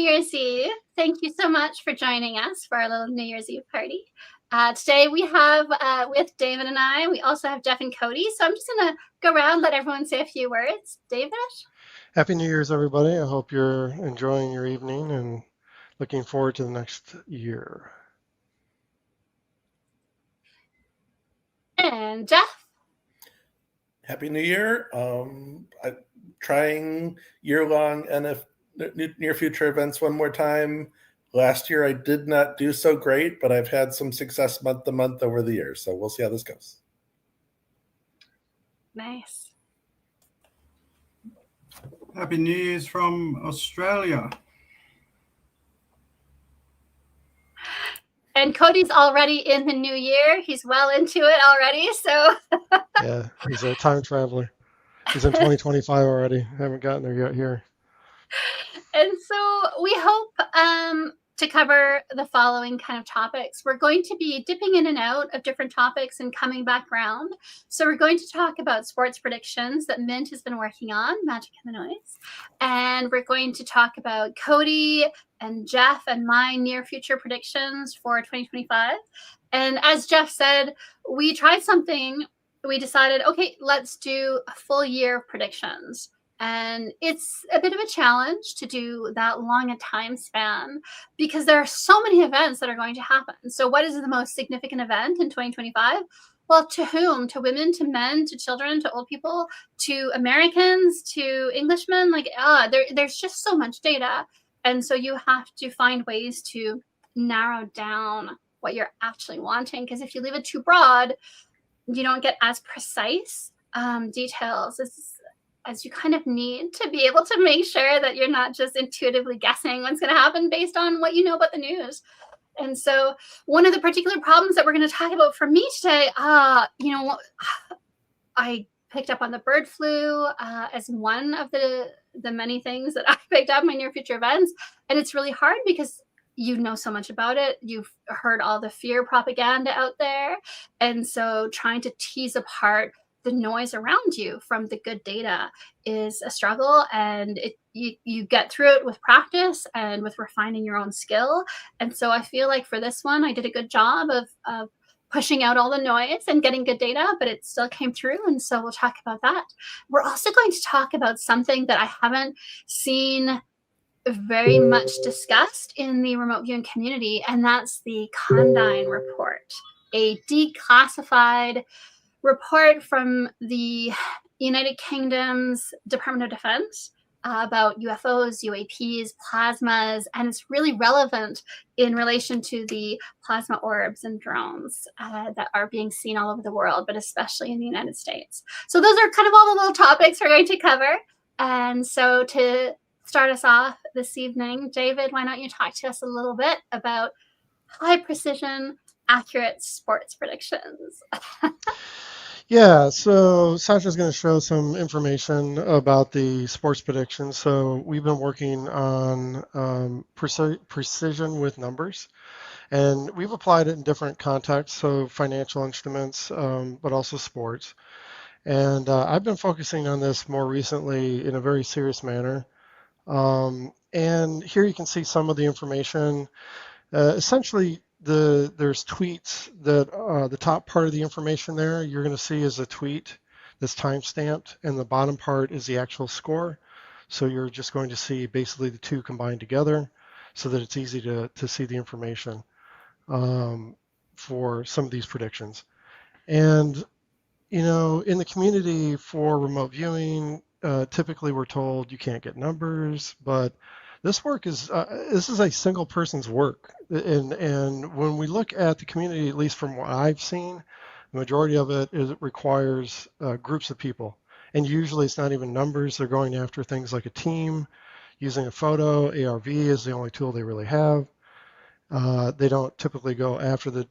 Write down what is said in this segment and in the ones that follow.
Year's Eve. Thank you so much for joining us for our little New Year's Eve party. Today we have, with David and I, we also have Jeff and Cody. So I'm just going to go around, let everyone say a few words. David? Happy New Year's, everybody. I hope you're enjoying your evening and looking forward to the next year. And Jeff? Happy New Year. I'm trying year-long near future events one more time. Last year I did not do so great, but I've had some success month to month over the years. So we'll see how this goes. Nice. Happy New Year's from Australia. And Cody's already in the new year. He's well into it already. So Yeah, he's a time traveler. He's in 2025 already. Haven't gotten there yet here. And so we hope to cover the following kind of topics. We're going to be dipping in and out of different topics and coming back around. So we're going to talk about sports predictions that Mint has been working on, Magic and the Noise. And we're going to talk about Cody and Jeff and my near future predictions for 2025. And as Jeff said, we tried something. We decided, okay, let's do a full year of predictions. And it's a bit of a challenge to do that long a time span because there are so many events that are going to happen. So what is the most significant event in 2025? Well, to whom? To women, to men, to children, to old people, to Americans, to Englishmen? There's just so much data. And so you have to find ways to narrow down what you're actually wanting. Because if you leave it too broad, you don't get as precise details as you kind of need to be able to make sure that you're not just intuitively guessing what's going to happen based on what you know about the news. And so one of the particular problems that we're going to talk about for me today, I picked up on the bird flu as one of the many things that I picked up in my near future events. And it's really hard because you know so much about it. You've heard all the fear propaganda out there. And so trying to tease apart the noise around you from the good data is a struggle, and you get through it with practice and with refining your own skill. And so I feel like for this one, I did a good job of pushing out all the noise and getting good data, but it still came through. And so we'll talk about that. We're also going to talk about something that I haven't seen very much discussed in the remote viewing community, and that's the Condign report, a declassified report from the United Kingdom's Department of Defense about UFOs, UAPs, plasmas, and it's really relevant in relation to the plasma orbs and drones that are being seen all over the world, but especially in the United States. So those are kind of all the little topics we're going to cover. And so to start us off this evening, David, why don't you talk to us a little bit about high precision, accurate sports predictions? Yeah, so Sasha's going to show some information about the sports predictions. So we've been working on precision with numbers, and we've applied it in different contexts, so financial instruments, but also sports. And I've been focusing on this more recently in a very serious manner. And here you can see some of the information. Essentially, there's tweets that the top part of the information there you're going to see is a tweet that's time stamped, and the bottom part is the actual score. So you're just going to see basically the two combined together so that it's easy to see the information for some of these predictions. And in the community for remote viewing, typically we're told you can't get numbers, but this work is this is a single person's work, and when we look at the community, at least from what I've seen, the majority of it requires groups of people, and usually it's not even numbers. They're going after things like a team, using a photo. ARV is the only tool they really have. They don't typically go after the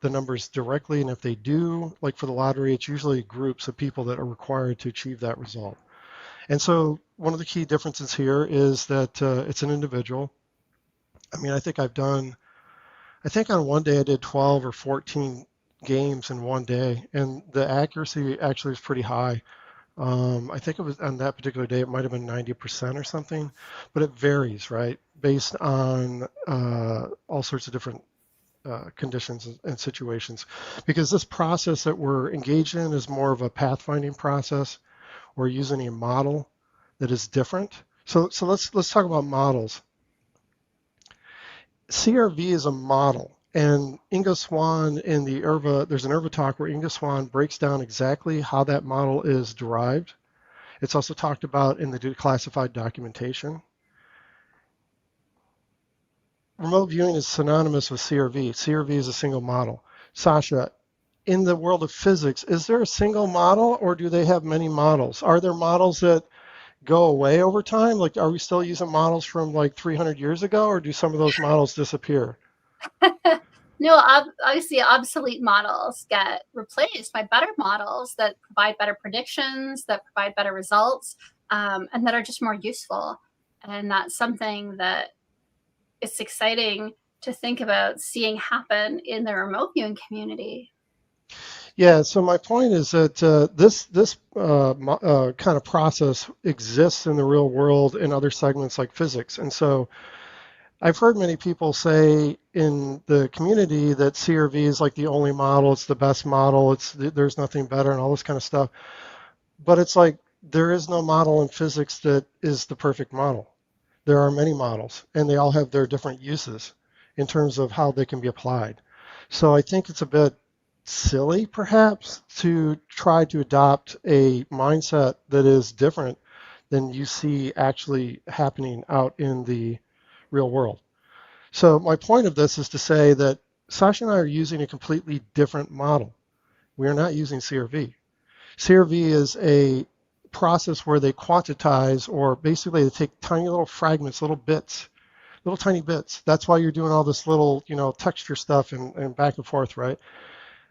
numbers directly, and if they do, like for the lottery, it's usually groups of people that are required to achieve that result. And so one of the key differences here is that it's an individual. I mean, I think on one day I did 12 or 14 games in one day, and the accuracy actually is pretty high. I think it was on that particular day, it might have been 90% or something, but it varies, right? Based on all sorts of different conditions and situations. Because this process that we're engaged in is more of a pathfinding process. We're using a model that is different. So let's talk about models. CRV is a model. And Inga Swan in the IRVA, there's an IRVA talk where Inga Swan breaks down exactly how that model is derived. It's also talked about in the declassified documentation. Remote viewing is synonymous with CRV. CRV is a single model. Sasha, in the world of physics, is there a single model or do they have many models? Are there models that go away over time? Like, are we still using models from like 300 years ago, or do some of those models disappear? No, obviously obsolete models get replaced by better models that provide better predictions, that provide better results, and that are just more useful. And that's something that it's exciting to think about seeing happen in the remote viewing community. Yeah, so my point is that this kind of process exists in the real world in other segments like physics. And so I've heard many people say in the community that CRV is like the only model, it's the best model, there's nothing better and all this kind of stuff. But it's like there is no model in physics that is the perfect model. There are many models and they all have their different uses in terms of how they can be applied. So I think it's a bit silly perhaps to try to adopt a mindset that is different than you see actually happening out in the real world. So my point of this is to say that Sasha and I are using a completely different model. We are not using CRV. CRV is a process where they quantize, or basically they take tiny little fragments, little bits, little tiny bits. That's why you're doing all this little, texture stuff and back and forth, right?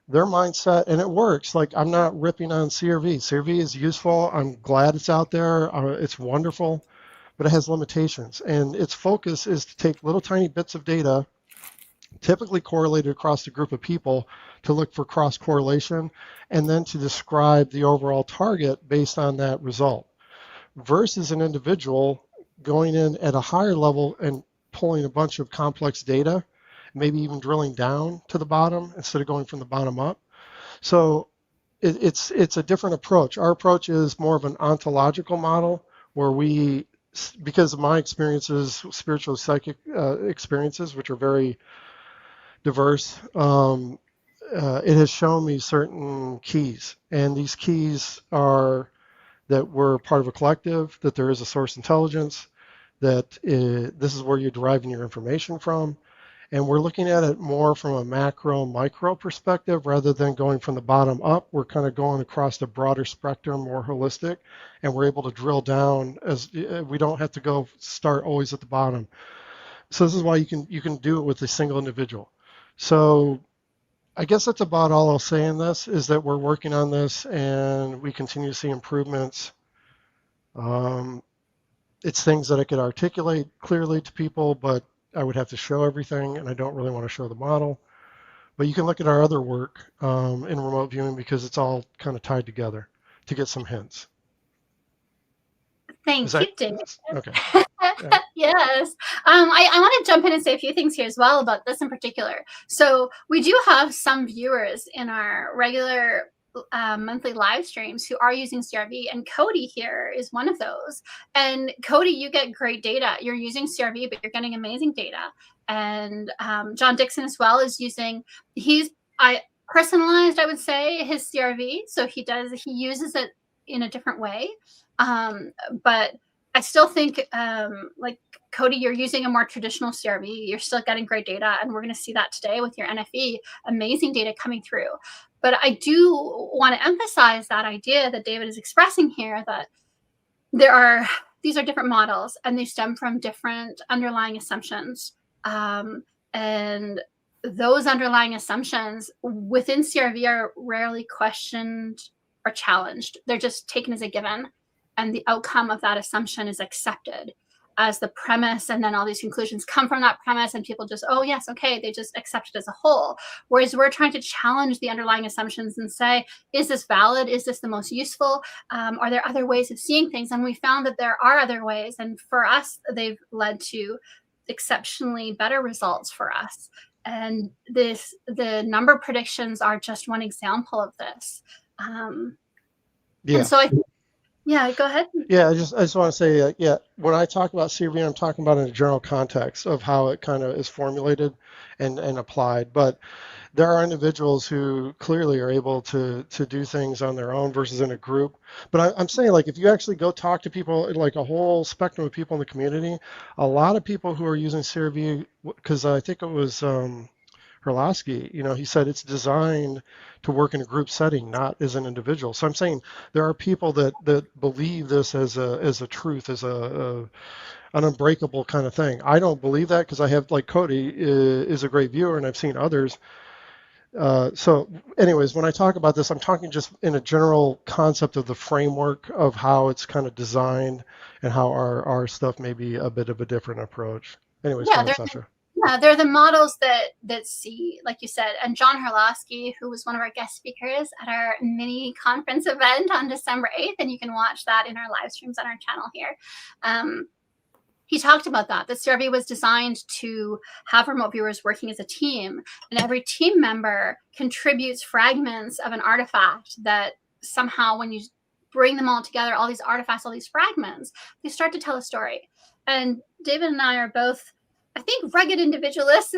Their mindset, and it works. Like, I'm not ripping on CRV. CRV is useful. I'm glad it's out there. It's wonderful, but it has limitations. And its focus is to take little tiny bits of data, typically correlated across a group of people, to look for cross correlation, and then to describe the overall target based on that result, versus an individual going in at a higher level and pulling a bunch of complex data, maybe even drilling down to the bottom instead of going from the bottom up. So it's a different approach. Our approach is more of an ontological model where we, because of my experiences, spiritual psychic experiences, which are very diverse, it has shown me certain keys. And these keys are that we're part of a collective, that there is a source intelligence, that this is where you're deriving your information from. And we're looking at it more from a macro, micro perspective rather than going from the bottom up. We're kind of going across the broader spectrum, more holistic, and we're able to drill down as we don't have to start always at the bottom. So this is why you can do it with a single individual. So I guess that's about all I'll say in this, is that we're working on this and we continue to see improvements. It's things that I could articulate clearly to people, but I would have to show everything, and I don't really want to show the model. But you can look at our other work in remote viewing because it's all kind of tied together to get some hints. Thank you, David. Okay. Yes. I want to jump in and say a few things here as well about this in particular. So we do have some viewers in our regular monthly live streams who are using CRV, and Cody here is one of those. And Cody, you get great data. You're using CRV, but you're getting amazing data. And John Dixon as well is using, I personalized, I would say, his CRV. So he uses it in a different way. But I still think, like Cody, you're using a more traditional CRV. You're still getting great data, and we're going to see that today with your NFE. Amazing data coming through. But I do want to emphasize that idea that David is expressing here, that these are different models, and they stem from different underlying assumptions. And those underlying assumptions within CRV are rarely questioned or challenged. They're just taken as a given, and the outcome of that assumption is accepted. as the premise, and then all these conclusions come from that premise, and people just, oh yes, okay, they just accept it as a whole. Whereas we're trying to challenge the underlying assumptions and say, is this valid? Is this the most useful? Are there other ways of seeing things? And we found that there are other ways, and for us, they've led to exceptionally better results for us. And the number predictions are just one example of this. Yeah. And so yeah, go ahead. Yeah, I just want to say, yeah, when I talk about CRV, I'm talking about in a general context of how it kind of is formulated and applied. But there are individuals who clearly are able to do things on their own versus in a group. But I'm saying, like, if you actually go talk to people, like a whole spectrum of people in the community, a lot of people who are using CRV, because I think it was Herlosky, he said it's designed to work in a group setting, not as an individual. So I'm saying there are people that believe this as a truth, as an unbreakable kind of thing. I don't believe that because I have, like, Cody is a great viewer, and I've seen others. So anyways, when I talk about this, I'm talking just in a general concept of the framework of how it's kind of designed and how our stuff may be a bit of a different approach. Anyways, Yeah, go ahead, Sasha. Yeah, they're the models that see, like you said, and John Herlosky, who was one of our guest speakers at our mini conference event on December 8th, and you can watch that in our live streams on our channel here. He talked about that. The survey was designed to have remote viewers working as a team, and every team member contributes fragments of an artifact that somehow, when you bring them all together, all these artifacts, all these fragments, they start to tell a story. And David and I are both, I think, rugged individualists.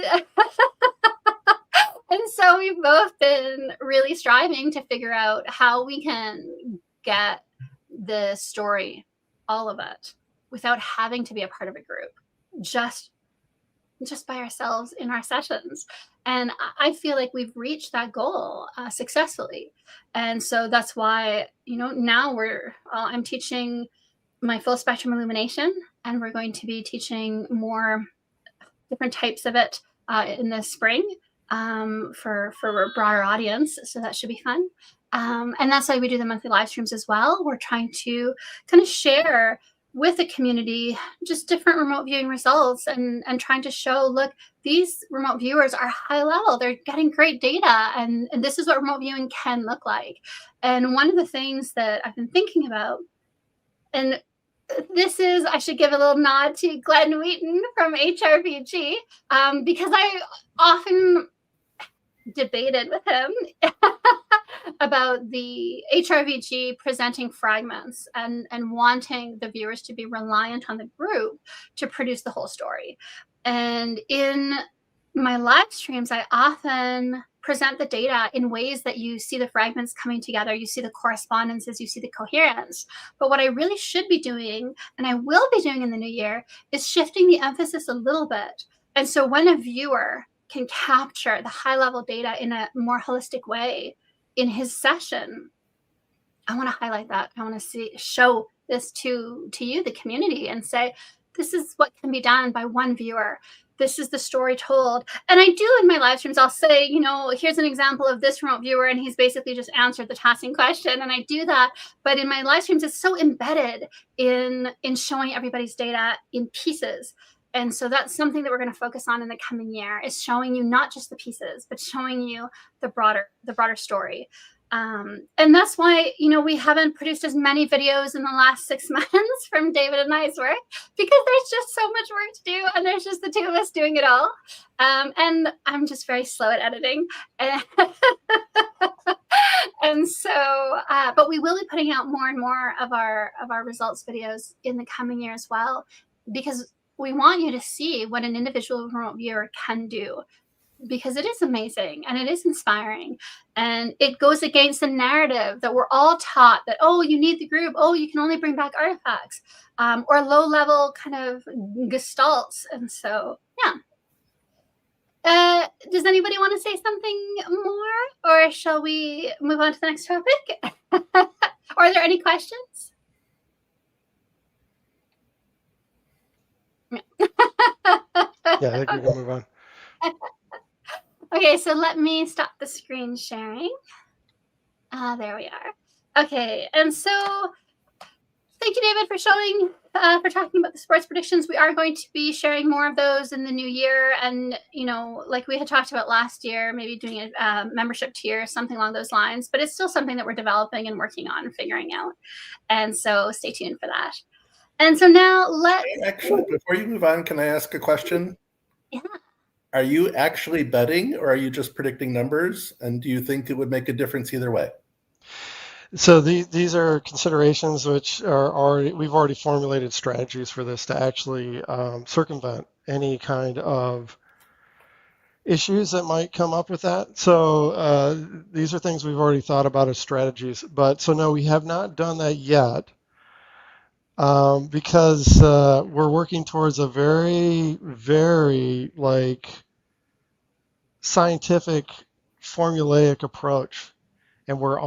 And so we've both been really striving to figure out how we can get the story, all of it, without having to be a part of a group, just by ourselves in our sessions. And I feel like we've reached that goal successfully. And so that's why, now I'm teaching my full spectrum illumination, and we're going to be teaching more different types of it in the spring for a broader audience. So that should be fun. And that's why we do the monthly live streams as well. We're trying to kind of share with the community just different remote viewing results, and trying to show, look, these remote viewers are high level. They're getting great data, and this is what remote viewing can look like. And one of the things that I've been thinking about, and this is, I should give a little nod to Glenn Wheaton from HRVG, because I often debated with him about the HRVG presenting fragments and wanting the viewers to be reliant on the group to produce the whole story. And in my live streams, I often present the data in ways that you see the fragments coming together, you see the correspondences, you see the coherence. But what I really should be doing, and I will be doing in the new year, is shifting the emphasis a little bit. And so when a viewer can capture the high level data in a more holistic way in his session, I want to highlight that. I want to show this to you, the community, and say, this is what can be done by one viewer. This is the story told. And I do in my live streams, I'll say, here's an example of this remote viewer, and he's basically just answered the tasking question. And I do that. But in my live streams, it's so embedded in showing everybody's data in pieces. And so that's something that we're going to focus on in the coming year, is showing you not just the pieces, but showing you the broader story. And that's why, we haven't produced as many videos in the last 6 months from David and I's work, because there's just so much work to do, and there's just the two of us doing it all. And I'm just very slow at editing. And so, but we will be putting out more and more of our results videos in the coming year as well, because we want you to see what an individual remote viewer can do, because it is amazing and it is inspiring, and it goes against the narrative that we're all taught that, oh, you need the group, oh, you can only bring back artifacts, or low level kind of gestalts. And so, yeah. Does anybody want to say something more, or shall we move on to the next topic? Are there any questions? Yeah, I think we can move on. Okay, so let me stop the screen sharing. There we are. Okay, and so thank you, David, for showing, for talking about the sports predictions. We are going to be sharing more of those in the new year. And, like we had talked about last year, maybe doing a membership tier, something along those lines. But it's still something that we're developing and working on and figuring out. And so stay tuned for that. And so now Actually, before you move on, can I ask a question? Yeah. Are you actually betting, or are you just predicting numbers? And do you think it would make a difference either way? So these are considerations which we've already formulated strategies for this to actually circumvent any kind of issues that might come up with that. So these are things we've already thought about as strategies. But so no, we have not done that yet because we're working towards a very, very scientific, formulaic approach. And we're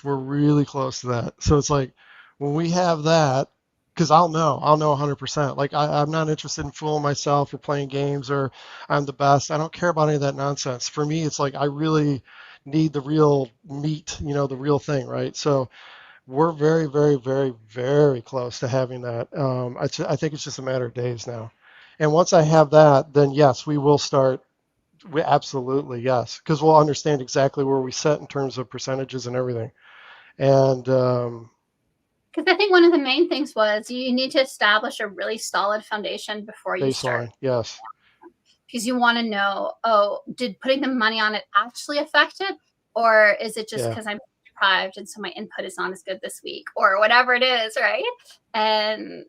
really close to that. So it's like when we have that, because I'll know 100%. Like I'm not interested in fooling myself or playing games or I'm the best. I don't care about any of that nonsense. For me, it's like I really need the real meat, the real thing, right? So we're very, very, very, very close to having that. I think it's just a matter of days now. And once I have that, then yes, we will start. Absolutely, yes, because we'll understand exactly where we set in terms of percentages and everything. And because I think one of the main things was you need to establish a really solid foundation before you start. Baseline, yes. Because you want to know, did putting the money on it actually affect it? Or is it just because I'm deprived and so my input is not as good this week or whatever it is, right? And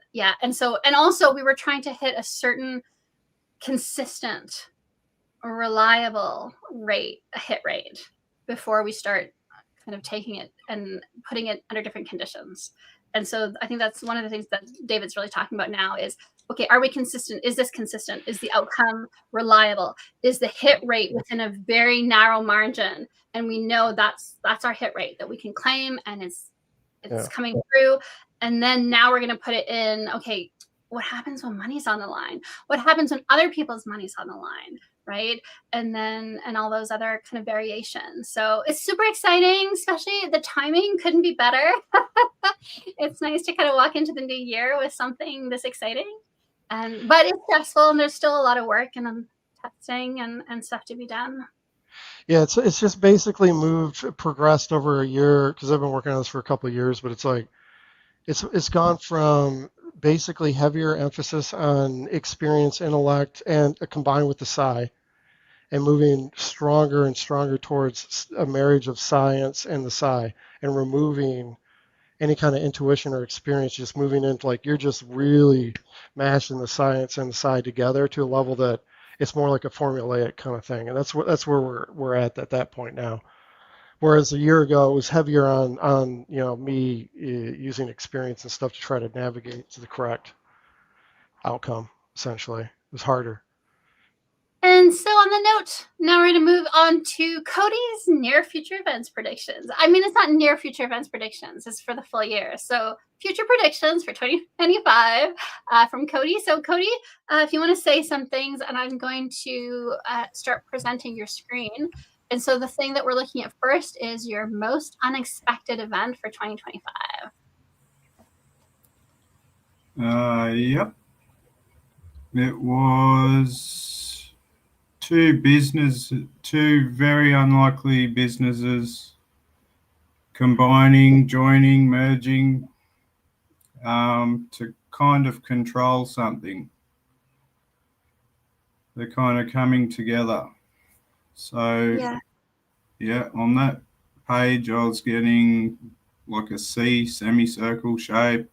also we were trying to hit a certain consistent, reliable hit rate before we start kind of taking it and putting it under different conditions. And so I think that's one of the things that David's really talking about now is, okay, are we consistent? Is this consistent? Is the outcome reliable? Is the hit rate within a very narrow margin? And we know that's our hit rate that we can claim and it's coming through. And then now we're going to put it in, okay, what happens when money's on the line? What happens when other people's money's on the line? Right. And all those other kind of variations. So it's super exciting, especially the timing couldn't be better. It's nice to kind of walk into the new year with something this exciting. But it's stressful and there's still a lot of work and testing and stuff to be done. Yeah, it's just basically progressed over a year because I've been working on this for a couple of years, but it's like it's gone from basically heavier emphasis on experience, intellect, and combined with the psi, and moving stronger and stronger towards a marriage of science and the psi, and removing any kind of intuition or experience, just moving into like you're just really mashing the science and the psi together to a level that it's more like a formulaic kind of thing, and that's where we're at that point now. Whereas a year ago, it was heavier on me using experience and stuff to try to navigate to the correct outcome. Essentially, it was harder. And so on the note, now we're going to move on to Cody's near future events predictions. I mean, it's not near future events predictions; it's for the full year. So future predictions for 2025 from Cody. So Cody, if you want to say some things, and I'm going to start presenting your screen. And so the thing that we're looking at first is your most unexpected event for 2025. Yep. It was two very unlikely businesses combining, joining, merging to kind of control something. They're kind of coming together. So, yeah, on that page, I was getting like a C semicircle shape.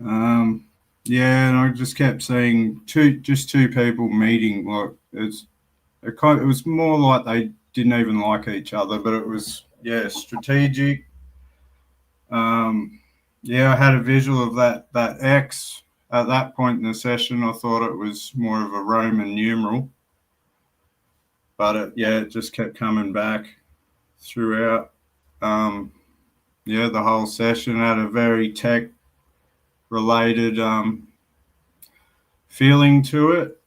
Yeah, and I just kept seeing two people meeting. Like it was more like they didn't even like each other, but it was strategic. I had a visual of that X at that point in the session. I thought it was more of a Roman numeral. But it just kept coming back throughout. The whole session had a very tech-related feeling to it.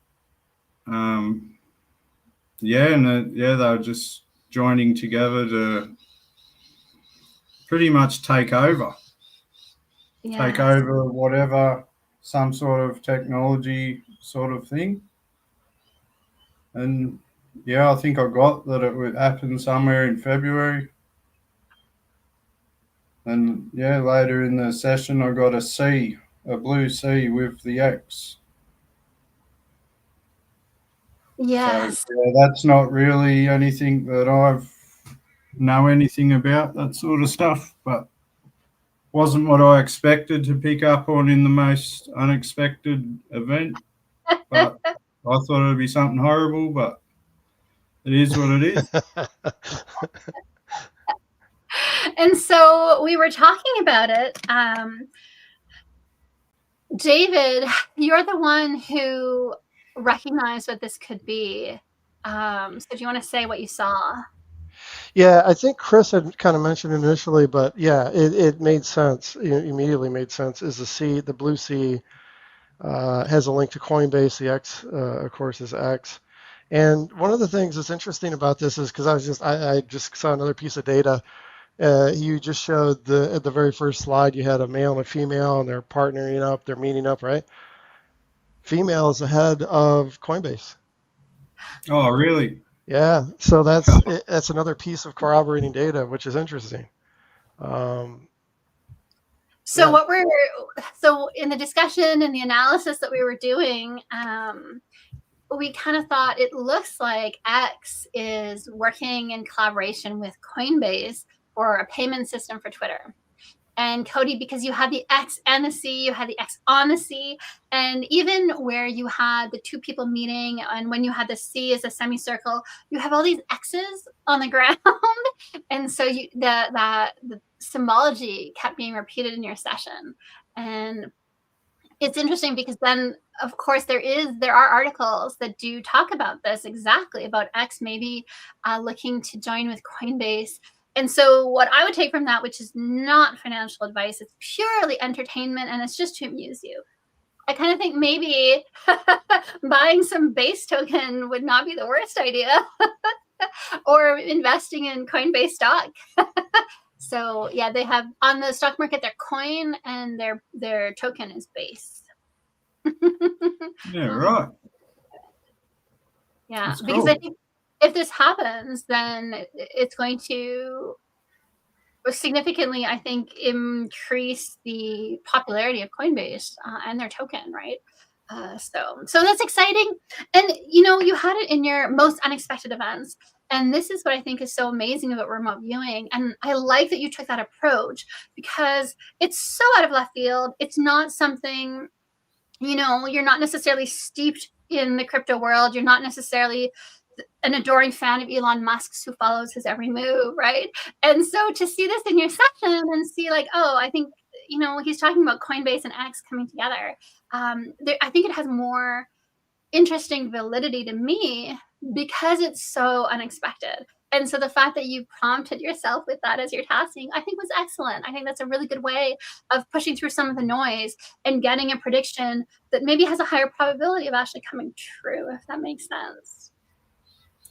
They were just joining together to pretty much take over. take Yes. over whatever, some sort of technology sort of thing. And yeah, I think I got that it would happen somewhere in February. And yeah, later in the session, I got a C, a blue C with the X. Yes. So yeah, that's not really anything that I've know anything about, that sort of stuff, but wasn't what I expected to pick up on in the most unexpected event. But I thought it'd be something horrible, but it is what it is. And so we were talking about it. David, you're the one who recognized what this could be. So do you want to say what you saw? Yeah, I think Chris had kind of mentioned initially, but yeah, it made sense. It immediately made sense. Is the C, the blue C, has a link to Coinbase. The X, of course, is X. And one of the things that's interesting about this is because I just saw another piece of data. You just showed at the very first slide, you had a male and a female, and they're partnering up, they're meeting up, right? Female is ahead of Coinbase. Oh, really? Yeah, so that's another piece of corroborating data, which is interesting. So Yeah. so in the discussion and the analysis that we were doing, we kind of thought it looks like X is working in collaboration with Coinbase for a payment system for Twitter. And Cody, because you had the X and the C, you had the X on the C, and even where you had the two people meeting, and when you had the C as a semicircle, you have all these X's on the ground, and so the symbology kept being repeated in your session, and it's interesting because then of course there are articles that do talk about this exactly, about X maybe looking to join with Coinbase. And so what I would take from that, which is not financial advice, it's purely entertainment and it's just to amuse you. I kind of think maybe buying some base token would not be the worst idea, or investing in Coinbase stock. So yeah, they have on the stock market their coin and their token is base. Yeah, right. Yeah, That's because cool. I think if this happens, then it's going to significantly, I think, increase the popularity of Coinbase and their token, right? So that's exciting. And you had it in your most unexpected events. And this is what I think is so amazing about remote viewing. And I like that you took that approach because it's so out of left field. It's not something, you're not necessarily steeped in the crypto world. You're not necessarily an adoring fan of Elon Musk's who follows his every move, right? And so to see this in your session and see like, oh, I think, he's talking about Coinbase and X coming together. I think it has more interesting validity to me because it's so unexpected. And so the fact that you prompted yourself with that as your tasking, I think was excellent. I think that's a really good way of pushing through some of the noise and getting a prediction that maybe has a higher probability of actually coming true, if that makes sense.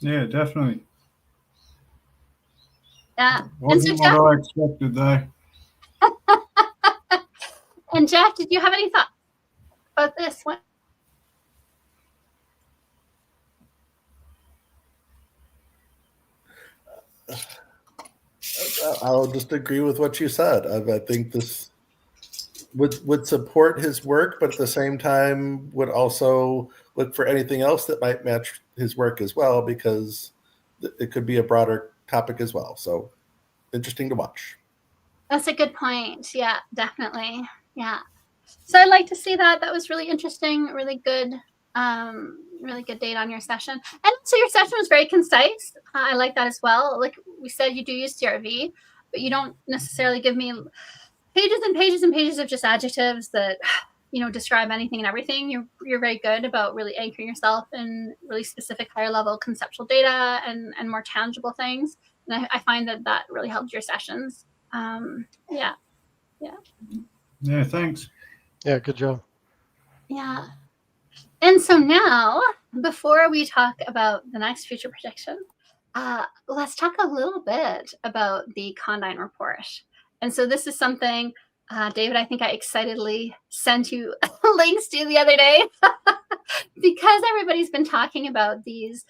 Yeah, definitely. Yeah. Wasn't what I expected, though. And Jeff, did you have any thoughts about this one? I'll just agree with what you said. I think this would support his work, but at the same time would also look for anything else that might match his work as well, because it could be a broader topic as well. So interesting to watch. That's a good point. Yeah, definitely. Yeah. So I'd like to see that. That was really interesting, really good data on your session. And so your session was very concise. I like that as well. Like we said, you do use CRV, but you don't necessarily give me pages and pages and pages of just adjectives that describe anything and everything. You're very good about really anchoring yourself in really specific higher level conceptual data and more tangible things. And I find that really helped your sessions. Yeah. Yeah, thanks. Yeah, good job. Yeah. And so now, before we talk about the next future prediction, let's talk a little bit about the Condign report. And so this is something David, I think I excitedly sent you links to the other day because everybody's been talking about these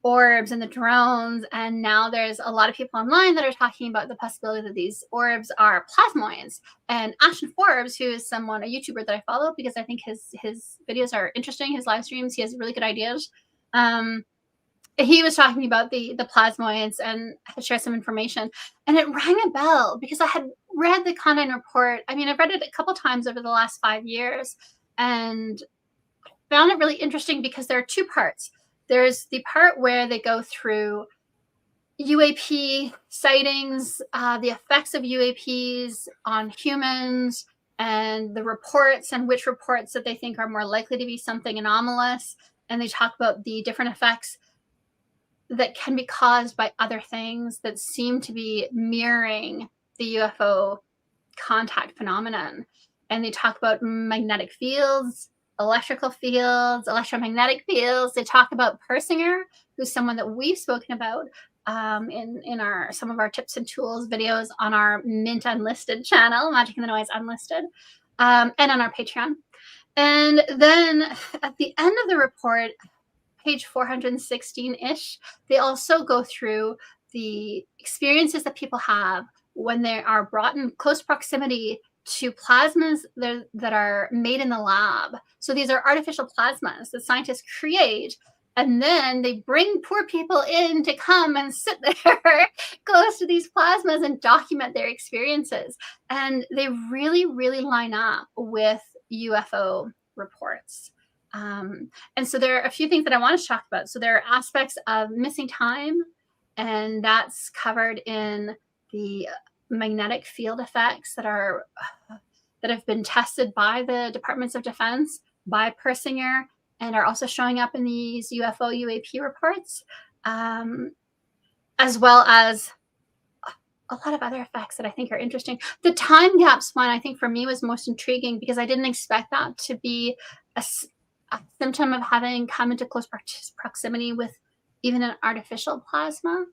orbs and the drones, and now there's a lot of people online that are talking about the possibility that these orbs are plasmoids. And Ashton Forbes, who is a YouTuber that I follow because I think his videos are interesting, his live streams, he has really good ideas. He was talking about the plasmoids and shared some information, and it rang a bell because I had read the Condign report. I mean, I've read it a couple times over the last 5 years and found it really interesting because there are two parts. There's the part where they go through UAP sightings, the effects of UAPs on humans, and the reports and which reports that they think are more likely to be something anomalous. And they talk about the different effects that can be caused by other things that seem to be mirroring the UFO contact phenomenon. And they talk about magnetic fields, electrical fields, electromagnetic fields. They talk about Persinger, who's someone that we've spoken about in some of our tips and tools videos on our Mint Unlisted channel, Magic in the Noise Unlisted, and on our Patreon. And then at the end of the report, page 416-ish, they also go through the experiences that people have when they are brought in close proximity to plasmas that are made in the lab. So these are artificial plasmas that scientists create, and then they bring poor people in to come and sit there close to these plasmas and document their experiences. And they really, really line up with UFO reports. And so there are a few things that I want to talk about. So there are aspects of missing time, and that's covered in the magnetic field effects that have been tested by the Departments of Defense, by Persinger, and are also showing up in these UFO UAP reports, as well as a lot of other effects that I think are interesting. The time gaps one, I think for me was most intriguing because I didn't expect that to be a symptom of having come into close proximity with even an artificial plasma.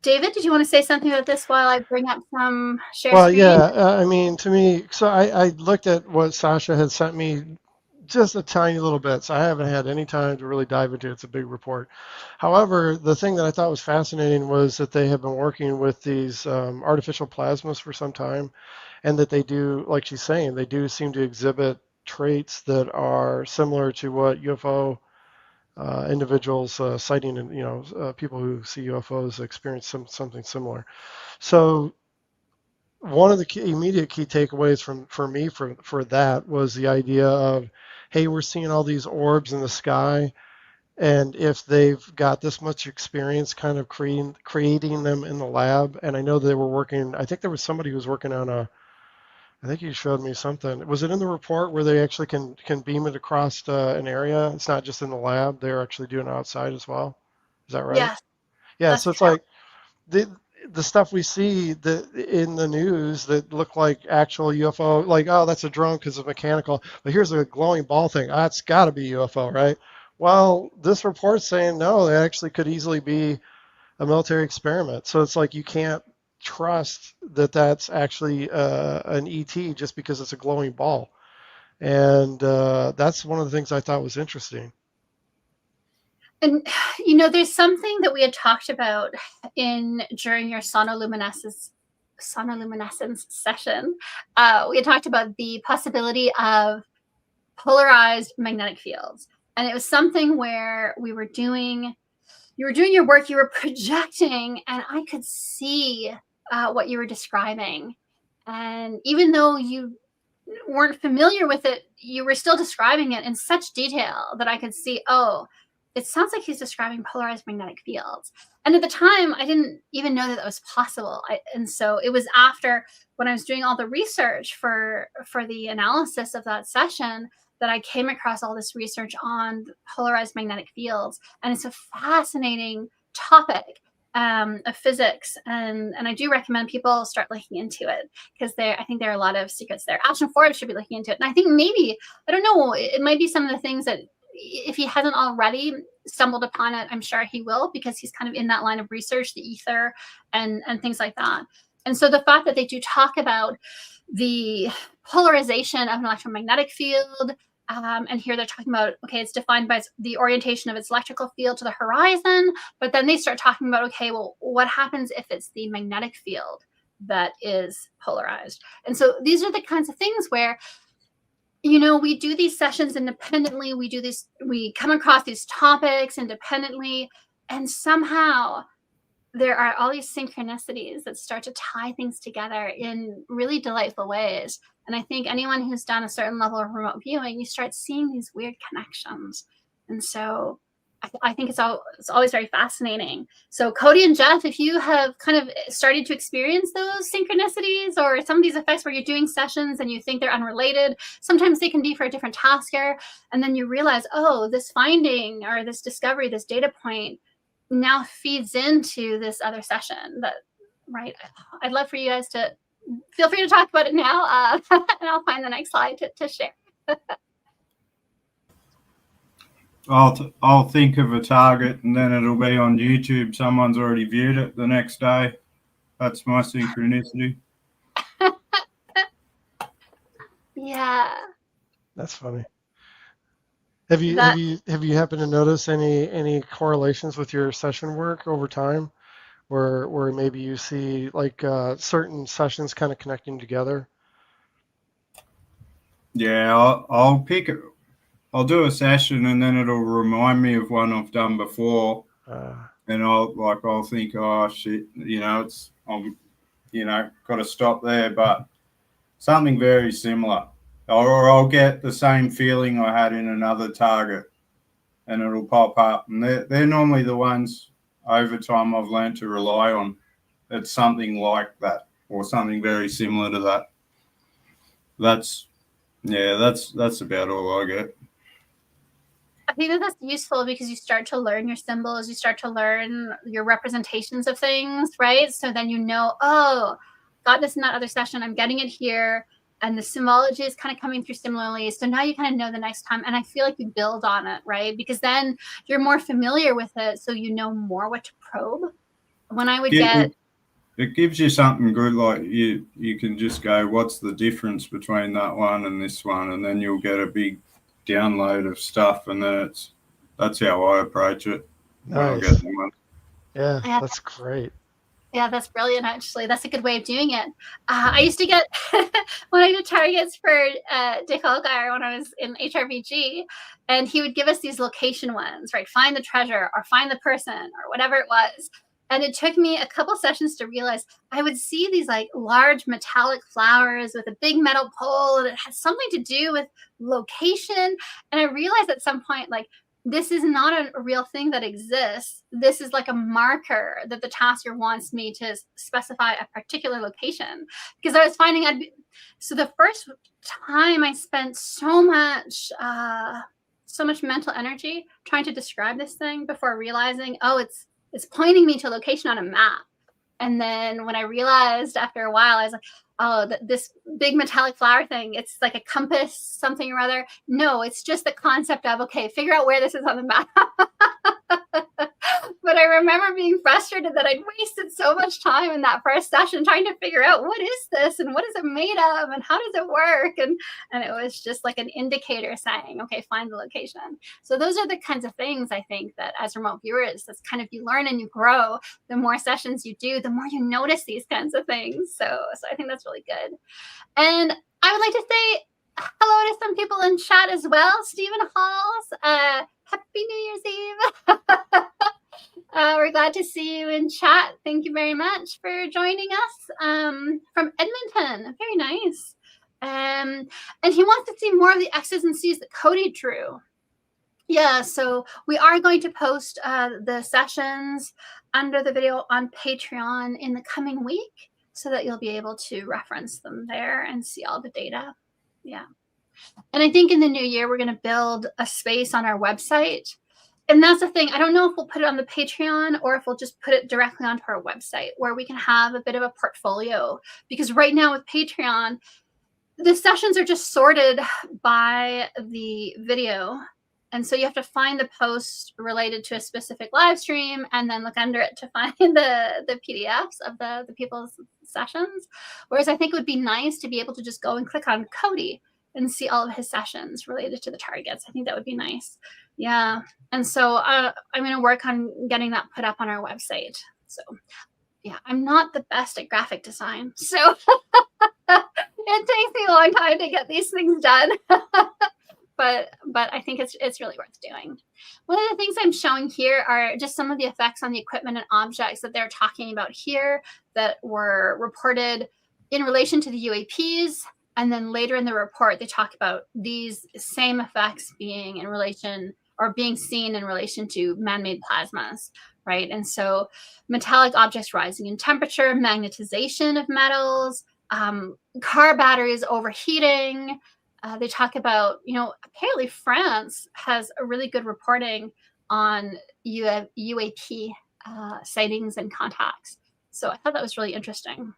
David, did you want to say something about this while I bring up some share screen? Yeah, I mean, to me, so I looked at what Sasha had sent me just a tiny little bit, so I haven't had any time to really dive into it. It's a big report. However, the thing that I thought was fascinating was that they have been working with these artificial plasmas for some time, and that they do, like she's saying, they do seem to exhibit traits that are similar to what UFO individuals sighting and people who see UFOs experience something similar. So one of the immediate key takeaways for me for that was the idea of, hey, we're seeing all these orbs in the sky, and if they've got this much experience kind of creating them in the lab, and I know they were working, I think there was somebody who was working on I think you showed me something. Was it in the report where they actually can beam it across an area? It's not just in the lab; they're actually doing it outside as well. Is that right? Yes. Yeah. So it's like the stuff we see in the news that look like actual UFO, like, oh, that's a drone because it's mechanical, but here's a glowing ball thing. It's got to be UFO, right? Well, this report's saying no, they actually could easily be a military experiment. So it's like you can't trust that that's actually an ET just because it's a glowing ball. And that's one of the things I thought was interesting. And there's something that we had talked about during your sonoluminescence session. We had talked about the possibility of polarized magnetic fields, and it was something where you were doing your work, you were projecting, and I could see what you were describing. And even though you weren't familiar with it, you were still describing it in such detail that I could see, oh, it sounds like he's describing polarized magnetic fields. And at the time, I didn't even know that was possible. And so it was after, when I was doing all the research for the analysis of that session, that I came across all this research on polarized magnetic fields. And it's a fascinating topic of physics. And I do recommend people start looking into it because I think there are a lot of secrets there. Ashton Forbes should be looking into it. And I think maybe, I don't know, it might be some of the things that if he hasn't already stumbled upon it, I'm sure he will, because he's kind of in that line of research, the ether and things like that. And so the fact that they do talk about the polarization of an electromagnetic field, and here they're talking about, okay, it's defined by the orientation of its electrical field to the horizon, but then they start talking about, okay, well, what happens if it's the magnetic field that is polarized? And so these are the kinds of things where, you know, we do these sessions independently, we come across these topics independently, and somehow there are all these synchronicities that start to tie things together in really delightful ways. And I think anyone who's done a certain level of remote viewing, you start seeing these weird connections. And so I think it's always very fascinating. So Cody and Jeff, if you have kind of started to experience those synchronicities or some of these effects where you're doing sessions and you think they're unrelated, sometimes they can be for a different tasker. And then you realize, oh, this finding or this discovery, this data point now feeds into this other session. That, right? I'd love for you guys to feel free to talk about it now, and I'll find the next slide to share. I'll think of a target and then it'll be on YouTube. Someone's already viewed it the next day. That's my synchronicity. Yeah. That's funny. Have you happened to notice any correlations with your session work over time, where maybe you see like certain sessions kind of connecting together? Yeah, I'll pick it. I'll do a session and then it'll remind me of one I've done before, and I'll think, oh shit, got to stop there, but something very similar, or I'll get the same feeling I had in another target, and it'll pop up, and they're normally the ones over time I've learned to rely on. It's something like that or something very similar to that. That's about all I get. I think that that's useful because you start to learn your symbols, you start to learn your representations of things, right? So then you know, oh, got this in that other session, I'm getting it here, and the symbology is kind of coming through similarly. So now you kind of know the next time, and I feel like you build on it, right? Because then you're more familiar with it, so you know more what to probe. When I would it gives you something good, like you can just go, what's the difference between that one and this one, and then you'll get a big download of stuff, and then that's how I approach it. Nice. When I get one. Yeah, that's great. Yeah, that's brilliant, actually. That's a good way of doing it. I used to get, when I did targets for Dick Allgaier when I was in HRVG, and he would give us these location ones, right? Find the treasure or find the person or whatever it was. And it took me a couple sessions to realize I would see these like large metallic flowers with a big metal pole, and it had something to do with location. And I realized at some point, like, this is not a real thing that exists. This is like a marker that the tasker wants me to specify a particular location. Because I was finding so the first time I spent so much mental energy trying to describe this thing before realizing, oh, it's pointing me to a location on a map. And then when I realized after a while, I was like, oh, this big metallic flower thing, it's like a compass, something or other. No, it's just the concept of, okay, figure out where this is on the map. But I remember being frustrated that I'd wasted so much time in that first session trying to figure out what is this and what is it made of and how does it work? And it was just like an indicator saying, okay, find the location. So those are the kinds of things I think that as remote viewers, that's kind of, you learn and you grow. The more sessions you do, the more you notice these kinds of things. So I think that's really good. And I would like to say hello to some people in chat as well. Stephen Halls, Happy New Year's Eve. We're glad to see you in chat. Thank you very much for joining us from Edmonton. Very nice. And he wants to see more of the X's and C's that Cody drew. Yeah, so we are going to post the sessions under the video on Patreon in the coming week so that you'll be able to reference them there and see all the data. Yeah. And I think in the new year, we're going to build a space on our website. And that's the thing. I don't know if we'll put it on the Patreon or if we'll just put it directly onto our website where we can have a bit of a portfolio. Because right now with Patreon, the sessions are just sorted by the video. And so you have to find the post related to a specific live stream and then look under it to find the PDFs of the people's sessions. Whereas I think it would be nice to be able to just go and click on Cody and see all of his sessions related to the targets. I think that would be nice. Yeah. And so I'm going to work on getting that put up on our website. So yeah, I'm not the best at graphic design. So it takes me a long time to get these things done. But I think it's really worth doing. One of the things I'm showing here are just some of the effects on the equipment and objects that they're talking about here that were reported in relation to the UAPs. And then later in the report, they talk about these same effects being in relation or being seen in relation to man-made plasmas, right? And so metallic objects rising in temperature, magnetization of metals, car batteries overheating. They talk about, apparently France has a really good reporting on UAP sightings and contacts. So I thought that was really interesting.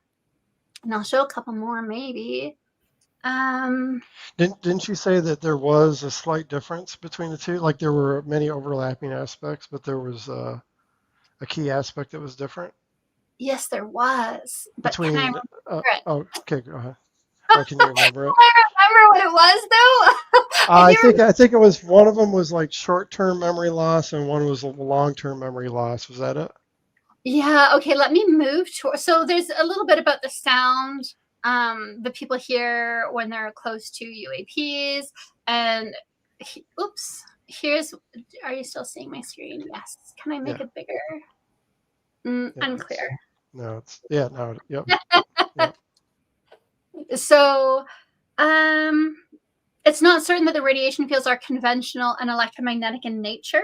And I'll show a couple more maybe. Didn't you say that there was a slight difference between the two? Like there were many overlapping aspects, but there was a key aspect that was different? Yes, there was. But Between, can I remember it? oh, okay, go ahead. Or can you remember it? I remember what it was though. I think it was one of them was like short-term memory loss and one was long-term memory loss. Was that it? Yeah. Okay. Let me move to. So there's a little bit about the sound. The people hear when they're close to UAPs, and oops. Here's. Are you still seeing my screen? Yes. Can I make it bigger? Yeah, unclear. No, it's no. Yep. Yep. So, it's not certain that the radiation fields are conventional and electromagnetic in nature.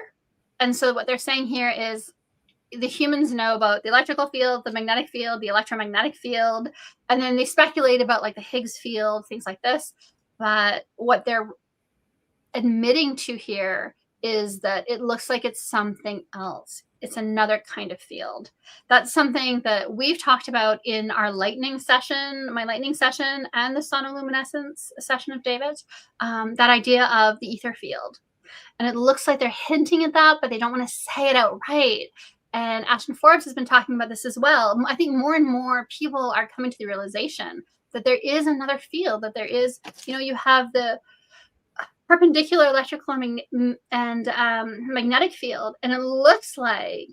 And so what they're saying here is the humans know about the electrical field, the magnetic field, the electromagnetic field, and then they speculate about like the Higgs field, things like this. But what they're admitting to here is that it looks like it's something else. It's another kind of field. That's something that we've talked about in our lightning session, my lightning session, and the sonoluminescence session of David, that idea of the ether field. And it looks like they're hinting at that, but they don't want to say it outright. And Ashton Forbes has been talking about this as well. I think more and more people are coming to the realization that there is another field, that there is, you have the perpendicular electrical and magnetic field, and it looks like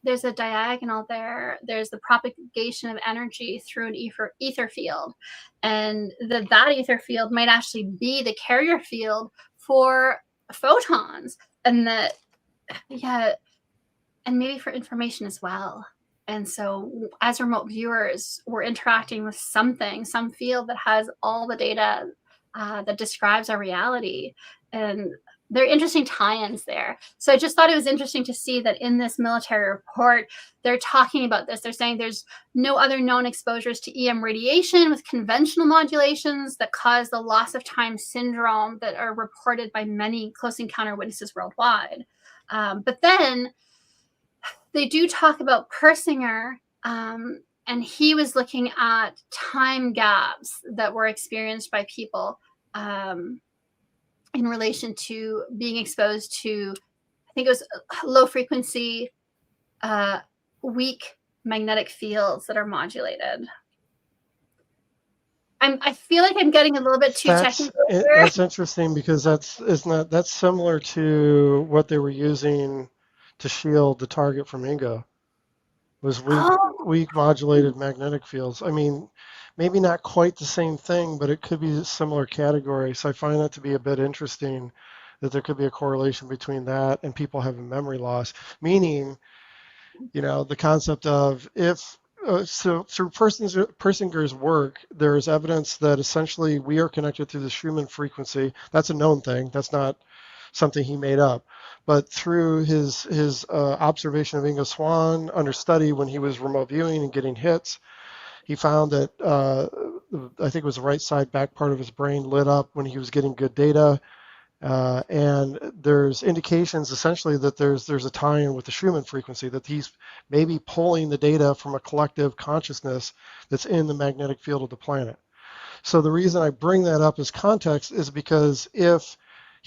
there's a diagonal there. There's the propagation of energy through an ether field, and that ether field might actually be the carrier field for photons, and and maybe for information as well. And so as remote viewers, we're interacting with some field that has all the data that describes our reality. And there are interesting tie-ins there. So I just thought it was interesting to see that in this military report, they're talking about this. They're saying there's no other known exposures to EM radiation with conventional modulations that cause the loss of time syndrome that are reported by many close encounter witnesses worldwide. But then they do talk about Persinger, and he was looking at time gaps that were experienced by people in relation to being exposed to, I think it was low frequency, weak magnetic fields that are modulated. I feel like I'm getting a little bit too technical. That's interesting because that's similar to what they were using to shield the target from Ingo. Was weak modulated magnetic fields. I mean, maybe not quite the same thing, but it could be a similar category. So I find that to be a bit interesting, that there could be a correlation between that and people having memory loss. Meaning, the concept of so through Persinger's work, there is evidence that essentially we are connected through the Schumann frequency. That's a known thing. That's not something he made up. But through his observation of Ingo Swann under study when he was remote viewing and getting hits, he found that I think it was the right side back part of his brain lit up when he was getting good data. And there's indications essentially that there's a tie-in with the Schumann frequency, that he's maybe pulling the data from a collective consciousness that's in the magnetic field of the planet. So the reason I bring that up as context is because if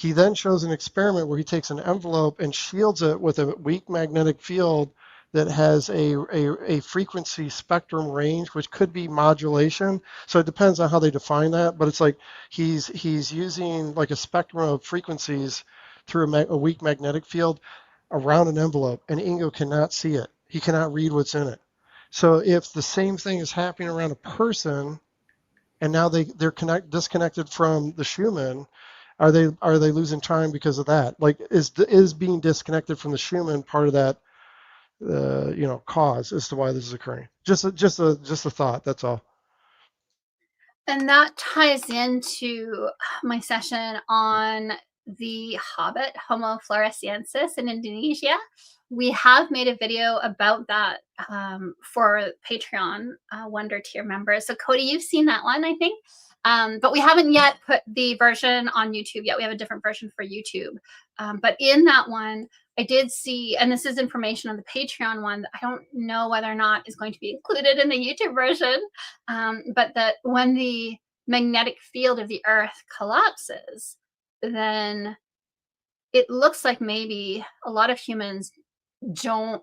He then shows an experiment where he takes an envelope and shields it with a weak magnetic field that has a frequency spectrum range, which could be modulation. So it depends on how they define that, but it's like he's using like a spectrum of frequencies through a weak magnetic field around an envelope, and Ingo cannot see it. He cannot read what's in it. So if the same thing is happening around a person, and now they're disconnected from the Schumann, are they losing time because of that? Like, is being disconnected from the Schumann part of that cause as to why this is occurring? Just a thought. That's all. And that ties into my session on the Hobbit, Homo floresiensis, in Indonesia. We have made a video about that for Patreon Wonder Tier members. So Cody, you've seen that one, I think. But we haven't yet put the version on YouTube yet. We have a different version for YouTube. But in that one, I did see, and this is information on the Patreon one that I don't know whether or not is going to be included in the YouTube version, but that when the magnetic field of the Earth collapses, then it looks like maybe a lot of humans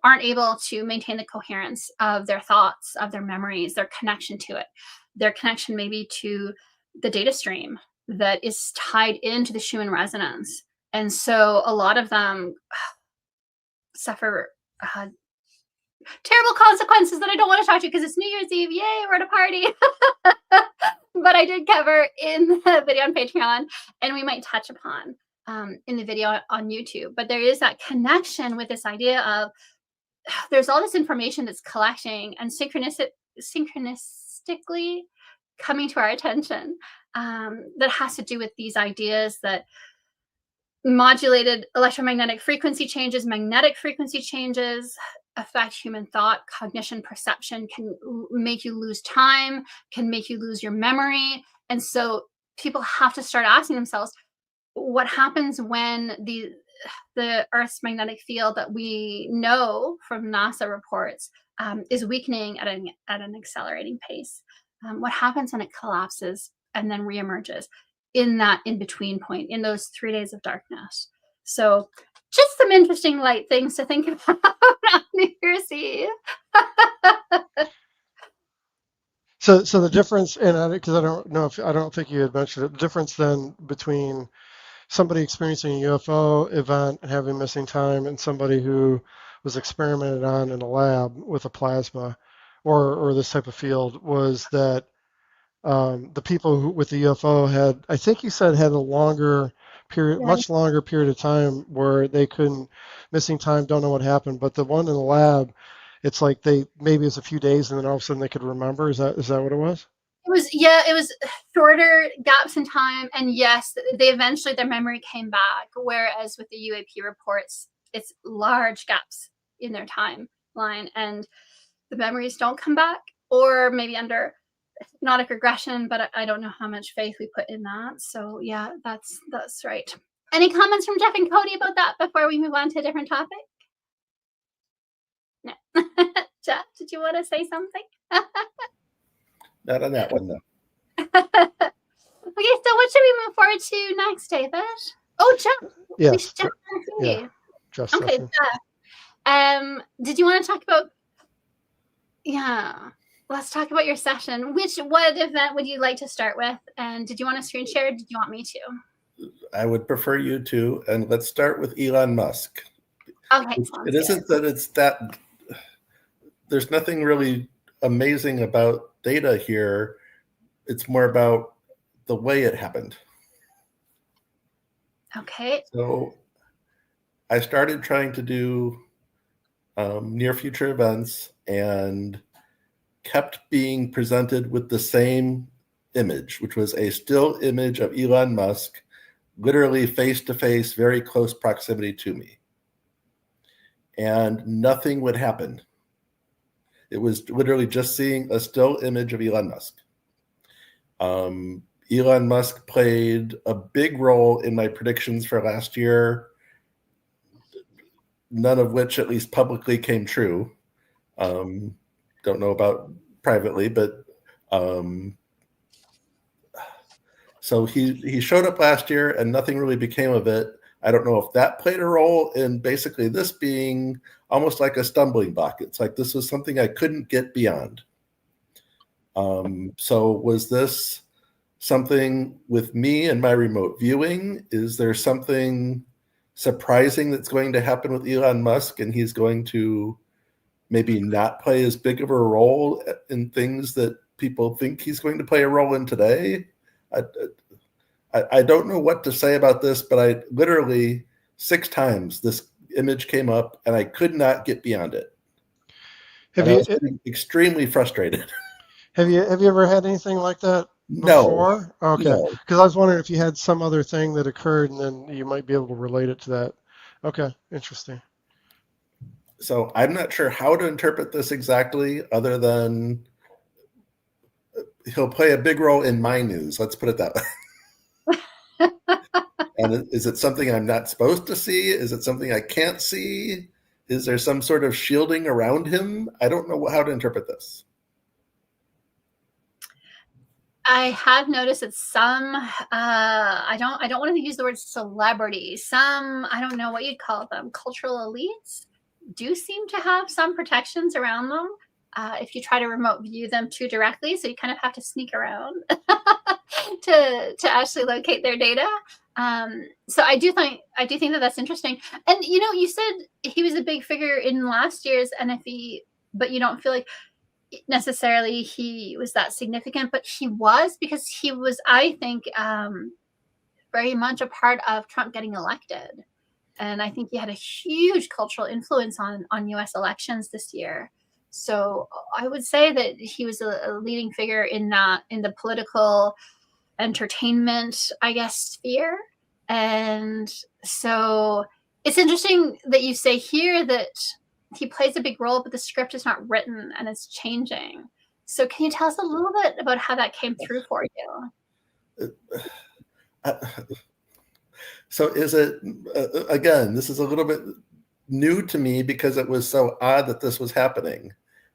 aren't able to maintain the coherence of their thoughts, of their memories, their connection to it, their connection maybe to the data stream that is tied into the Schumann resonance. And so a lot of them suffer terrible consequences that I don't want to talk to because it's New Year's Eve. Yay, we're at a party. But I did cover in the video on Patreon, and we might touch upon in the video on YouTube. But there is that connection with this idea of there's all this information that's collecting and synchronistically coming to our attention that has to do with these ideas that modulated electromagnetic frequency changes, magnetic frequency changes affect human thought, cognition, perception, can make you lose time, can make you lose your memory. And so people have to start asking themselves, what happens when the Earth's magnetic field that we know from NASA reports is weakening at an accelerating pace? What happens when it collapses and then reemerges in that in-between point, in those 3 days of darkness? So just some interesting light things to think about on New Year's Eve. So the difference, and because I don't think you had mentioned it, the difference then between somebody experiencing a UFO event and having missing time and somebody who was experimented on in a lab with a plasma or this type of field was that the people with the UFO had, I think you said, had a longer period, much longer period of time where they couldn't, missing time, don't know what happened. But the one in the lab, it's like maybe it's a few days and then all of a sudden they could remember. Is that what it was? It was shorter gaps in time, and yes, they eventually their memory came back. Whereas with the UAP reports, it's large gaps in their timeline, and the memories don't come back, or maybe under hypnotic regression. But I don't know how much faith we put in that. So yeah, that's right. Any comments from Jeff and Cody about that before we move on to a different topic? No. Jeff, did you want to say something? Not on that one, though. Okay, so what should we move forward to next, David? Oh, Jeff. Yes. Jeff. Yeah. Jeff Okay, session. Jeff. Did you want to talk about? Yeah, let's talk about your session. What event would you like to start with? And did you want to screen share? Or did you want me to? I would prefer you to, and let's start with Elon Musk. Okay, It isn't that it's that. There's nothing really amazing about data here. It's more about the way it happened. Okay. So I started trying to do near future events and kept being presented with the same image, which was a still image of Elon Musk, literally face to face, very close proximity to me. And nothing would happen. It was literally just seeing a still image of Elon Musk. Elon Musk played a big role in my predictions for last year, none of which at least publicly came true. Don't know about privately, but So he showed up last year and nothing really became of it. I don't know if that played a role in basically this being almost like a stumbling block. It's like this was something I couldn't get beyond. So was this something with me and my remote viewing? Is there something surprising that's going to happen with Elon Musk, and he's going to maybe not play as big of a role in things that people think he's going to play a role in today? I don't know what to say about this, but I literally 6 times this image came up and I could not get beyond it. Have And I you was getting extremely frustrated. have you ever had anything like that No, before? Okay, no. because I was wondering if you had some other thing that occurred, and then you might be able to relate it to that. Okay, interesting. So I'm not sure how to interpret this exactly, other than he'll play a big role in my news. Let's put it that way. And is it something I'm not supposed to see? Is it something I can't see? Is there some sort of shielding around him? I don't know how to interpret this. I have noticed that some I don't want to use the word celebrity. Some, I don't know what you'd call them, cultural elites do seem to have some protections around them if you try to remote view them too directly. So you kind of have to sneak around to actually locate their data. So I do think that that's interesting. And you said he was a big figure in last year's NFE, but you don't feel like necessarily he was that significant, but he was, because he was, I think, very much a part of Trump getting elected. And I think he had a huge cultural influence on US elections this year. So I would say that he was a leading figure in the political entertainment, I guess, sphere. And so it's interesting that you say here that he plays a big role, but the script is not written and it's changing. So can you tell us a little bit about how that came through for you? So is it, again, this is a little bit new to me because it was so odd that this was happening.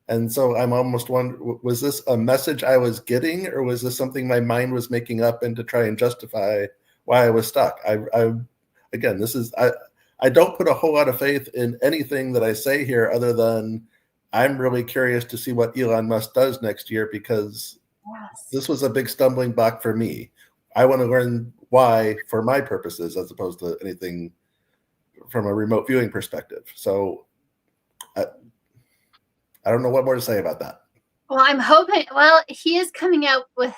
And so I'm almost wondering, was this a message I was getting, or was this something my mind was making up and to try and justify why I was stuck? Again, I don't put a whole lot of faith in anything that I say here, other than I'm really curious to see what Elon Musk does next year, because this was a big stumbling block for me. I want to learn why for my purposes, as opposed to anything from a remote viewing perspective. So I don't know what more to say about that. Well, I'm hoping, well, he is coming out with,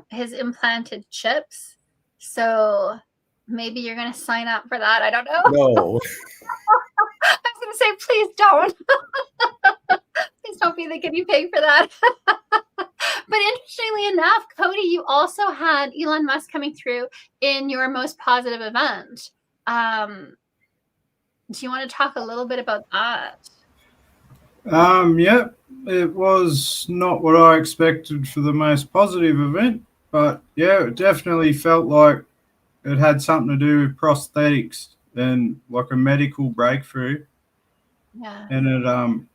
his implanted chips. So maybe you're going to sign up for that. I don't know. No. I was going to say, please don't. Please don't be the guinea pig for that. But interestingly enough, Cody, you also had Elon Musk coming through in your most positive event. Do you want to talk a little bit about that? Yeah, it was not what I expected for the most positive event, but yeah, it definitely felt like it had something to do with prosthetics and like a medical breakthrough. Yeah. And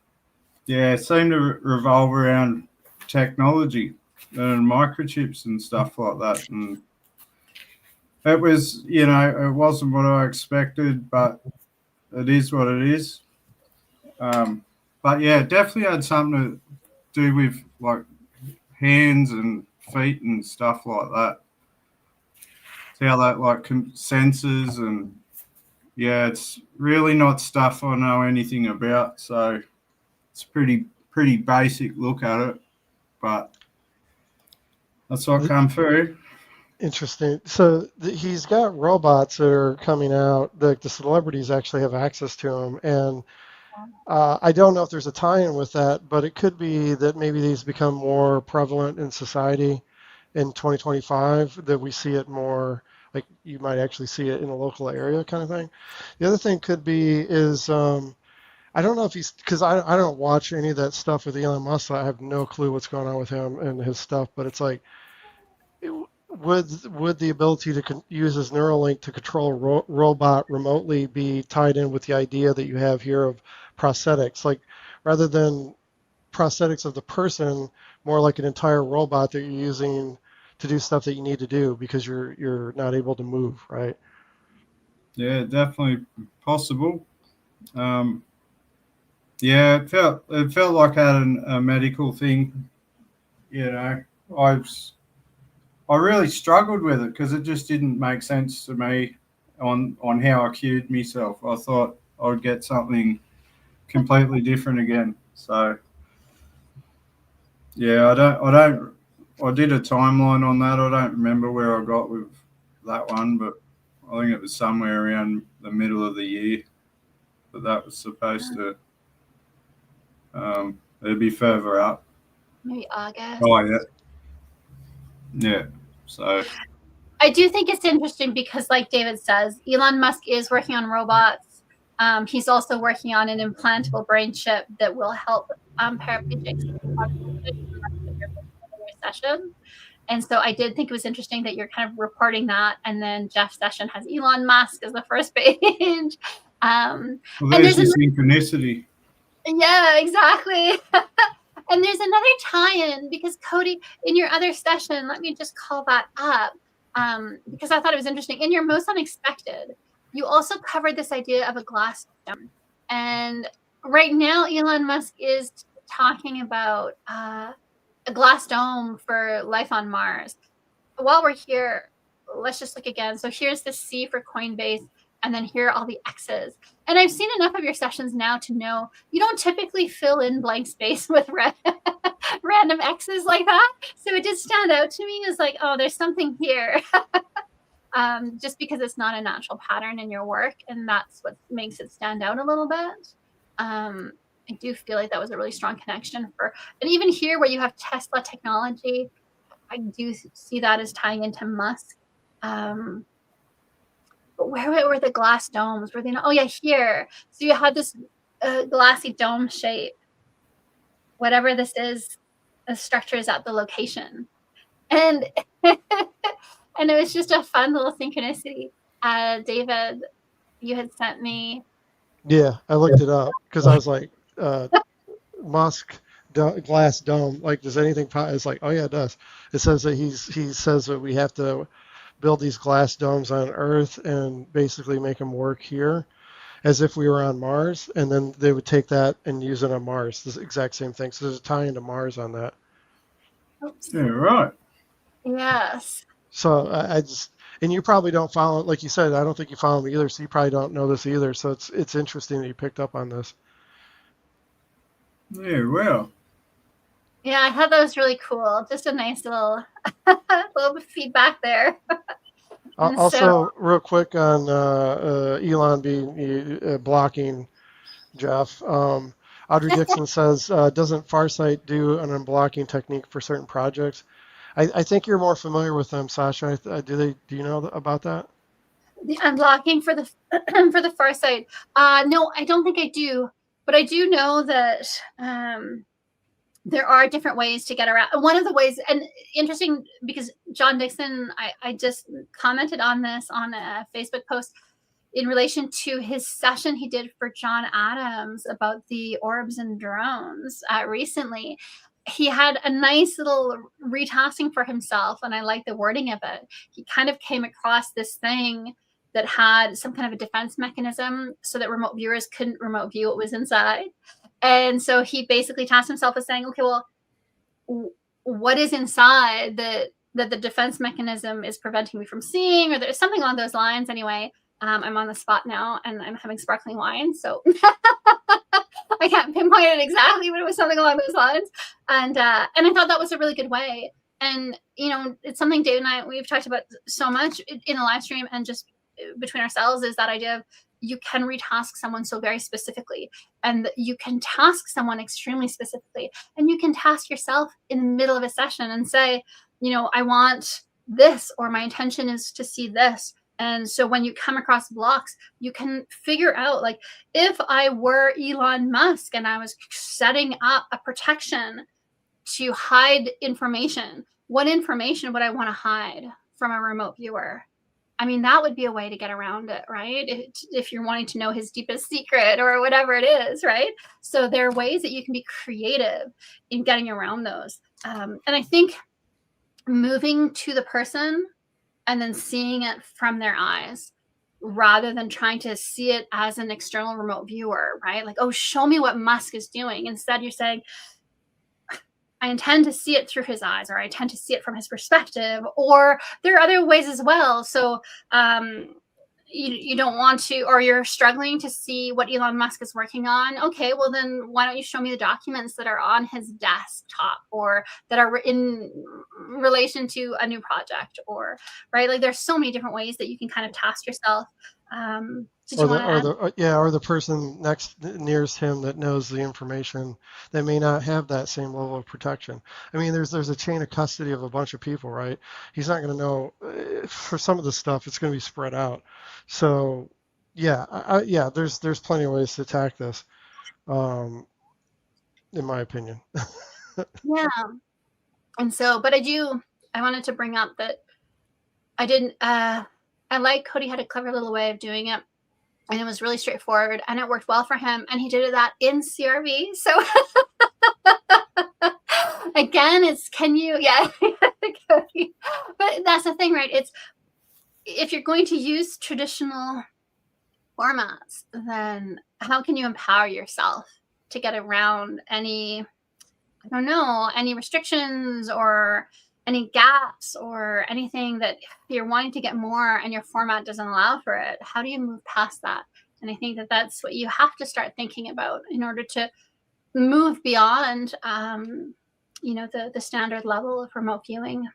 it seemed to revolve around technology and microchips and stuff like that. And it was, it wasn't what I expected, but it is what it is. But yeah, it definitely had something to do with like hands and feet and stuff like that. See how that like sensors, and yeah, it's really not stuff I know anything about. So it's pretty basic look at it, but that's what come through. Interesting. So he's got robots that are coming out. The celebrities actually have access to them, and I don't know if there's a tie-in with that, but it could be that maybe these become more prevalent in society in 2025, that we see it more, like you might actually see it in a local area kind of thing. The other thing could be is, I don't know if he's, because I don't watch any of that stuff with Elon Musk. So I have no clue what's going on with him and his stuff, but it's like, would the ability to use his Neuralink to control robot remotely be tied in with the idea that you have here of prosthetics? Like, rather than prosthetics of the person, more like an entire robot that you're using to do stuff that you need to do because you're not able to move, right? Yeah, definitely possible. Yeah, it felt like I had a medical thing. You know, I really struggled with it because it just didn't make sense to me on how I cured myself. I thought I would get something completely different again. So yeah, I did a timeline on that. I don't remember where I got with that one, but I think it was somewhere around the middle of the year that was supposed to. It'd be further up. Maybe August. Oh yeah, yeah. So I do think it's interesting because, like David says, Elon Musk is working on robots. He's also working on an implantable brain chip that will help paraplegics session. And so I did think it was interesting that you're kind of reporting that. And then Jeff's session has Elon Musk as the first page. well, there's the synchronicity. Yeah, exactly. And there's another tie-in because Cody, in your other session, let me just call that up because I thought it was interesting. In your most unexpected, you also covered this idea of a glass dome. And right now, Elon Musk is talking about a glass dome for life on Mars. While we're here, let's just look again. So here's the C for Coinbase, and then here are all the X's. And I've seen enough of your sessions now to know you don't typically fill in blank space with random X's like that. So it did stand out to me as like, oh, there's something here. Just because it's not a natural pattern in your work, and that's what makes it stand out a little bit. I do feel like that was a really strong connection and even here where you have Tesla technology, I do see that as tying into Musk. But where were the glass domes? Were they not? Oh yeah, here. So you had this glassy dome shape. Whatever this is, the structure is at the location. And and it was just a fun little synchronicity. David, you had sent me. Yeah, I looked it up because I was like, Musk glass dome. Like, does anything? It's like, oh yeah, it does. It says that he says that we have to build these glass domes on Earth and basically make them work here, as if we were on Mars, and then they would take that and use it on Mars. This exact same thing. So there's a tie into Mars on that. Oops. Yeah, right. Yes. So I just, and you probably don't follow, like you said, I don't think you follow me either, so you probably don't know this either. So it's interesting that you picked up on this. Yeah, well. Yeah, I thought that was really cool. Just a nice little feedback there. Also, real quick on Elon being blocking Jeff. Audrey Dixon says, doesn't Farsight do an unblocking technique for certain projects? I think you're more familiar with them, Sasha. Do you know about that? The unblocking for the for the Farsight. No, I don't think I do, but I do know that there are different ways to get around. One of the ways, and interesting because John Dixon, I just commented on this on a Facebook post in relation to his session he did for John Adams about the orbs and drones recently. He had a nice little retasking for himself, and I like the wording of it. He kind of came across this thing that had some kind of a defense mechanism so that remote viewers couldn't remote view what was inside. And so he basically tasked himself with saying, okay, well, what is inside that the defense mechanism is preventing me from seeing, or there's something along those lines. Anyway, I'm on the spot now and I'm having sparkling wine, so I can't pinpoint it exactly, but it was something along those lines. And I thought that was a really good way. And, you know, it's something Dave and I, we've talked about so much in the live stream and just between ourselves, is that idea of you can retask someone so very specifically, and you can task someone extremely specifically, and you can task yourself in the middle of a session and say, you know, I want this, or my intention is to see this. And so when you come across blocks, you can figure out, like, if I were Elon Musk and I was setting up a protection to hide information, what information would I want to hide from a remote viewer? I mean, that would be a way to get around it, right? If you're wanting to know his deepest secret or whatever it is, right? So there are ways that you can be creative in getting around those. And I think moving to the person and then seeing it from their eyes rather than trying to see it as an external remote viewer, right? Like, oh, show me what Musk is doing. Instead, you're saying, I intend to see it through his eyes, or I intend to see it from his perspective, or there are other ways as well. So you don't want to, or you're struggling to see what Elon Musk is working on. Okay, well then why don't you show me the documents that are on his desktop or that are in relation to a new project, or right? Like there's so many different ways that you can kind of task yourself. Did you want to add? Or the person nearest him that knows the information that may not have that same level of protection. I mean, there's a chain of custody of a bunch of people, right? He's not going to know for some of the stuff. It's going to be spread out. So, yeah, there's plenty of ways to attack this, in my opinion. Yeah, and so, but I wanted to bring up that I didn't. I like Cody had a clever little way of doing it. And it was really straightforward and it worked well for him. And he did that in CRV. So again, but that's the thing, right? It's if you're going to use traditional formats, then how can you empower yourself to get around any restrictions or any gaps or anything that you're wanting to get more and your format doesn't allow for it? How do you move past that? And I think that that's what you have to start thinking about in order to move beyond, the standard level of remote viewing.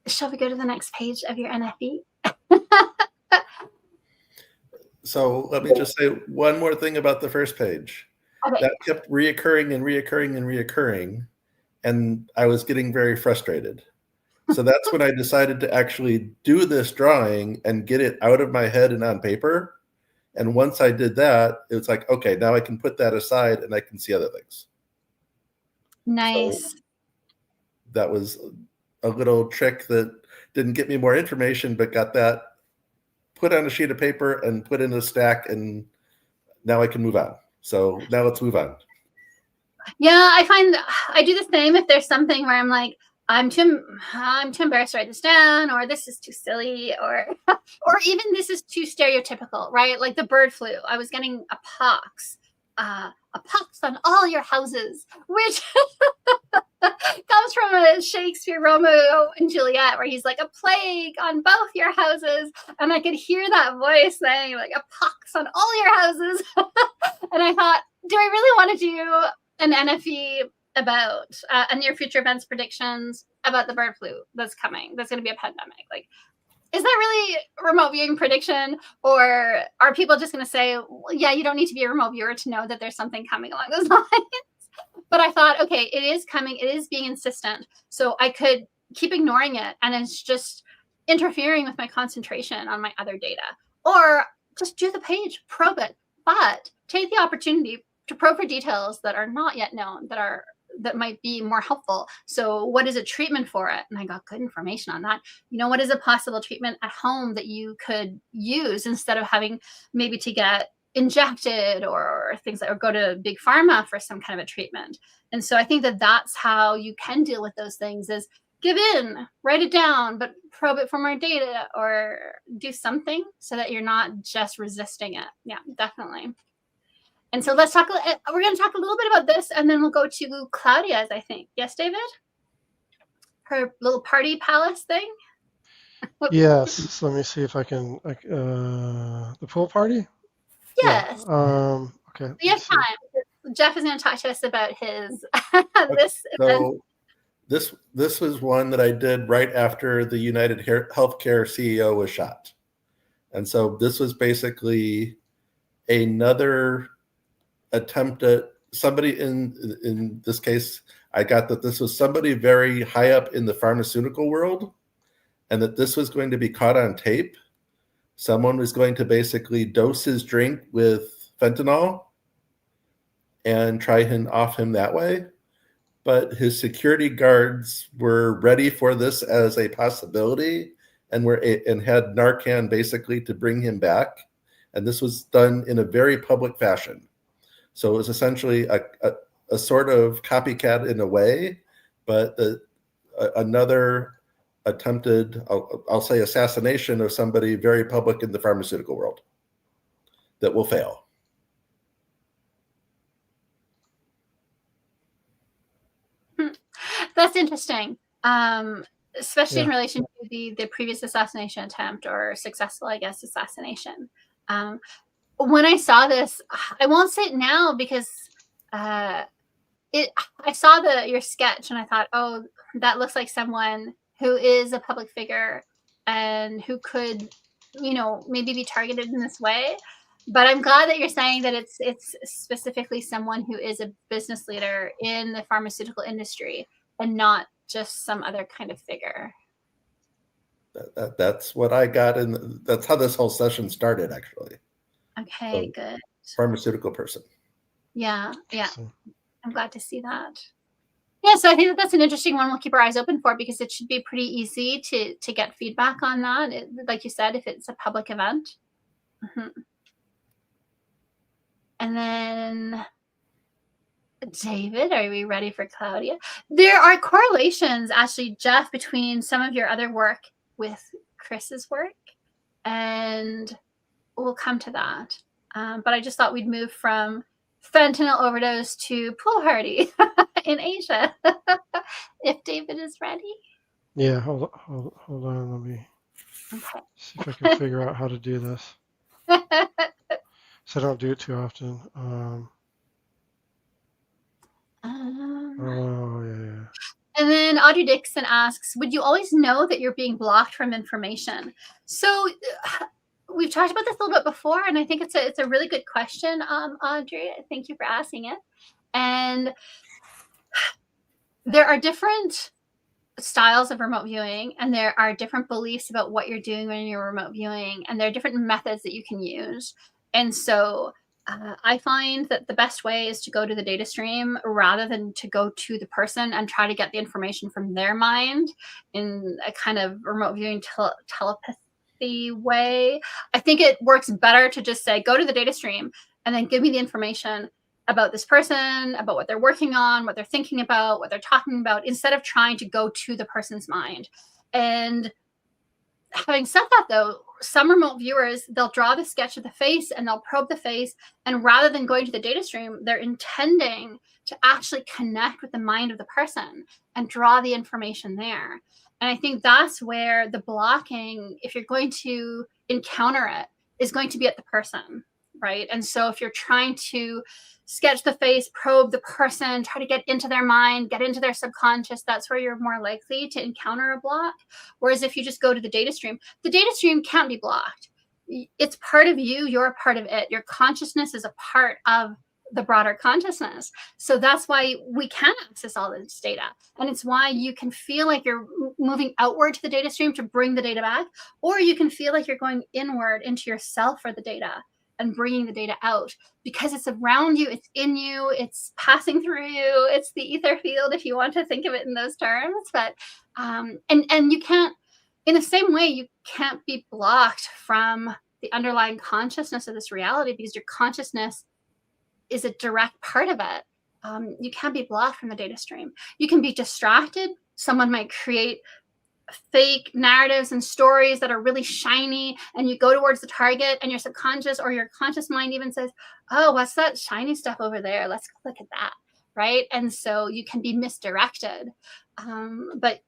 Shall we go to the next page of your NFV? So let me just say one more thing about the first page. Okay. That kept reoccurring and reoccurring and reoccurring. And I was getting very frustrated. So that's when I decided to actually do this drawing and get it out of my head and on paper. And once I did that, it was like, okay, now I can put that aside and I can see other things. Nice. So that was a little trick that didn't get me more information, but got that put on a sheet of paper and put in a stack. And now I can move on. So now let's move on. Yeah, I find I do the same if there's something where I'm like, I'm too embarrassed to write this down, or this is too silly, or even this is too stereotypical, right? Like the bird flu. I was getting a pox on all your houses, which comes from a Shakespeare Romeo and Juliet, where he's like, a plague on both your houses. And I could hear that voice saying like, a pox on all your houses. And I thought, do I really want to do an NFE about a near future events predictions about the bird flu that's coming? That's going to be a pandemic. Like, is that really remote viewing prediction? Or are people just going to say, well, yeah, you don't need to be a remote viewer to know that there's something coming along those lines? But I thought, okay, it is coming. It is being insistent. So I could keep ignoring it. And it's just interfering with my concentration on my other data. Or just do the page, probe it. But take the opportunity to probe for details that are not yet known, that might be more helpful. So what is a treatment for it? And I got good information on that. What is a possible treatment at home that you could use instead of having maybe to get injected or things or go to big pharma for some kind of a treatment? And so I think that that's how you can deal with those things, is give in, write it down, but probe it for more data or do something so that you're not just resisting it. Yeah, definitely. And so let's talk, we're going to talk a little bit about this, and then we'll go to Claudia's, I think. Yes, David? Her little party palace thing? Yes. So let me see if I can, the pool party? Yes. Yeah. Okay. We have time. Jeff is going to talk to us about his, This was one that I did right after the United Healthcare CEO was shot. And so this was basically another attempt at somebody in this case, I got that this was somebody very high up in the pharmaceutical world, and that this was going to be caught on tape. Someone was going to basically dose his drink with fentanyl and try and off him that way. But his security guards were ready for this as a possibility and had Narcan basically to bring him back. And this was done in a very public fashion. So it was essentially a sort of copycat in a way, but another attempted, I'll say, assassination of somebody very public in the pharmaceutical world that will fail. That's interesting. Especially in Yeah. relation to the previous assassination attempt, or successful, I guess, assassination. When I saw this, I won't say it now because I saw your sketch and I thought, oh, that looks like someone who is a public figure and who could, maybe be targeted in this way. But I'm glad that you're saying that it's specifically someone who is a business leader in the pharmaceutical industry and not just some other kind of figure. That's what I got, and that's how this whole session started, actually. Okay, good. Pharmaceutical person. Yeah. I'm glad to see that. Yeah, so I think that's an interesting one we'll keep our eyes open for, because it should be pretty easy to get feedback on that. Like you said, if it's a public event. Mm-hmm. And then, David, are we ready for Claudia? There are correlations, actually, Jeff, between some of your other work with Chris's work, and we'll come to that. But I just thought we'd move from fentanyl overdose to pool party in Asia. If David is ready. Yeah, hold on. Let me see if I can figure out how to do this. So I don't do it too often. Oh, yeah. And then Audrey Dixon asks, would you always know that you're being blocked from information? So we've talked about this a little bit before, and I think it's a really good question, Audrey. Thank you for asking it. And there are different styles of remote viewing, and there are different beliefs about what you're doing when you're remote viewing, and there are different methods that you can use. And so I find that the best way is to go to the data stream rather than to go to the person and try to get the information from their mind in a kind of remote viewing telepathy way. I think it works better to just say, go to the data stream and then give me the information about this person, about what they're working on, what they're thinking about, what they're talking about, instead of trying to go to the person's mind. And having said that, though, some remote viewers, they'll draw the sketch of the face and they'll probe the face. And rather than going to the data stream, they're intending to actually connect with the mind of the person and draw the information there. And I think that's where the blocking, if you're going to encounter it, is going to be at the person, right? And so if you're trying to sketch the face, probe the person, try to get into their mind, get into their subconscious, that's where you're more likely to encounter a block. Whereas if you just go to the data stream can't be blocked. It's part of you, you're a part of it. Your consciousness is a part of the broader consciousness. So that's why we can access all this data. And it's why you can feel like you're moving outward to the data stream to bring the data back, or you can feel like you're going inward into yourself for the data and bringing the data out, because it's around you, it's in you, it's passing through you, it's the ether field, if you want to think of it in those terms. But and you can't, in the same way, you can't be blocked from the underlying consciousness of this reality, because your consciousness is a direct part of it. You can't be blocked from the data stream. You can be distracted. Someone might create fake narratives and stories that are really shiny, and you go towards the target, and your subconscious or your conscious mind even says, oh, what's that shiny stuff over there? Let's look at that, right? And so you can be misdirected. But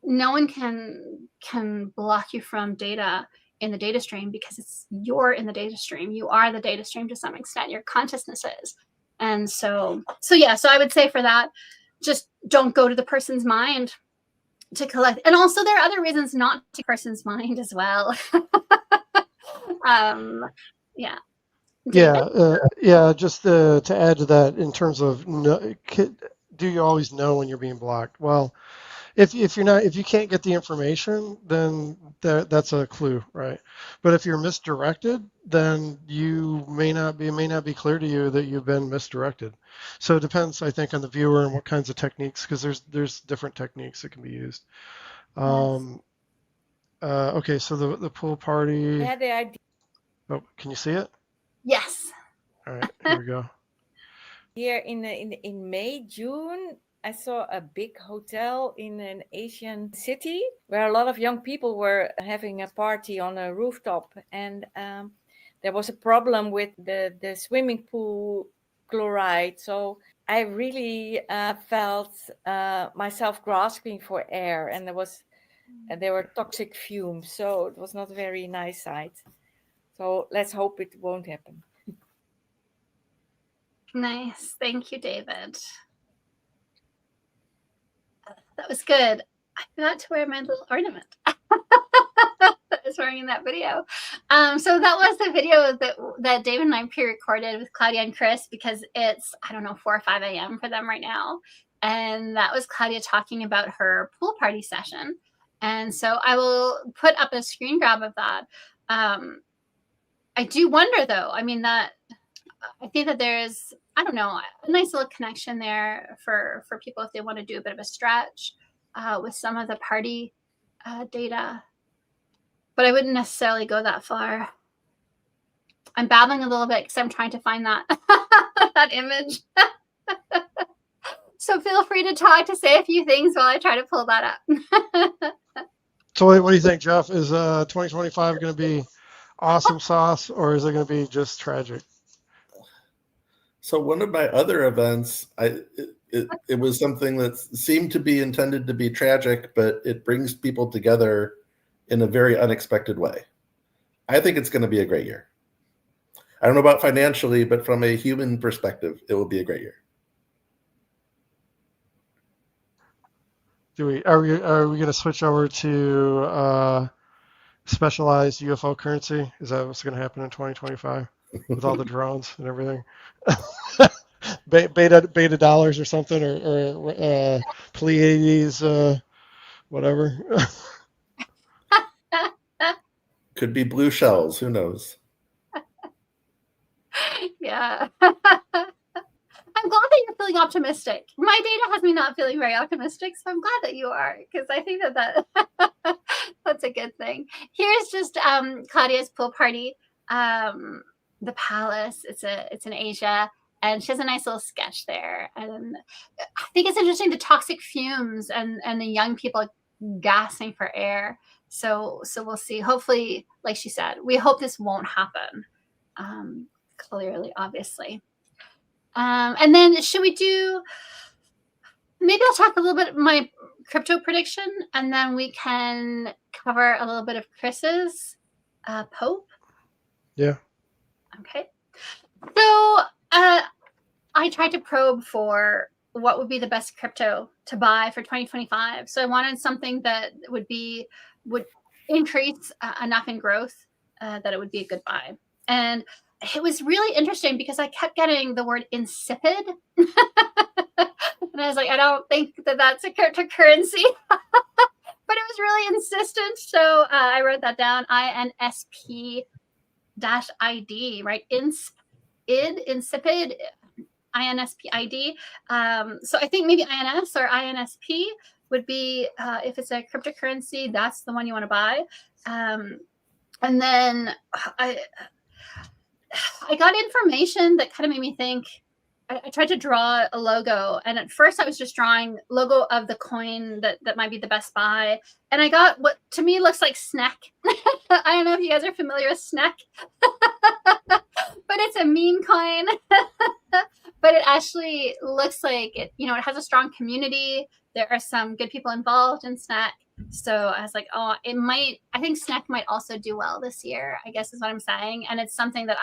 no one can block you from data in the data stream, because you're in the data stream. You are the data stream to some extent. Your consciousness is. And so I would say for that, just don't go to the person's mind to collect. And also there are other reasons not to person's mind as well. Just to add to that, in terms of do you always know when you're being blocked? Well, if you can't get the information, then that's a clue, right? But if you're misdirected, then it may not be clear to you that you've been misdirected. So it depends, I think, on the viewer and what kinds of techniques, because there's different techniques that can be used. Okay, so the pool party. I had the idea. Oh, can you see it? Yes. All right, here we go. Here in May, June, I saw a big hotel in an Asian city where a lot of young people were having a party on a rooftop, and there was a problem with the swimming pool chloride. So I really felt myself grasping for air, and there were toxic fumes. So it was not a very nice sight. So let's hope it won't happen. Nice. Thank you, David. That was good. I forgot to wear my little ornament that I was wearing in that video. So that was the video that David and I pre-recorded with Claudia and Chris, because it's, I don't know, 4 or 5 a.m. for them right now. And that was Claudia talking about her pool party session. And so I will put up a screen grab of that. I do wonder, though, I mean, that I think that there's, I don't know, a nice little connection there for people if they want to do a bit of a stretch with some of the party data. But I wouldn't necessarily go that far. I'm babbling a little bit because I'm trying to find that that image. So feel free to talk, to say a few things while I try to pull that up. So what do you think, Jeff? Is 2025 going to be awesome sauce, or is it going to be just tragic? So one of my other events, it was something that seemed to be intended to be tragic, but it brings people together in a very unexpected way. I think it's going to be a great year. I don't know about financially, but from a human perspective, it will be a great year. Are we going to switch over to specialized UFO currency? Is that what's going to happen in 2025 with all the drones and everything? beta dollars or something, or Pleiades, whatever. Could be blue shells. Who knows? Yeah. I'm glad that you're feeling optimistic. My data has me not feeling very optimistic, so I'm glad that you are, because I think that that's a good thing. Here's just Claudia's pool party, the palace. It's in Asia, and she has a nice little sketch there. And I think it's interesting, the toxic fumes and the young people gasping for air. So we'll see. Hopefully, like she said, we hope this won't happen. Clearly, obviously. And then should we do, maybe I'll talk a little bit my crypto prediction, and then we can cover a little bit of Chris's Pope. Yeah. Okay. So I tried to probe for what would be the best crypto to buy for 2025. So I wanted something that would increase enough in growth that it would be a good buy. And it was really interesting because I kept getting the word insipid. And I was like, I don't think that that's a cryptocurrency. But it was really insistent. So I wrote that down, INSP-ID, right? Insipid, INSP-ID. So I think maybe INS or INSP would be, if it's a cryptocurrency, that's the one you want to buy. And then I got information that kind of made me think. I tried to draw a logo, and at first I was just drawing logo of the coin that might be the best buy. And I got what to me looks like SNEC. I don't know if you guys are familiar with SNEC, but it's a meme coin. But it actually looks like it has a strong community. There are some good people involved in SNEC. So I was like, oh, I think SNEC might also do well this year, I guess is what I'm saying. And it's something that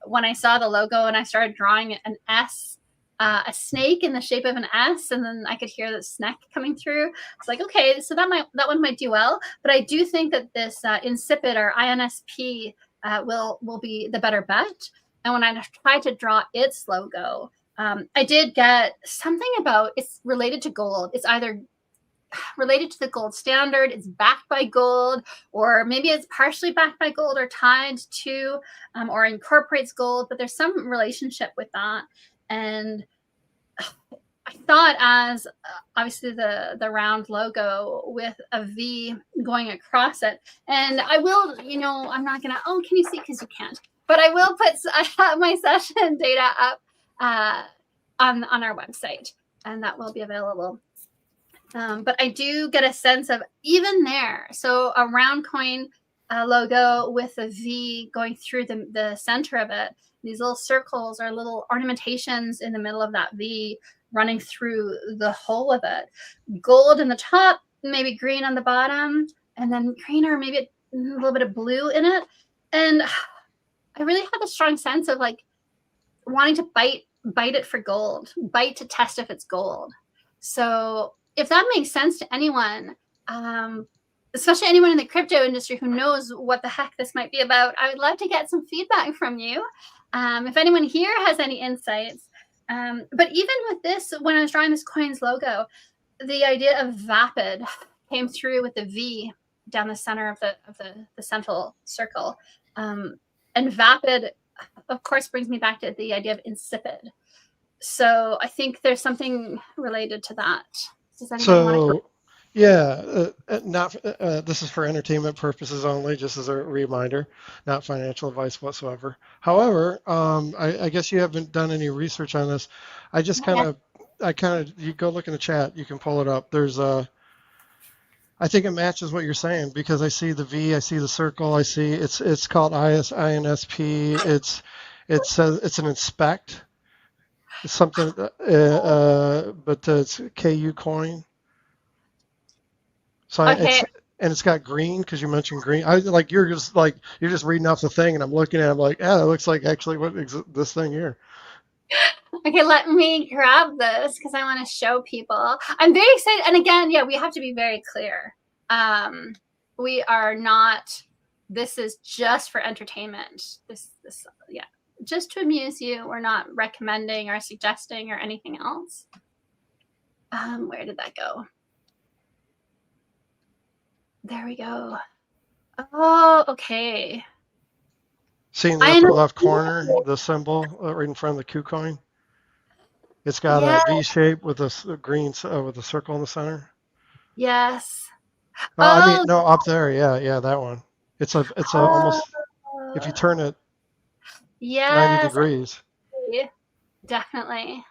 when I saw the logo and I started drawing an S, a snake in the shape of an S, and then I could hear the SNEC coming through. It's like, okay, so that one might do well. But I do think that this insipid or INSP will be the better bet. And when I tried to draw its logo, I did get something about it's related to gold. It's either related to the gold standard, it's backed by gold, or maybe it's partially backed by gold or tied to or incorporates gold, but there's some relationship with that. And I thought, as obviously the round logo with a V going across it, and I will, I'm not gonna, can you see? Because you can't, but I will put my session data up on our website. and that will be available. But I do get a sense of even there. So a round coin logo with a V going through the center of it. These little circles are little ornamentations in the middle of that V running through the whole of it. Gold in the top, maybe green on the bottom, and then green or maybe a little bit of blue in it. And I really have a strong sense of like wanting to bite it for gold, bite to test if it's gold. So if that makes sense to anyone, especially anyone in the crypto industry who knows what the heck this might be about, I would love to get some feedback from you. If anyone here has any insights. But even with this, when I was drawing this coin's logo, the idea of vapid came through with the V down the center of the central circle. And vapid, of course, brings me back to the idea of insipid. So I think there's something related to that. Does anyone want to? Yeah, not this is for entertainment purposes only, just as a reminder, not financial advice whatsoever. However, I guess you haven't done any research on this. I just you go look in the chat, you can pull it up. There's I think it matches what you're saying because I see the V, I see the circle, I see it's called INSP. It says it's an inspect. It's something, but it's KU coin. So Okay. it's got green because you mentioned green. I like you're just reading off the thing and I'm looking at it, I'm like, yeah, it looks like actually this thing here. Okay, let me grab this because I want to show people. I'm very excited. And again, yeah, we have to be very clear. We are not, this is just for entertainment. This, yeah, just to amuse you. We're not recommending or suggesting or anything else. Where did that go? There we go. Oh, okay. See in the upper left corner, the symbol right in front of the KuCoin. It's got a V shape with a green with a circle in the center. Yes. Oh, I mean, no, up there. Yeah, that one. It's almost, if you turn it 90 degrees. Definitely.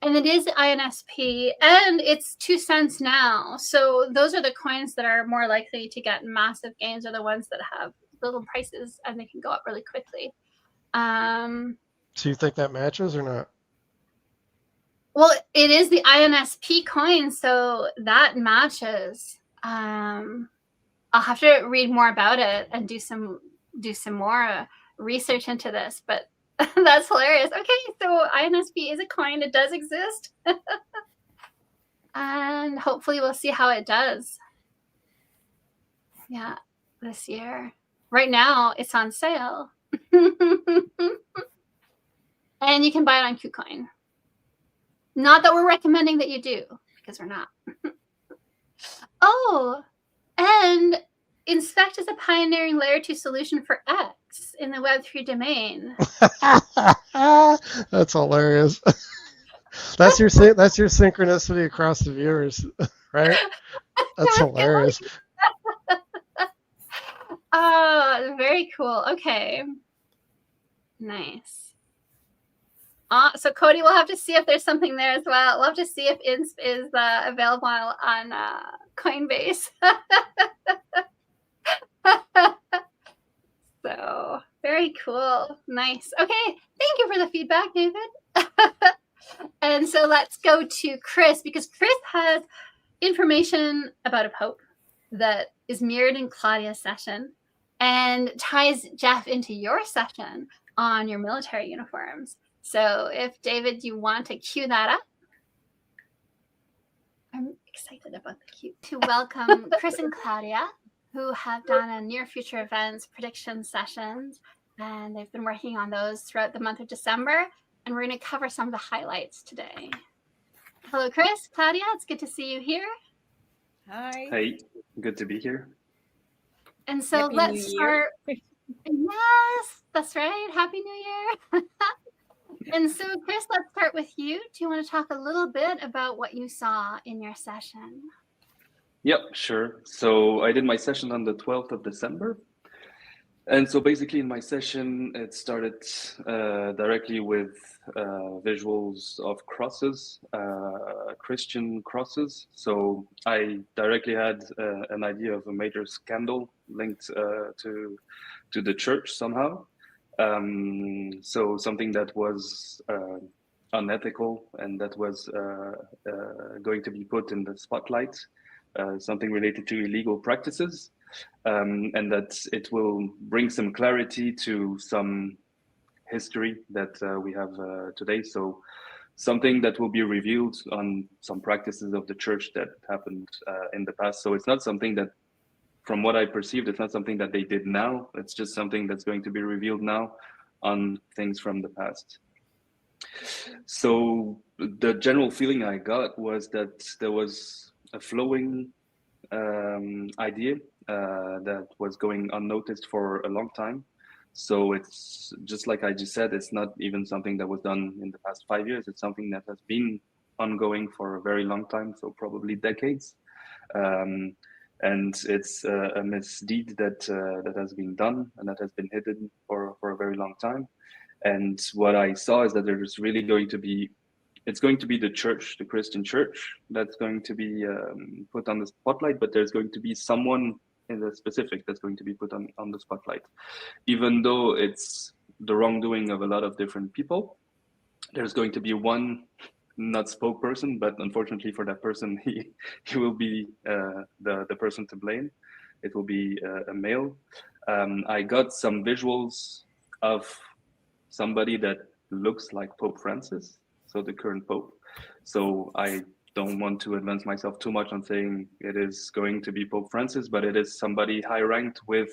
And it is INSP, and it's 2 cents now. So those are the coins that are more likely to get massive gains, are the ones that have little prices and they can go up really quickly. So you think that matches or not? Well, it is the INSP coin, so that matches. I'll have to read more about it and do some more research into this, but that's hilarious. Okay, so INSP is a coin. It does exist. And hopefully we'll see how it does. Yeah, this year. Right now, it's on sale. And you can buy it on KuCoin. Not that we're recommending that you do, because we're not. Oh, and Inspect is a pioneering layer 2 solution for X in the Web3 domain. That's hilarious. That's your synchronicity across the viewers, right? That's hilarious. Oh, very cool. Okay. Nice. So Cody, we'll have to see if there's something there as well. We'll have to see if Insp is available on Coinbase. So very cool. Nice. Okay. Thank you for the feedback, David. And so let's go to Chris, because Chris has information about a Pope that is mirrored in Claudia's session and ties Jeff into your session on your military uniforms. So if David, you want to cue that up. I'm excited about the cue. To welcome Chris and Claudia, who have done a near future events prediction sessions, and they've been working on those throughout the month of December. And we're going to cover some of the highlights today. Hello, Chris, Claudia, it's good to see you here. Hi. Hey, good to be here. And so let's start. Yes, that's right. Happy New Year. And so, Chris, let's start with you. Do you want to talk a little bit about what you saw in your session? Yep, sure. So I did my session on the 12th of December. And so basically in my session, it started directly with visuals of crosses, Christian crosses. So I directly had an idea of a major scandal linked to the church somehow. So something that was unethical and that was going to be put in the spotlight, something related to illegal practices. And that it will bring some clarity to some history that we have today. So something that will be revealed on some practices of the church that happened in the past. So it's not something that, from what I perceived, it's not something that they did now. It's just something that's going to be revealed now on things from the past. So the general feeling I got was that there was a flowing idea that was going unnoticed for a long time. So it's just like I just said, it's not even something that was done in the past 5 years. It's something that has been ongoing for a very long time, so probably decades. And it's a misdeed that has been done and that has been hidden for a very long time. And what I saw is that there's really going to be, it's going to be the church, the Christian church, that's going to be put on the spotlight, but there's going to be someone in the specific that's going to be put on the spotlight. Even though it's the wrongdoing of a lot of different people, there's going to be one not spokesperson, but unfortunately for that person, he will be the person to blame. It will be a male. I got some visuals of somebody that looks like Pope Francis, so the current Pope. So I don't want to advance myself too much on saying it is going to be Pope Francis, but it is somebody high ranked with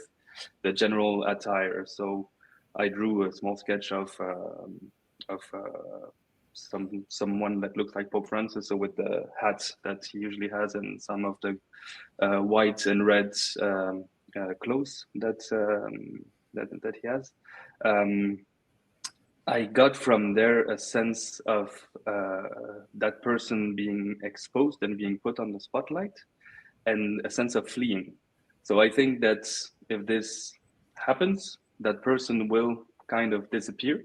the general attire. So I drew a small sketch of someone that looks like Pope Francis, so with the hat that he usually has and some of the white and red clothes that he has. I got from there a sense of that person being exposed and being put on the spotlight, and a sense of fleeing. So I think that if this happens, that person will kind of disappear,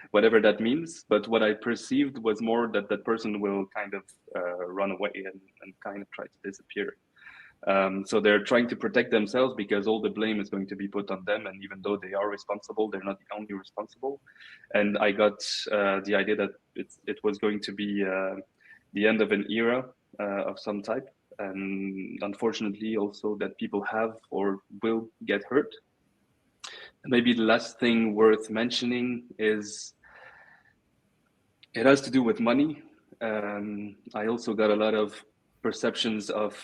whatever that means. But what I perceived was more that that person will kind of run away and kind of try to disappear. So they're trying to protect themselves because all the blame is going to be put on them. And even though they are responsible, they're not the only responsible. And I got the idea that it was going to be the end of an era of some type. And unfortunately also that people have or will get hurt. And maybe the last thing worth mentioning is it has to do with money. I also got a lot of perceptions of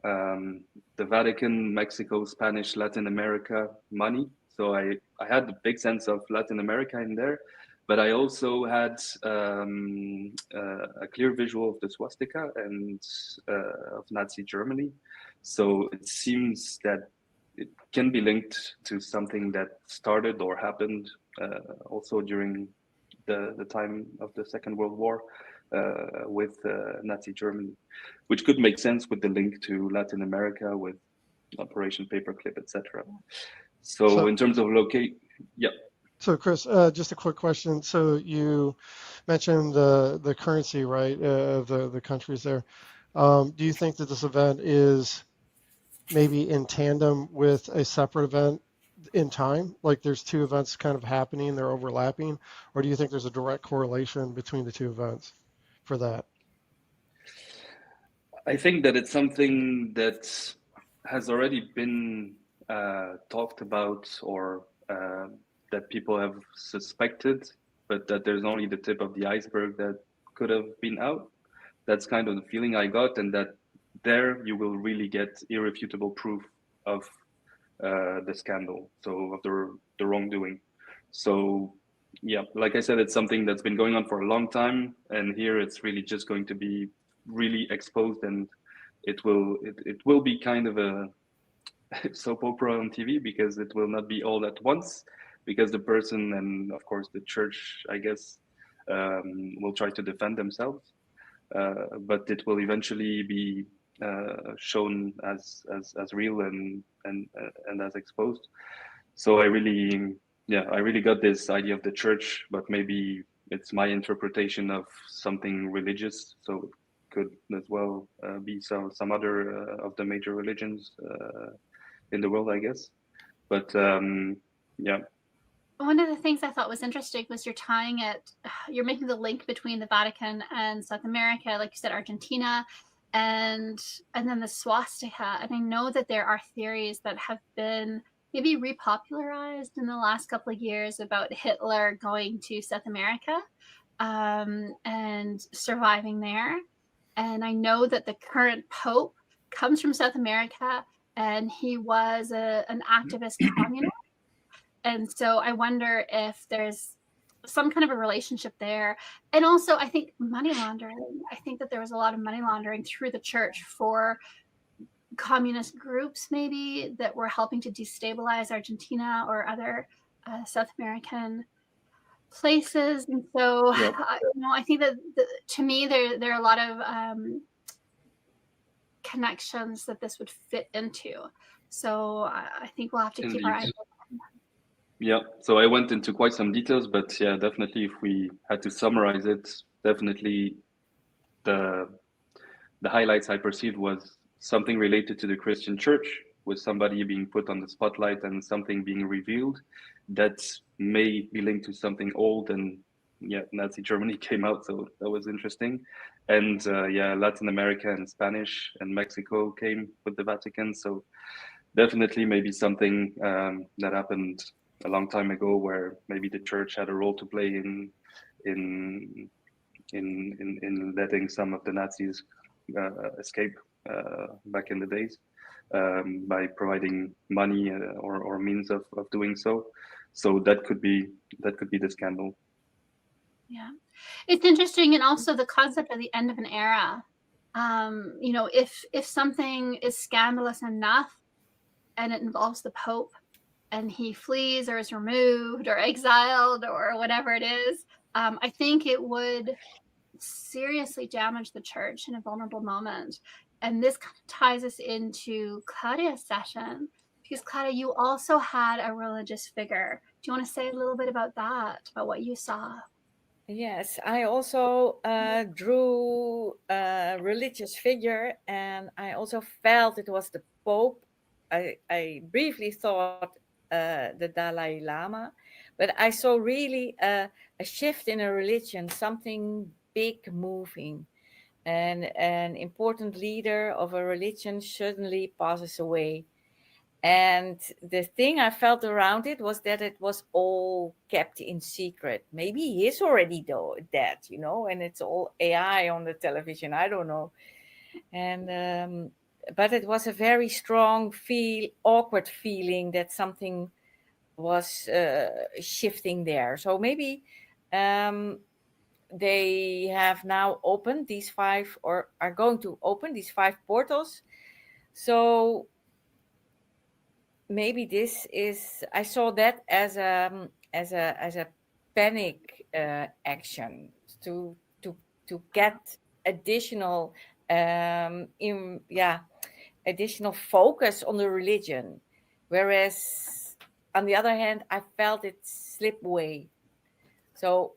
the Vatican, Mexico, Spanish, Latin America money. So I had a big sense of Latin America in there, but I also had a clear visual of the swastika and of Nazi Germany. So it seems that it can be linked to something that started or happened also during the time of the Second World War with Nazi Germany, which could make sense with the link to Latin America with Operation Paperclip, etc. So in terms of yeah. So Chris, just a quick question. So you mentioned the currency, right, of the countries there. Do you think that this event is maybe in tandem with a separate event in time? Like there's two events kind of happening, they're overlapping, or do you think there's a direct correlation between the two events for that? I think that it's something that has already been talked about or that people have suspected, but that there's only the tip of the iceberg that could have been out. That's kind of the feeling I got, and that there you will really get irrefutable proof of the scandal, so of the wrongdoing. So yeah, like I said, it's something that's been going on for a long time, and here it's really just going to be really exposed, and it will be kind of a soap opera on TV, because it will not be all at once, because the person and of course the church, I guess, will try to defend themselves, but it will eventually be shown as real and as exposed. So I really got this idea of the church, but maybe it's my interpretation of something religious. So it could as well be some other of the major religions in the world, I guess. But yeah. One of the things I thought was interesting was you're making the link between the Vatican and South America, like you said, Argentina, and then the swastika. And I know that there are theories that have been maybe repopularized in the last couple of years about Hitler going to South America and surviving there. And I know that the current Pope comes from South America, and he was an activist communist. And so I wonder if there's some kind of a relationship there. And also, I think money laundering. I think that there was a lot of money laundering through the church for communist groups, maybe, that were helping to destabilize Argentina or other South American places. And so, Yep. I think that to me, there are a lot of connections that this would fit into. So I think we'll have to keep our eyes Indeed. open. Yeah, so I went into quite some details, but yeah, definitely if we had to summarize it, definitely the highlights I perceived was something related to the Christian church, with somebody being put on the spotlight and something being revealed that may be linked to something old, and yeah, Nazi Germany came out, so that was interesting. And yeah, Latin America and Spanish and Mexico came with the Vatican, so definitely maybe something that happened a long time ago, where maybe the church had a role to play in letting some of the Nazis escape back in the days, by providing money or means of doing so. So that could be the scandal. Yeah, it's interesting, and also the concept of the end of an era. If something is scandalous enough and it involves the Pope, and he flees or is removed or exiled or whatever it is, I think it would seriously damage the church in a vulnerable moment. And this kind of ties us into Claudia's session, because Claudia, you also had a religious figure. Do you want to say a little bit about that, about what you saw? Yes, I also drew a religious figure, and I also felt it was the Pope. I briefly thought the Dalai Lama, but I saw really a shift in a religion, something big moving. And an important leader of a religion suddenly passes away. And the thing I felt around it was that it was all kept in secret. Maybe he is already dead, and it's all AI on the television. I don't know. And but it was a very strong awkward feeling that something was shifting there. So maybe they have now opened these 5, or are going to open these 5 portals. So maybe this is, I saw that as a panic action to get additional additional focus on the religion, whereas on the other hand I felt it slip away. So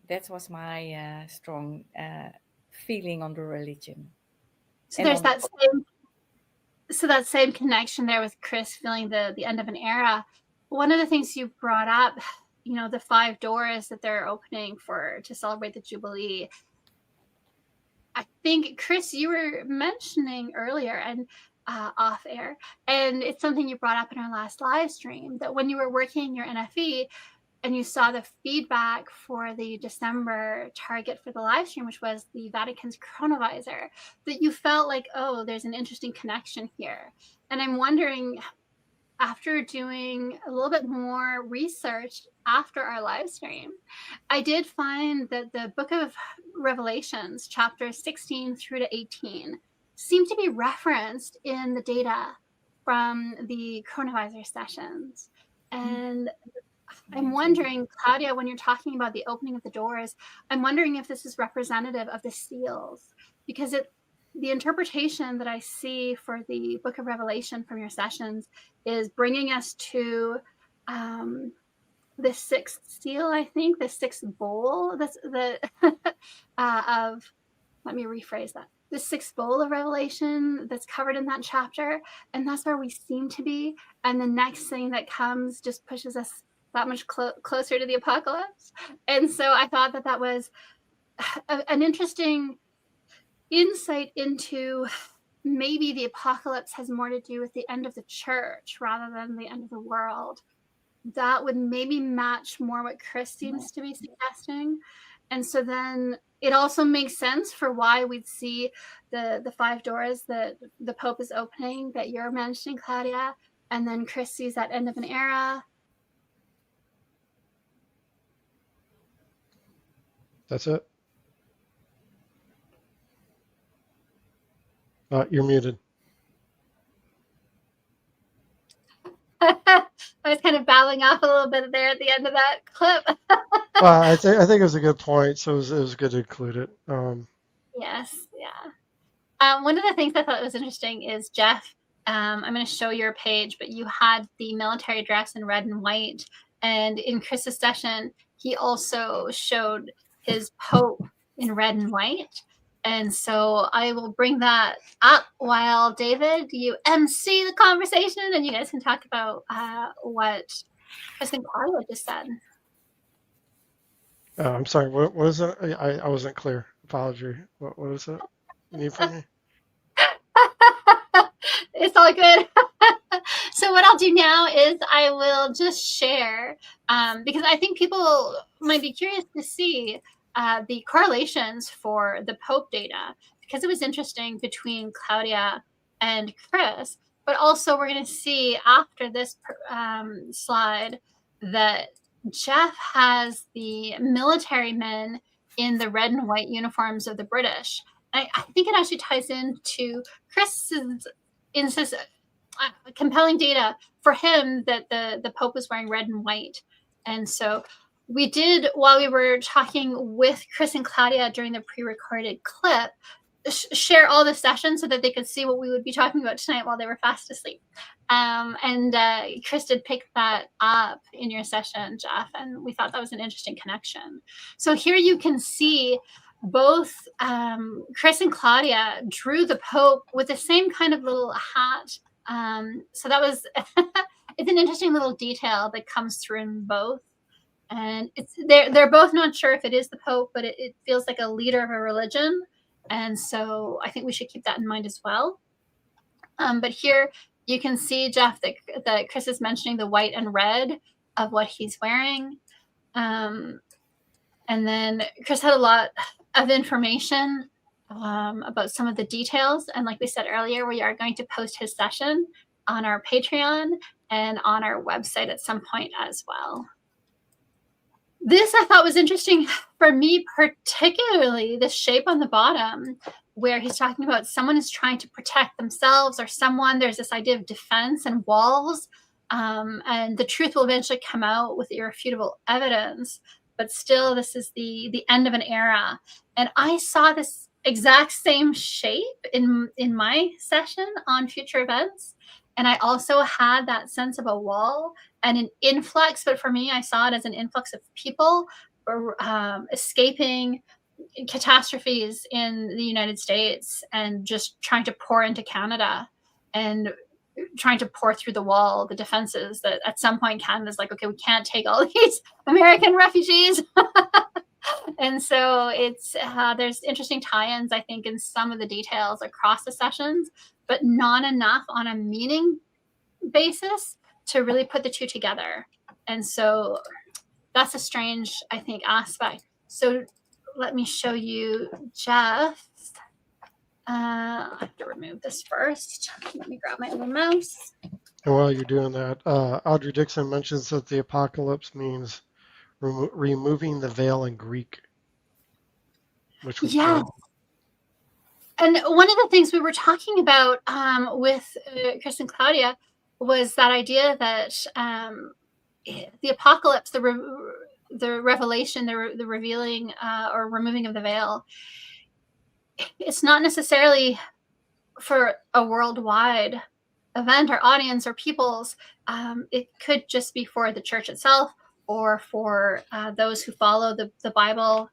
that was my strong feeling on the religion. So there's that same connection there with Chris feeling the end of an era. One of the things you brought up, the 5 doors that they're opening to celebrate the Jubilee. I think, Chris, you were mentioning earlier and off air, and it's something you brought up in our last live stream, that when you were working your NFE and you saw the feedback for the December target for the live stream, which was the Vatican's chronovisor, that you felt like, oh, there's an interesting connection here. And I'm wondering, after doing a little bit more research after our live stream, I did find that the book of Revelations, chapters 16 through to 18, seem to be referenced in the data from the chronovisor sessions. And I'm wondering, Claudia, when you're talking about the opening of the doors, I'm wondering if this is representative of the seals, because the interpretation that I see for the Book of Revelation from your sessions is bringing us to the sixth seal, I think, the sixth bowl. That's the of. Let me rephrase that. The sixth bowl of Revelation that's covered in that chapter, and that's where we seem to be. And the next thing that comes just pushes us that much closer to the apocalypse. And so I thought that that was an interesting insight into maybe the apocalypse has more to do with the end of the church rather than the end of the world. That would maybe match more what Chris seems to be suggesting. And so then it also makes sense for why we'd see the five doors that the Pope is opening that you're mentioning, Claudia, and then Chris sees that end of an era. That's it. You're muted. I was kind of babbling off a little bit there at the end of that clip. Well, I think it was a good point, so it was good to include it. Yes, yeah. One of the things I thought was interesting is, Jeff, I'm going to show your page, but you had the military dress in red and white. And in Chris's session, he also showed his Pope in red and white. And so I will bring that up while, David, you MC the conversation, and you guys can talk about what Chris and Claudia just said. I'm sorry, what was it? I wasn't clear. Apology. What is it you need from me? It's all good. So what I'll do now is I will just share, because I think people might be curious to see the correlations for the Pope data, because it was interesting between Claudia and Chris, but also we're going to see after this slide that Jeff has the military men in the red and white uniforms of the British. I think it actually ties into Chris's compelling data for him that the Pope was wearing red and white. And so we did, while we were talking with Chris and Claudia during the pre-recorded clip, share all the sessions so that they could see what we would be talking about tonight while they were fast asleep. And Chris did pick that up in your session, Jeff, and we thought that was an interesting connection. So here you can see both Chris and Claudia drew the Pope with the same kind of little hat. So that was, it's an interesting little detail that comes through in both. And they're both not sure if it is the Pope, but it feels like a leader of a religion. And so I think we should keep that in mind as well. But here you can see, Jeff, that Chris is mentioning the white and red of what he's wearing. And then Chris had a lot of information about some of the details. And like we said earlier, we are going to post his session on our Patreon and on our website at some point as well. This I thought was interesting for me, particularly the shape on the bottom, where he's talking about someone is trying to protect themselves or someone. There's this idea of defense and walls, and the truth will eventually come out with irrefutable evidence. But still, this is the end of an era. And I saw this exact same shape in my session on future events. And I also had that sense of a wall and an influx, but for me, I saw it as an influx of people escaping catastrophes in the United States and just trying to pour into Canada and trying to pour through the wall, the defenses that at some point Canada's like, okay, we can't take all these American refugees. And so it's there's interesting tie-ins, I think, in some of the details across the sessions, but not enough on a meaning basis to really put the two together. And so that's a strange, I think, aspect. So let me show you Jeff. I have to remove this first. Let me grab my little mouse. And while you're doing that, Audrey Dixon mentions that the apocalypse means removing the veil in Greek, which was yes. And one of the things we were talking about with Chris and Claudia was that idea that the apocalypse, the revelation, the revealing or removing of the veil, it's not necessarily for a worldwide event or audience or peoples. It could just be for the church itself or for those who follow the Bible.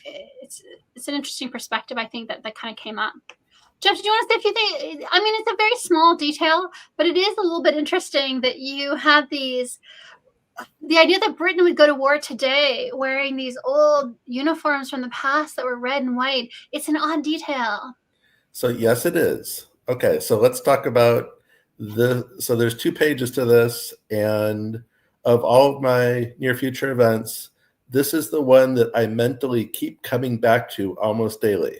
It's an interesting perspective, I think, that kind of came up. Jeff, do you want to say a few things? I mean, it's a very small detail, but it is a little bit interesting that you had the idea that Britain would go to war today wearing these old uniforms from the past that were red and white. It's an odd detail. So yes, it is. Okay, so let's talk about so there's 2 pages to this, and of all of my near future events, this is the one that I mentally keep coming back to almost daily.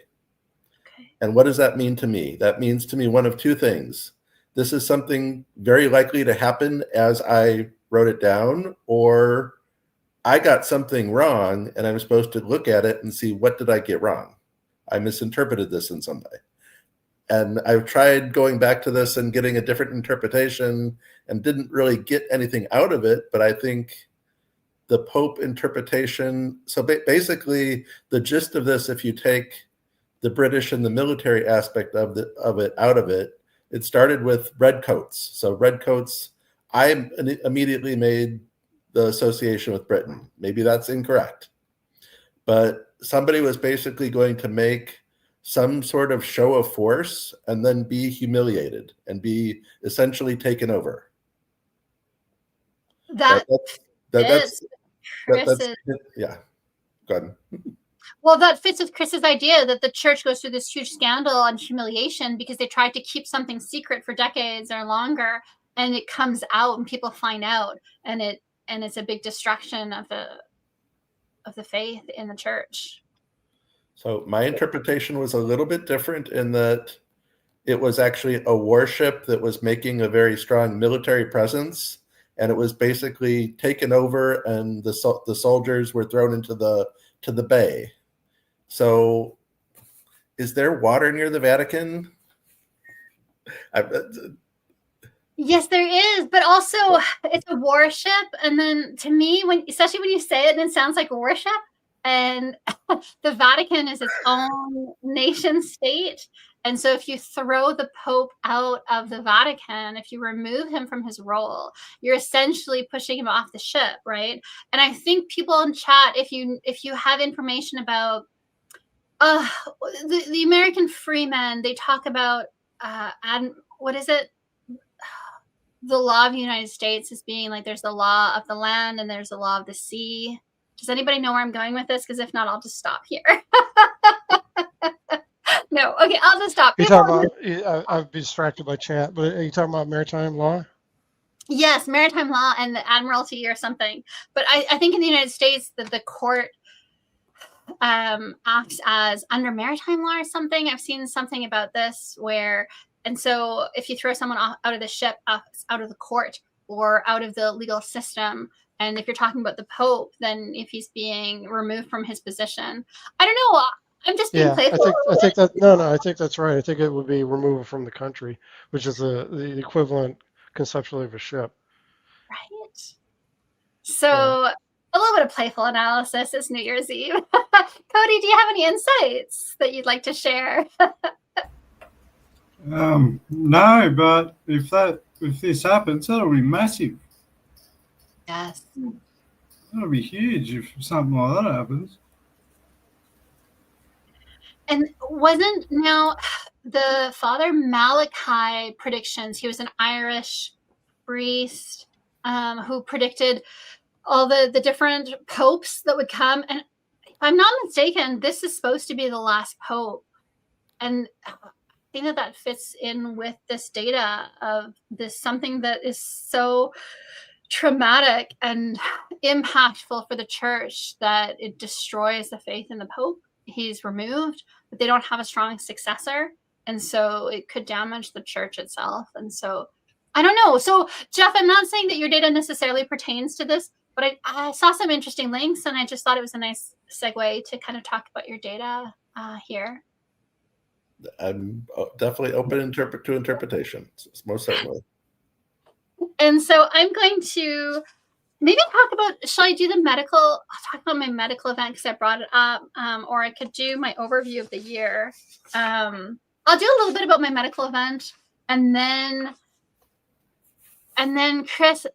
Okay. And what does that mean to me? That means to me one of 2 things. This is something very likely to happen as I wrote it down, or I got something wrong and I'm supposed to look at it and see, what did I get wrong? I misinterpreted this in some way. And I've tried going back to this and getting a different interpretation and didn't really get anything out of it. But I think the Pope interpretation, so basically the gist of this, if you take the British and the military aspect of it out of it, it started with redcoats. So redcoats, I immediately made the association with Britain. Maybe that's incorrect. But somebody was basically going to make some sort of show of force and then be humiliated and be essentially taken over. That's yeah. Go ahead. Well, that fits with Chris's idea that the church goes through this huge scandal and humiliation because they tried to keep something secret for decades or longer, and it comes out and people find out, and it's a big destruction of the faith in the church. So my interpretation was a little bit different in that it was actually a warship that was making a very strong military presence, and it was basically taken over, and the soldiers were thrown into the bay. So, is there water near the Vatican? Yes, there is, but also it's a warship, and then to me, especially when you say it, it sounds like a warship. And the Vatican is its own nation state. And so if you throw the Pope out of the Vatican, if you remove him from his role, you're essentially pushing him off the ship, right? And I think people in chat, if you have information about the American Freemen, they talk about what is it? The law of the United States as being like there's the law of the land and there's the law of the sea. Does anybody know where I'm going with this? Because if not, I'll just stop here. No, okay, I'll just stop. You're talking about, I've been distracted by chat, but are you talking about maritime law? Yes, maritime law and the admiralty or something. But I think in the United States that the court acts as under maritime law or something. I've seen something about this where, and so if you throw someone out of the ship, out of the court or out of the legal system, and if you're talking about the Pope, then if he's being removed from his position, I don't know. I'm just being playful. I think that no, I think that's right. I think it would be removal from the country, which is the equivalent conceptually of a ship. Right. So a little bit of playful analysis is New Year's Eve. Cody, do you have any insights that you'd like to share? No, but if this happens, that'll be massive. Yes. That'll be huge if something like that happens. And wasn't now the Father Malachi predictions? He was an Irish priest who predicted all the different popes that would come. And if I'm not mistaken, this is supposed to be the last pope. And I think that fits in with this data of this something that is so traumatic and impactful for the church that it destroys the faith in the Pope. He's removed, but they don't have a strong successor. And so it could damage the church itself. And so I don't know. So Jeff, I'm not saying that your data necessarily pertains to this, but I saw some interesting links and I just thought it was a nice segue to kind of talk about your data here. I'm definitely open to interpretation, most certainly. And so I'm going to maybe talk about, shall I do the medical? I'll talk about my medical event because I brought it up, or I could do my overview of the year. I'll do a little bit about my medical event, and then Chris,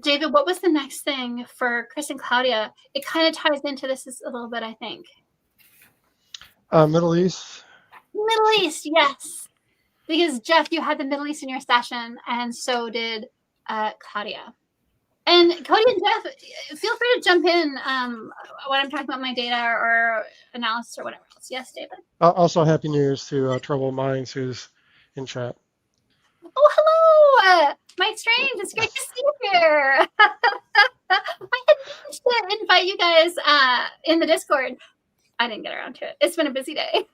David, what was the next thing for Chris and Claudia? It kind of ties into this a little bit, I think. Middle East. Middle East, yes. Because Jeff, you had the Middle East in your session, and so did Claudia. And Cody and Jeff, feel free to jump in when I'm talking about my data or analysis or whatever else. Yes, David? Also, Happy New Year's to Troubled Minds, who's in chat. Oh, hello, Mike Strange. It's great to see you here. I had meant to invite you guys in the Discord. I didn't get around to it. It's been a busy day.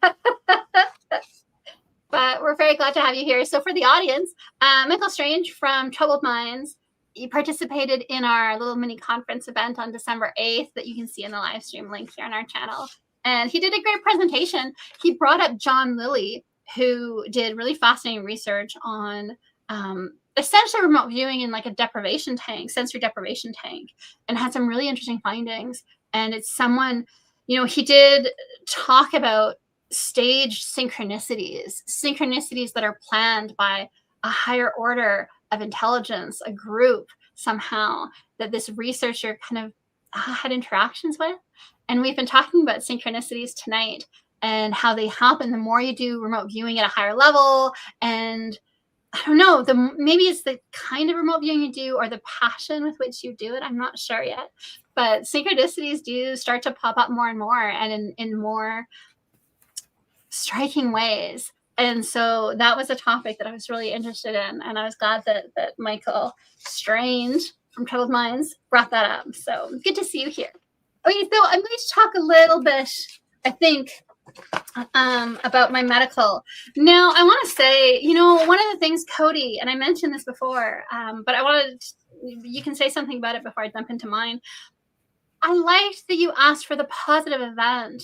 But we're very glad to have you here. So for the audience, Michael Strange from Troubled Minds, he participated in our little mini conference event on December 8th that you can see in the live stream link here on our channel. And he did a great presentation. He brought up John Lilly, who did really fascinating research on essentially remote viewing in like a deprivation tank, sensory deprivation tank, and had some really interesting findings. And it's someone, you know, he did talk about staged synchronicities that are planned by a higher order of intelligence, a group somehow that this researcher kind of had interactions with. And we've been talking about synchronicities tonight and how they happen the more you do remote viewing at a higher level. And I don't know, maybe it's the kind of remote viewing you do or the passion with which you do it. I'm not sure yet. But synchronicities do start to pop up more and more, and in more striking ways. And so that was a topic that I was really interested in. And I was glad that Michael Strange from Troubled Minds brought that up. So good to see you here. Okay, so I'm going to talk a little bit, I think, about my medical. Now, I want to say, you know, one of the things, Cody, and I mentioned this before, but I wanted, you can say something about it before I jump into mine. I liked that you asked for the positive event.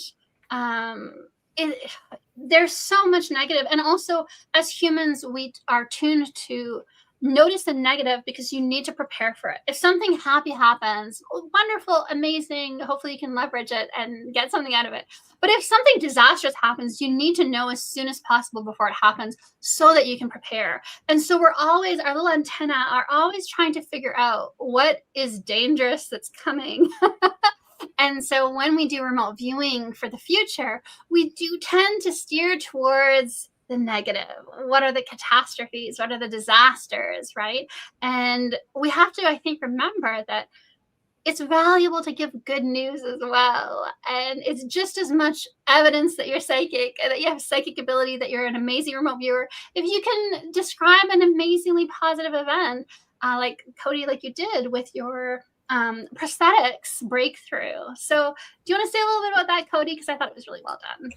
There's so much negative, and also as humans we are tuned to notice the negative because you need to prepare for it. If something happy happens, wonderful, amazing, hopefully you can leverage it and get something out of it. But if something disastrous happens, you need to know as soon as possible before it happens so that you can prepare. And so we're always, our little antenna are always trying to figure out what is dangerous that's coming. And so when we do remote viewing for the future, we do tend to steer towards the negative. What are the catastrophes? What are the disasters, right? And we have to, I think, remember that it's valuable to give good news as well. And it's just as much evidence that you're psychic, that you have psychic ability, that you're an amazing remote viewer. If you can describe an amazingly positive event, like Cody, like you did with your prosthetics breakthrough. So do you want to say a little bit about that, Cody? Because I thought it was really well done.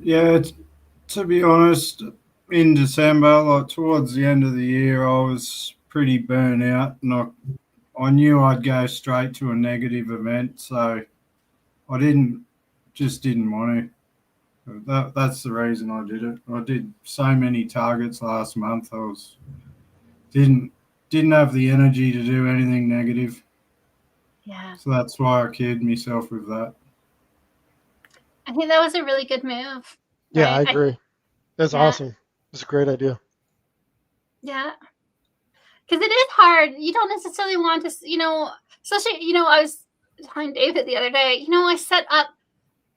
Yeah, to be honest, in December, like towards the end of the year, I was pretty burnt out, and I knew I'd go straight to a negative event, so I didn't want to. That's the reason I did it. I did so many targets last month. I didn't have the energy to do anything negative. Yeah. So that's why I cured myself with that. I think that was a really good move. Yeah, right? I agree. That's awesome. It's a great idea. Yeah. Because it is hard. You don't necessarily want to, you know, especially, you know, I was telling David the other day, you know, I set up,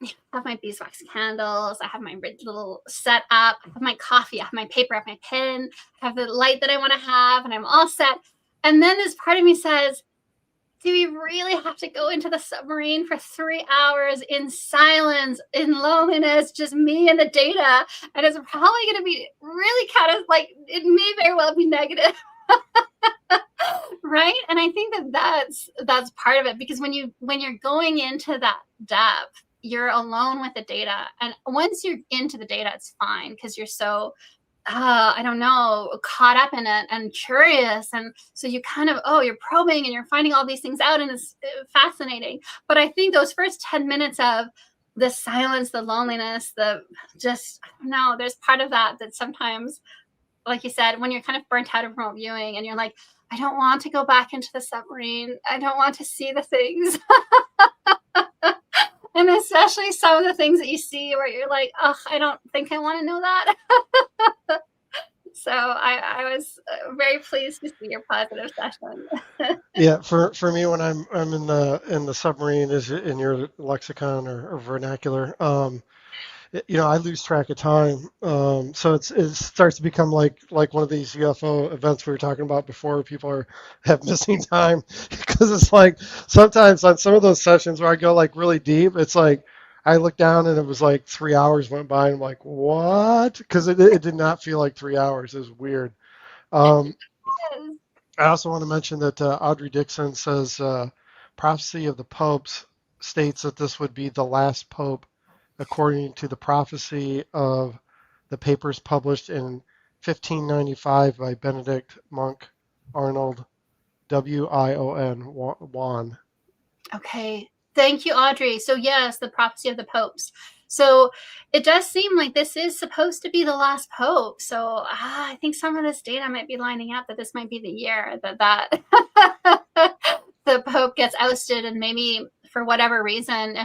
I have my beeswax candles, I have my little set up, I have my coffee, I have my paper, I have my pen, I have the light that I want to have, and I'm all set. And then this part of me says, do we really have to go into the submarine for 3 hours in silence, in loneliness, just me and the data? And it's probably going to be really kind of like, it may very well be negative. Right? And I think that's part of it, because when you're going into that depth, you're alone with the data. And once you're into the data, it's fine because you're so I don't know, caught up in it and curious. And so you kind of, you're probing and you're finding all these things out, and it's fascinating. But I think those first 10 minutes of the silence, the loneliness, I don't know, there's part of that sometimes, like you said, when you're kind of burnt out of remote viewing and you're like, I don't want to go back into the submarine. I don't want to see the things. And especially some of the things that you see where you're like, oh, I don't think I want to know that. So I was very pleased to see your positive session. Yeah, for me, when I'm in the submarine, is in your lexicon or vernacular, I lose track of time. So it starts to become like one of these UFO events we were talking about before. People have missing time because it's like sometimes on some of those sessions where I go like really deep, it's like I look down and it was like 3 hours went by. And I'm like, what? Because it did not feel like 3 hours. It was weird. Um, I also want to mention that Audrey Dixon says prophecy of the popes states that this would be the last pope according to the prophecy of the papers published in 1595 by Benedict Monk Arnold, Wion. Okay. Thank you, Audrey. So yes, the prophecy of the popes. So it does seem like this is supposed to be the last pope. So I think some of this data might be lining up that this might be the year that the pope gets ousted, and maybe for whatever reason,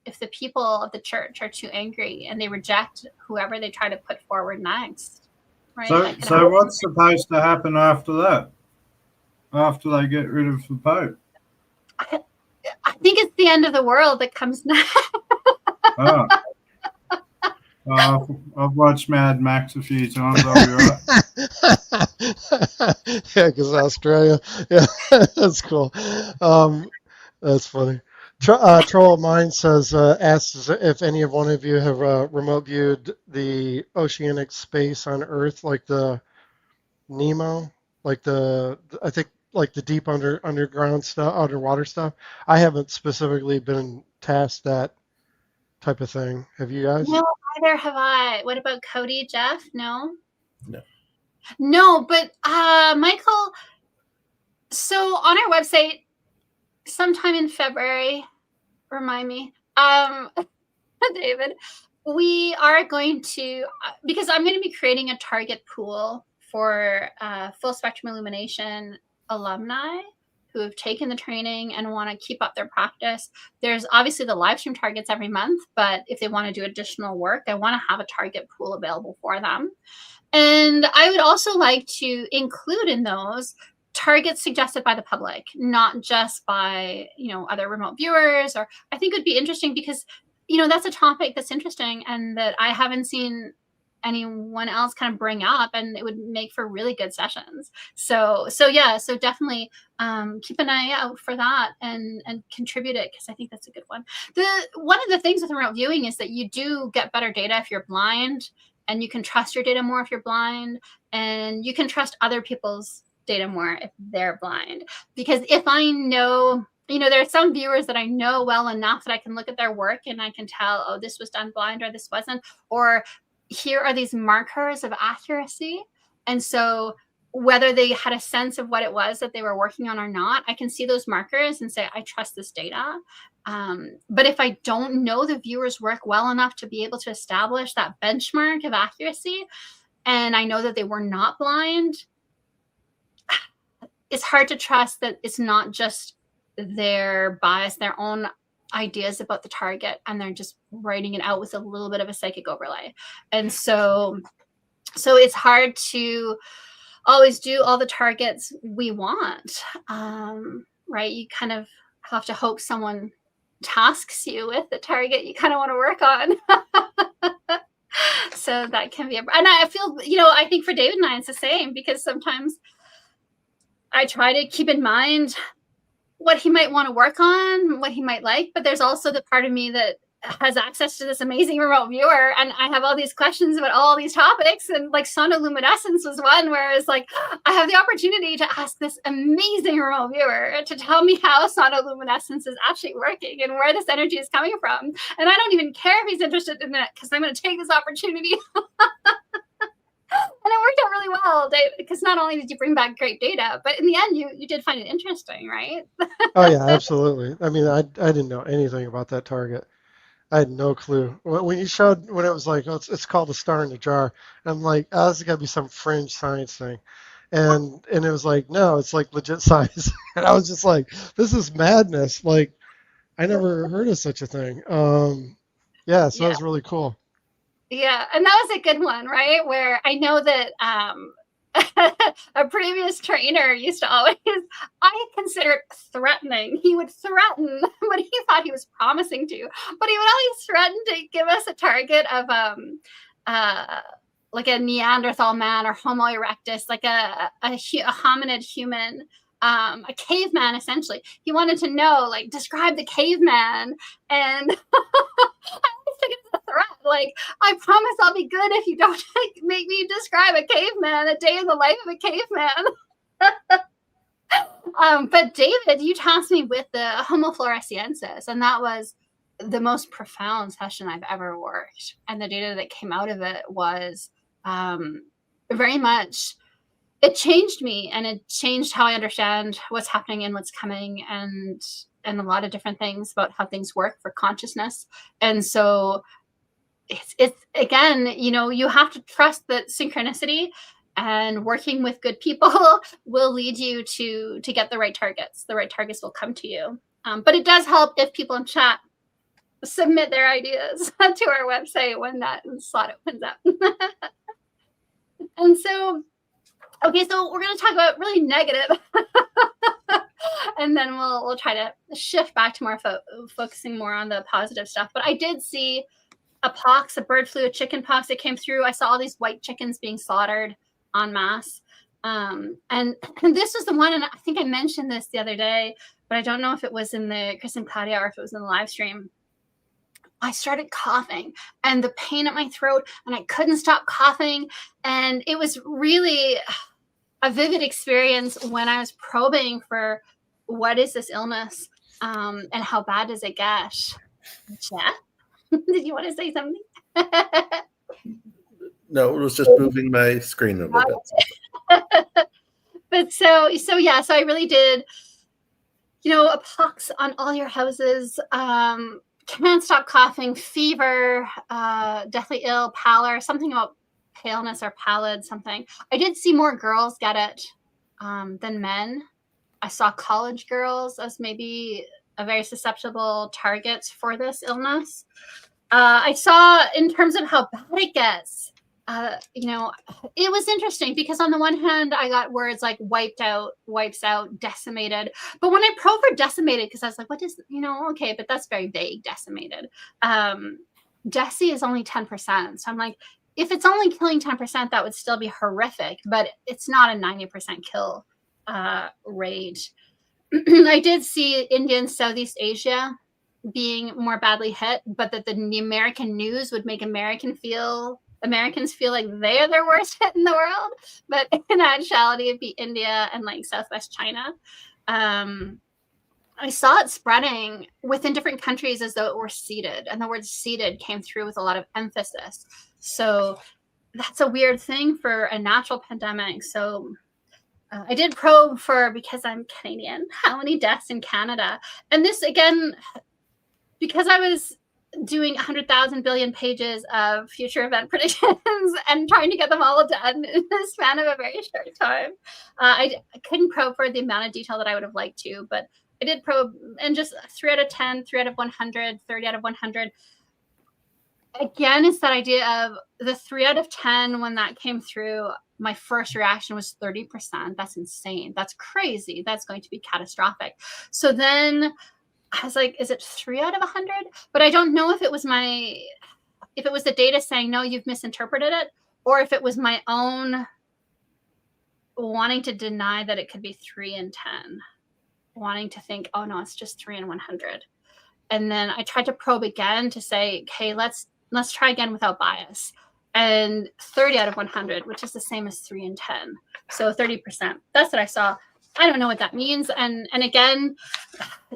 if the people of the church are too angry and they reject whoever they try to put forward next, right? So what's supposed to happen after that? After they get rid of the Pope? I think it's the end of the world that comes next. Oh. I've watched Mad Max a few times. I'll be right. Yeah, because Australia. Yeah, that's cool. That's funny. Troll of Mine says, asks if any of one of you have remote viewed the oceanic space on Earth, like the Nemo, like I think like the deep underground stuff, underwater stuff. I haven't specifically been tasked that type of thing. Have you guys? No, neither have I. What about Cody, Jeff? No? No, but Michael, so on our website, sometime in February, remind me, David, we are going to, because I'm going to be creating a target pool for Full Spectrum Illumination alumni who have taken the training and want to keep up their practice. There's obviously the live stream targets every month, but if they want to do additional work, I want to have a target pool available for them. And I would also like to include in those targets suggested by the public, not just by, other remote viewers. Or I think it would be interesting because, that's a topic that's interesting and that I haven't seen anyone else kind of bring up, and it would make for really good sessions. So definitely keep an eye out for that and contribute it, because I think that's a good one. One of the things with remote viewing is that you do get better data if you're blind, and you can trust your data more if you're blind, and you can trust other people's data more if they're blind. Because if I know, there are some viewers that I know well enough that I can look at their work and I can tell, oh, this was done blind or this wasn't, or here are these markers of accuracy. And so whether they had a sense of what it was that they were working on or not, I can see those markers and say, I trust this data. But if I don't know the viewer's work well enough to be able to establish that benchmark of accuracy, and I know that they were not blind, it's hard to trust that it's not just their bias, their own ideas about the target, and they're just writing it out with a little bit of a psychic overlay. And so it's hard to always do all the targets we want, right? You kind of have to hope someone tasks you with the target you kind of want to work on. So that can be and I feel, I think for David and I, it's the same, because sometimes I try to keep in mind what he might want to work on, what he might like, but there's also the part of me that has access to this amazing remote viewer, and I have all these questions about all these topics, and like sonoluminescence was one where it's like I have the opportunity to ask this amazing remote viewer to tell me how sonoluminescence is actually working and where this energy is coming from, and I don't even care if he's interested in it, because I'm going to take this opportunity. And it worked out really well, Dave, because not only did you bring back great data, but in the end, you did find it interesting, right? Oh yeah, absolutely. I mean, I didn't know anything about that target. I had no clue. When you showed, when it was like, oh, it's called a star in a jar, I'm like, oh, this is got to be some fringe science thing. And it was like, no, it's like legit science. And I was just like, this is madness. Like, I never heard of such a thing. Yeah, so that was really cool. Yeah, and that was a good one, right? Where I know that a previous trainer used to always, I consider it threatening. He would threaten, but he thought he was promising to, but he would always threaten to give us a target of like a Neanderthal man or Homo erectus, like a hominid human, a caveman, essentially. He wanted to know, like, describe the caveman. And I always took it as a threat. Like, I promise I'll be good if you don't make me describe a caveman, a day in the life of a caveman. But David, you tasked me with the Homo floresiensis, and that was the most profound session I've ever worked. And the data that came out of it was very much, it changed me, and it changed how I understand what's happening and what's coming, and a lot of different things about how things work for consciousness. And so it's again, you know, you have to trust that synchronicity and working with good people will lead you to get the right targets. The right targets will come to you. But it does help if people in chat submit their ideas to our website when that slot opens up. And so, okay, so we're going to talk about really negative, and then we'll try to shift back to more focusing more on the positive stuff. But I did see a pox, a bird flu, a chicken pox that came through. I saw all these white chickens being slaughtered en masse. And this was the one, and I think I mentioned this the other day, but I don't know if it was in the Chris and Claudia or if it was in the live stream. I started coughing and the pain at my throat, and I couldn't stop coughing. And it was really a vivid experience when I was probing for what is this illness, and how bad does it get? Jeff, did you want to say something? No, it was just moving my screen a little bit. But so I really did, you know, a pox on all your houses, can't stop coughing, fever, deathly ill, pallor, something about paleness or pallid, something. I did see more girls get it than men. I saw college girls as maybe a very susceptible target for this illness. I saw, in terms of how bad it gets, you know, it was interesting because on the one hand, I got words like wiped out, wipes out, decimated. But when I probed for decimated, because I was like, what is, you know, okay, but that's very vague, decimated. Deci is only 10%. So I'm like, if it's only killing 10%, that would still be horrific, but it's not a 90% kill rate. I did see India and Southeast Asia being more badly hit, but that the American news would make Americans feel like they're the worst hit in the world. But in actuality, it'd be India and like Southwest China. I saw it spreading within different countries as though it were seeded, and the word seeded came through with a lot of emphasis. So that's a weird thing for a natural pandemic. So I did probe for, because I'm Canadian, how many deaths in Canada. And this, again, because I was doing 100,000 billion pages of future event predictions and trying to get them all done in the span of a very short time, I couldn't probe for the amount of detail that I would have liked to, but I did probe, and just 3 out of 10, 3 out of 100, 30 out of 100. Again, it's that idea of the 3 out of 10 when that came through. My first reaction was 30%. That's insane. That's crazy. That's going to be catastrophic. So then I was like, is it 3 out of 100? But I don't know if it was the data saying, no, you've misinterpreted it, or if it was my own wanting to deny that it could be 3 in 10, wanting to think, oh no, it's just 3 in 100. And then I tried to probe again to say, okay, let's try again without bias. And 30 out of 100, which is the same as 3 in 10. So 30%. That's what I saw. I don't know what that means. And again,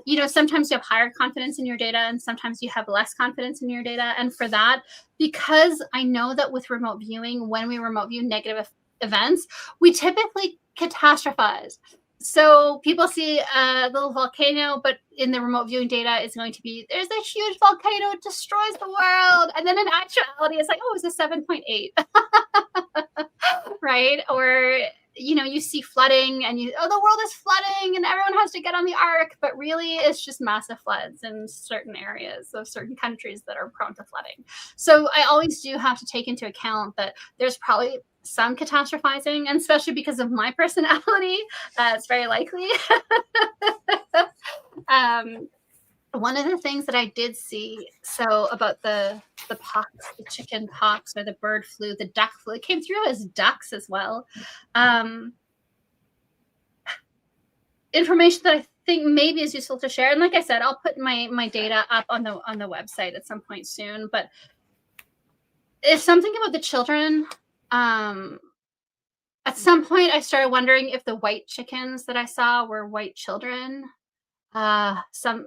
you know, sometimes you have higher confidence in your data and sometimes you have less confidence in your data. And for that, because I know that with remote viewing, when we remote view negative events, we typically catastrophize. So people see a little volcano, but in the remote viewing data, it's going to be, there's a huge volcano, it destroys the world. And then in actuality, it's like, oh, it's a 7.8, right? Or you see flooding and the world is flooding and everyone has to get on the ark, but really it's just massive floods in certain areas of certain countries that are prone to flooding. So I always do have to take into account that there's probably some catastrophizing, and especially because of my personality, it's very likely. One of the things that I did see, so about the pox, the chicken pox or the bird flu, the duck flu, it came through as ducks as well. Information that I think maybe is useful to share. And like I said, I'll put my data up on the website at some point soon. But it's something about the children. At some point, I started wondering if the white chickens that I saw were white children. Some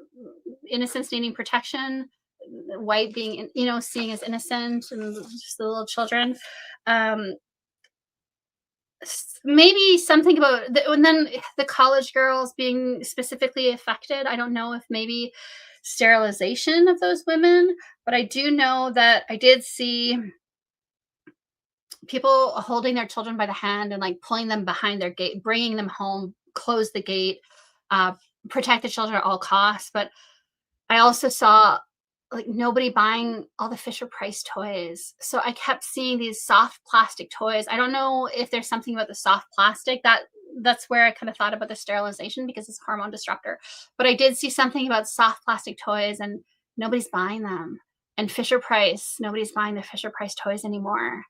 innocence needing protection, white being, seeing as innocent, and just the little children. Maybe something about and then the college girls being specifically affected. I don't know if maybe sterilization of those women, but I do know that I did see people holding their children by the hand and like pulling them behind their gate, bringing them home, close the gate, protect the children at all costs. But I also saw like nobody buying all the Fisher-Price toys. So I kept seeing these soft plastic toys. I don't know if there's something about the soft plastic that's where I kind of thought about the sterilization, because it's a hormone disruptor. But I did see something about soft plastic toys and nobody's buying them. And Fisher-Price, nobody's buying the Fisher-Price toys anymore.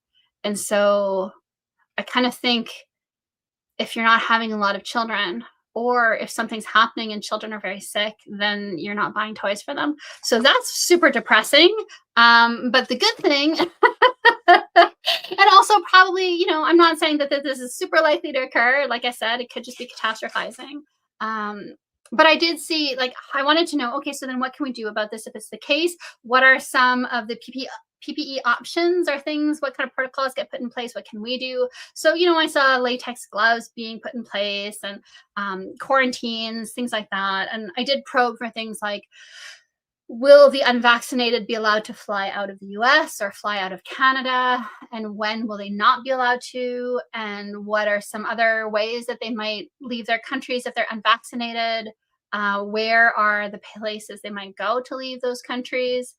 And so I kind of think if you're not having a lot of children, or if something's happening and children are very sick, then you're not buying toys for them. So that's super depressing. But the good thing, and also probably, I'm not saying that this is super likely to occur. Like I said, it could just be catastrophizing. But I did see, like, I wanted to know, okay, so then what can we do about this if it's the case? What are some of the PPE options or things? What kind of protocols get put in place? What can we do? So, I saw latex gloves being put in place and quarantines, things like that. And I did probe for things like, will the unvaccinated be allowed to fly out of the US or fly out of Canada? And when will they not be allowed to? And what are some other ways that they might leave their countries if they're unvaccinated? Where are the places they might go to leave those countries?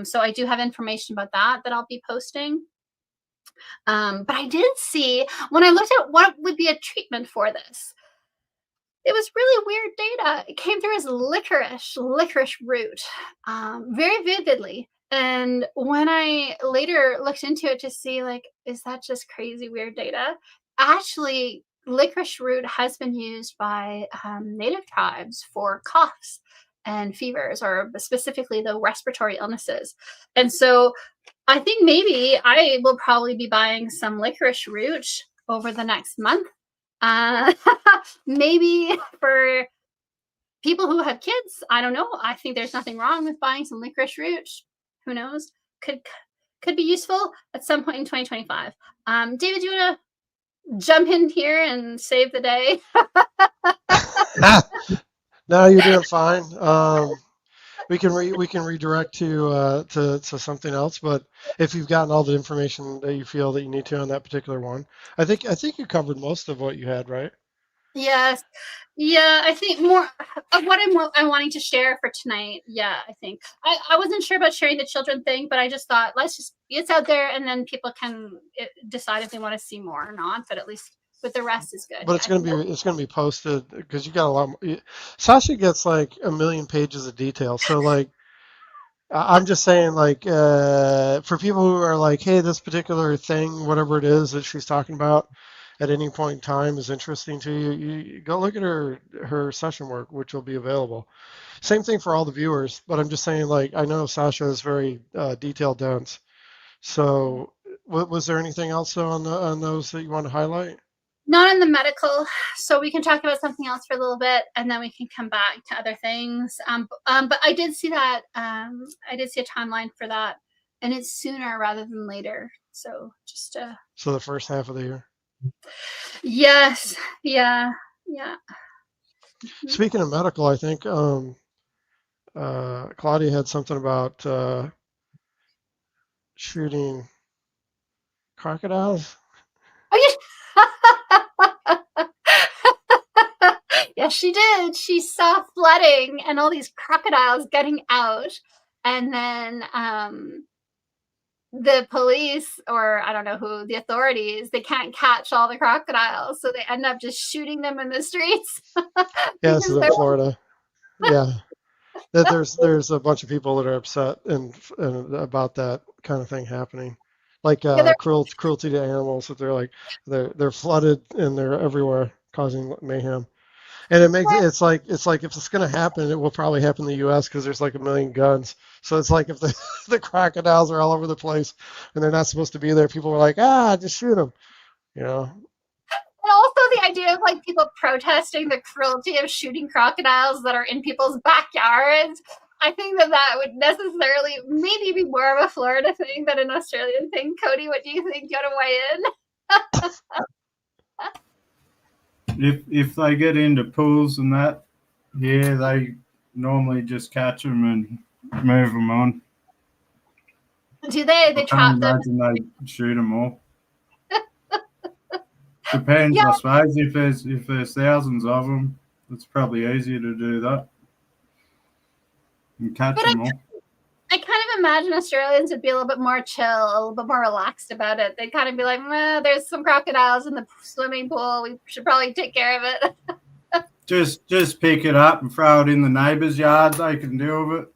So I do have information about that I'll be posting. But I did see, when I looked at what would be a treatment for this, it was really weird data. It came through as licorice root, very vividly. And when I later looked into it to see, like, is that just crazy weird data? Actually, licorice root has been used by native tribes for coughs and fevers, or specifically the respiratory illnesses. And so I think maybe I will probably be buying some licorice root over the next month. Maybe for people who have kids, I don't know. I think there's nothing wrong with buying some licorice root. Who knows? Could be useful at some point in 2025. David, do you want to jump in here and save the day? No, you're doing fine. We can redirect to something else, but if you've gotten all the information that you feel that you need to on that particular one, I think you covered most of what you had, right? Yes. Yeah, I think more of what I'm wanting to share for tonight. Yeah, I think I wasn't sure about sharing the children thing, but I just thought it's out there, and then people can decide if they want to see more or not. But at least with the rest is good. But it's gonna be posted, because you got a lot more. Sasha gets like 1 million pages of detail, so like I'm just saying, like, for people who are like, hey, this particular thing, whatever it is that she's talking about at any point in time is interesting to you, you go look at her session work, which will be available. Same thing for all the viewers, but I'm just saying, like, I know Sasha is very detail dense. So was there anything else on those that you want to highlight? Not in the medical, so we can talk about something else for a little bit, and then we can come back to other things. But I did see that. I did see a timeline for that, and it's sooner rather than later. So just So the first half of the year. Yes. Yeah. Speaking of medical, I think Claudia had something about shooting crocodiles. Oh, yeah. Yes, she did. She saw flooding and all these crocodiles getting out. And then the police, or I don't know who, the authorities, they can't catch all the crocodiles. So they end up just shooting them in the streets. Yeah, this is in Florida. Yeah. That there's a bunch of people that are upset and about that kind of thing happening. Like cruelty to animals, that they're flooded and they're everywhere causing mayhem. And it's like if it's going to happen, it will probably happen in the U.S. because there's like 1 million guns. So it's like if the crocodiles are all over the place and they're not supposed to be there, people are like, just shoot them, you know. And also the idea of like people protesting the cruelty of shooting crocodiles that are in people's backyards. I think that would necessarily maybe be more of a Florida thing than an Australian thing. Cody, what do you think? Do you want to weigh in? If they get into pools and that, yeah, they normally just catch them and move them on. Do they? They trap them? Imagine they shoot them all. Depends, yeah. I suppose. If there's thousands of them, it's probably easier to do that and catch them all. I kind of imagine Australians would be a little bit more chill, a little bit more relaxed about it. They'd kind of be like, there's some crocodiles in the swimming pool. We should probably take care of it. Just pick it up and throw it in the neighbour's yard. They can deal with it.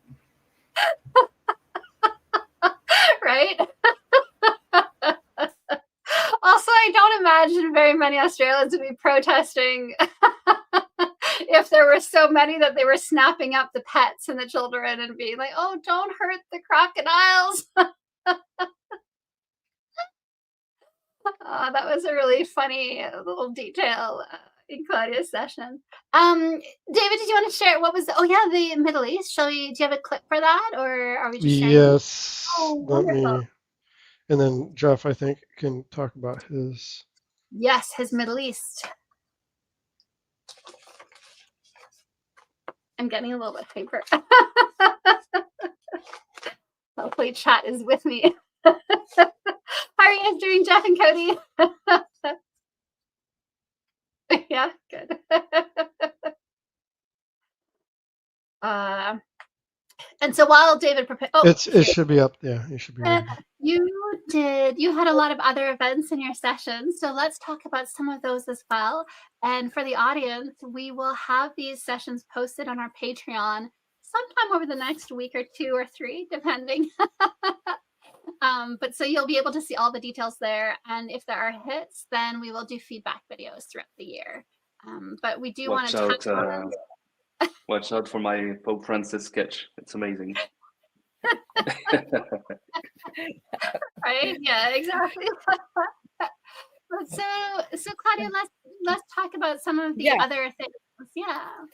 Right? Also, I don't imagine very many Australians would be protesting if there were so many that they were snapping up the pets and the children and being like, oh, don't hurt the crocodiles. That was a really funny little detail in Claudia's session. David, did you want to share what was the Middle East? Do you have a clip for that, or are we just sharing? Yes. Wonderful. And then Jeff, I think, can talk about his. Yes, his Middle East. I'm getting a little bit of paper. Hopefully chat is with me. How are you guys doing, Jeff and Cody? Yeah, good. And so while David prepared, it should be up. Yeah, it should be. You had a lot of other events in your session, so let's talk about some of those as well. And for the audience, we will have these sessions posted on our Patreon sometime over the next week or 2 or 3, depending. But so you'll be able to see all the details there, and if there are hits, then we will do feedback videos throughout the year. But we do want to watch out for my Pope Francis sketch. It's amazing. Right? Yeah, exactly. So Claudia, let's talk about some of the other things. Yeah.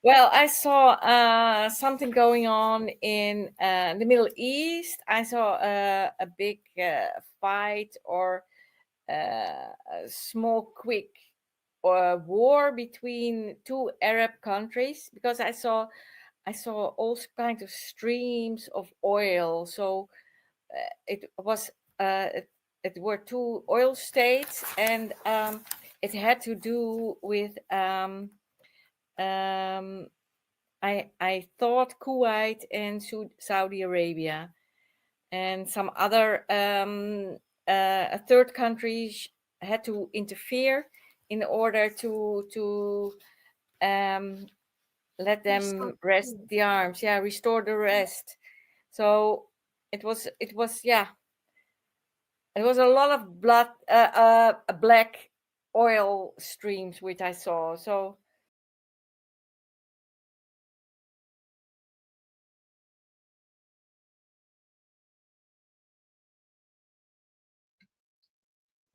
Well, I saw something going on in the Middle East. I saw a big fight or a small, quick war between 2 Arab countries, because I saw all kinds of streams of oil. So it were 2 oil states, and it had to do with I thought Kuwait and Saudi Arabia, and some other third countries had to interfere in order to let them rest the arms, restore the rest. So it was a lot of blood, black oil streams which I saw. So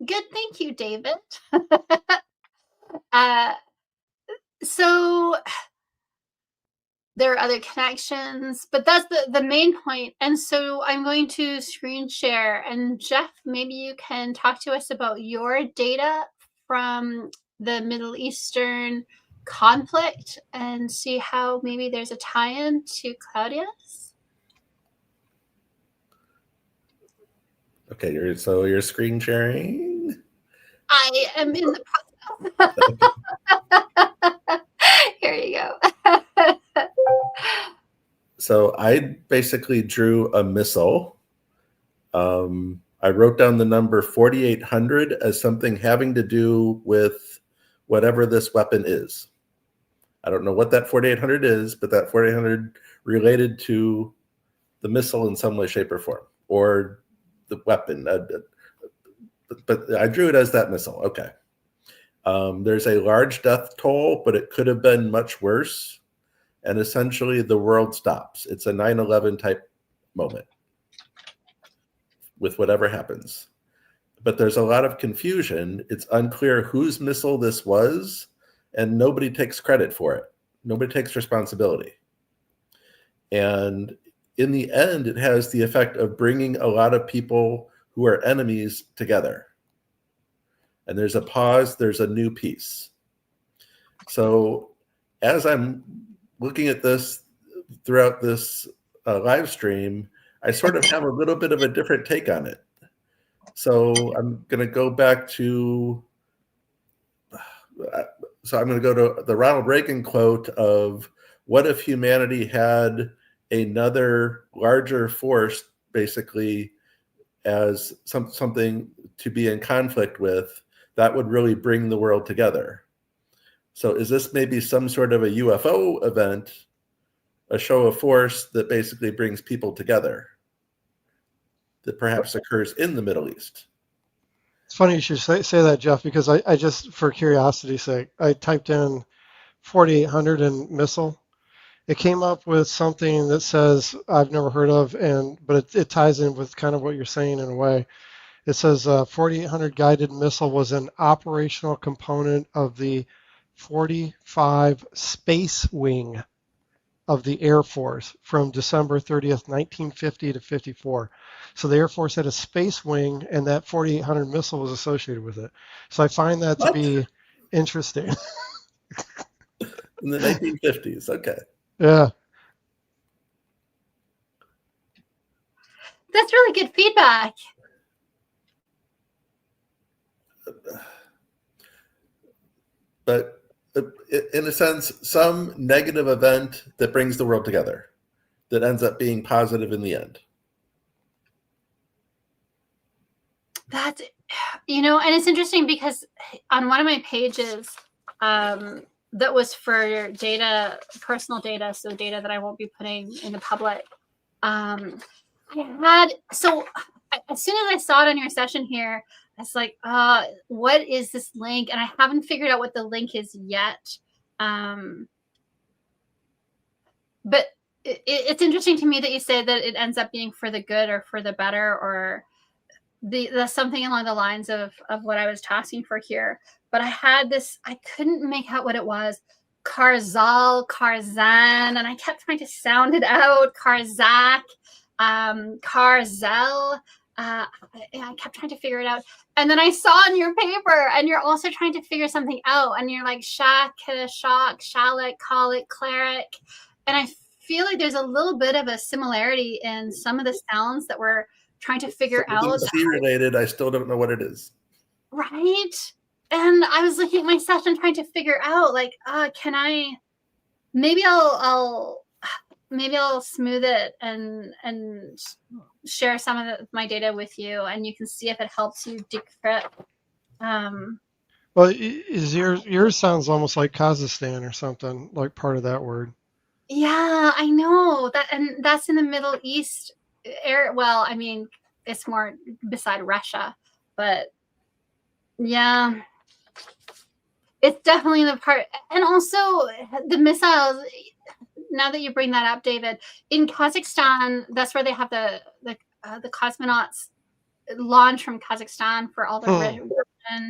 good, thank you, David. So there are other connections, but that's the main point. And so I'm going to screen share, and Jeff, maybe you can talk to us about your data from the Middle Eastern conflict and see how maybe there's a tie-in to Claudia's. Okay, you're screen sharing? I am in the process. So I basically drew a missile. I wrote down the number 4,800 as something having to do with whatever this weapon is. I don't know what that 4,800 is, but that 4,800 related to the missile in some way, shape, or form, or the weapon. But I drew it as that missile. Okay. There's a large death toll, but it could have been much worse. And essentially, the world stops. It's a 9/11 type moment with whatever happens. But there's a lot of confusion. It's unclear whose missile this was, and nobody takes credit for it. Nobody takes responsibility. And in the end, it has the effect of bringing a lot of people who are enemies together. And there's a pause, there's a new piece. So as I'm looking at this throughout this live stream, I sort of have a little bit of a different take on it. So I'm going to go back to, I'm going to go to the Ronald Reagan quote of, what if humanity had another larger force, basically, as something to be in conflict with, that would really bring the world together. So is this maybe some sort of a UFO event, a show of force that basically brings people together, that perhaps occurs in the Middle East? It's funny you should say that, Jeff, because I just, for curiosity's sake, I typed in 4,800 and missile. It came up with something that says I've never heard of, but it ties in with kind of what you're saying in a way. It says 4,800 guided missile was an operational component of the 45 Space Wing of the Air Force from December 30th, 1950 to 54. So the Air Force had a space wing, and that 4,800 missile was associated with it. So I find that to be interesting. In the 1950s, okay. Yeah. That's really good feedback. But in a sense, some negative event that brings the world together, that ends up being positive in the end. That's, and it's interesting because on one of my pages, that was for data, personal data, so data that I won't be putting in the public. As soon as I saw it on your session here, I was like, what is this link? And I haven't figured out what the link is yet. But it's interesting to me that you say that it ends up being for the good or for the better, or the something along the lines of what I was tasking for here. But I had this, I couldn't make out what it was. Karzal, Karzan, and I kept trying to sound it out. Karzak, Karzel. I kept trying to figure it out. And then I saw in your paper, and you're also trying to figure something out. And you're like, Shak, Shock, Shalik, Colic, Cleric. And I feel like there's a little bit of a similarity in some of the sounds that we're trying to figure out. C related, I still don't know what it is. Right. And I was looking at my session trying to figure out, like, can I, maybe I'll smooth it and share some of my data with you, and you can see if it helps you decrypt. Well, yours sounds almost like Kazakhstan or something, like part of that word. Yeah, I know that, and that's in the Middle East area. Well, I mean, it's more beside Russia, but yeah, it's definitely the part. And also the missiles. Now that you bring that up, David, in Kazakhstan, that's where they have the cosmonauts launch from Kazakhstan for all the mission.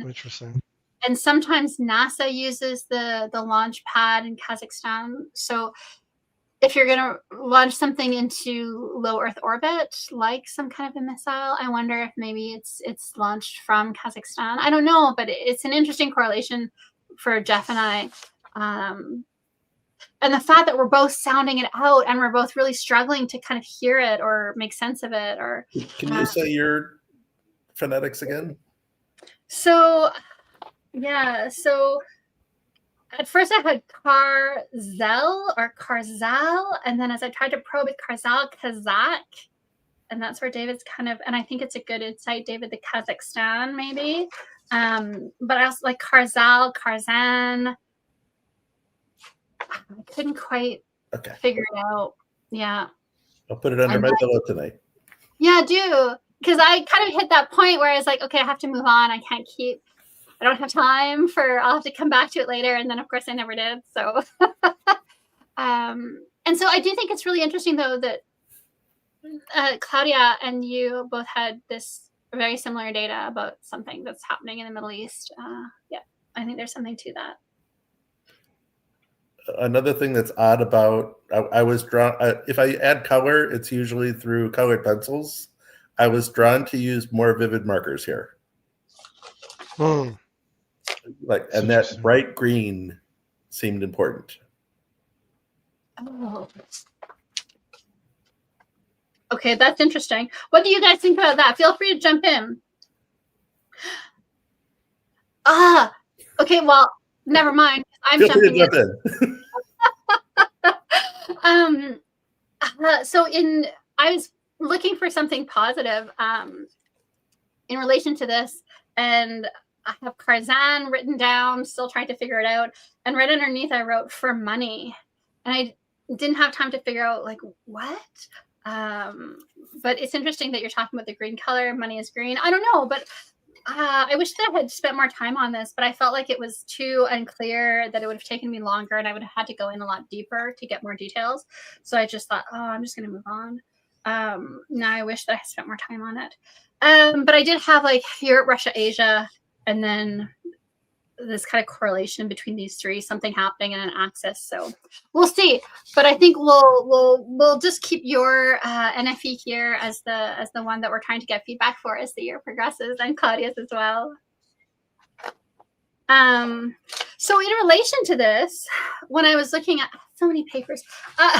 Interesting. And sometimes NASA uses the launch pad in Kazakhstan. So if you're going to launch something into low Earth orbit, like some kind of a missile, I wonder if maybe it's launched from Kazakhstan. I don't know, but it's an interesting correlation for Jeff and I. And the fact that we're both sounding it out and we're both really struggling to kind of hear it or make sense of it. Or can you say your phonetics again? So, yeah. So at first I had Karzel or Karzal, and then as I tried to probe it, Karzal Kazakh, and that's where David's kind of, and I think it's a good insight, David, the Kazakhstan maybe. But I also like Karzal, Karzan. I couldn't quite figure it out. Yeah. I'll put it under my pillow tonight. Yeah, do. Because I kind of hit that point where I was like, okay, I have to move on. I don't have time I'll have to come back to it later. And then of course I never did. So, and so I do think it's really interesting though that Claudia and you both had this very similar data about something that's happening in the Middle East. Yeah, I think there's something to that. Another thing that's odd about, I was drawn, if I add color, it's usually through colored pencils. I was drawn to use more vivid markers here. And that bright green seemed important. Oh. Okay, that's interesting. What do you guys think about that? Feel free to jump in. Okay, well, never mind. I'm jumping in. I was looking for something positive in relation to this, and I have Karzan written down, still trying to figure it out, and right underneath I wrote for money, and I didn't have time to figure out like what. But it's interesting that you're talking about the green color. Money is green. I don't know, but I wish that I had spent more time on this, but I felt like it was too unclear, that it would have taken me longer and I would have had to go in a lot deeper to get more details. So I just thought, I'm just going to move on. Now I wish that I had spent more time on it. But I did have like Europe, Russia, Asia, and then this kind of correlation between these three, something happening in an axis. So we'll see. But I think we'll just keep your NFE here as the one that we're trying to get feedback for as the year progresses, and Claudia's as well. So in relation to this, when I was looking at so many papers,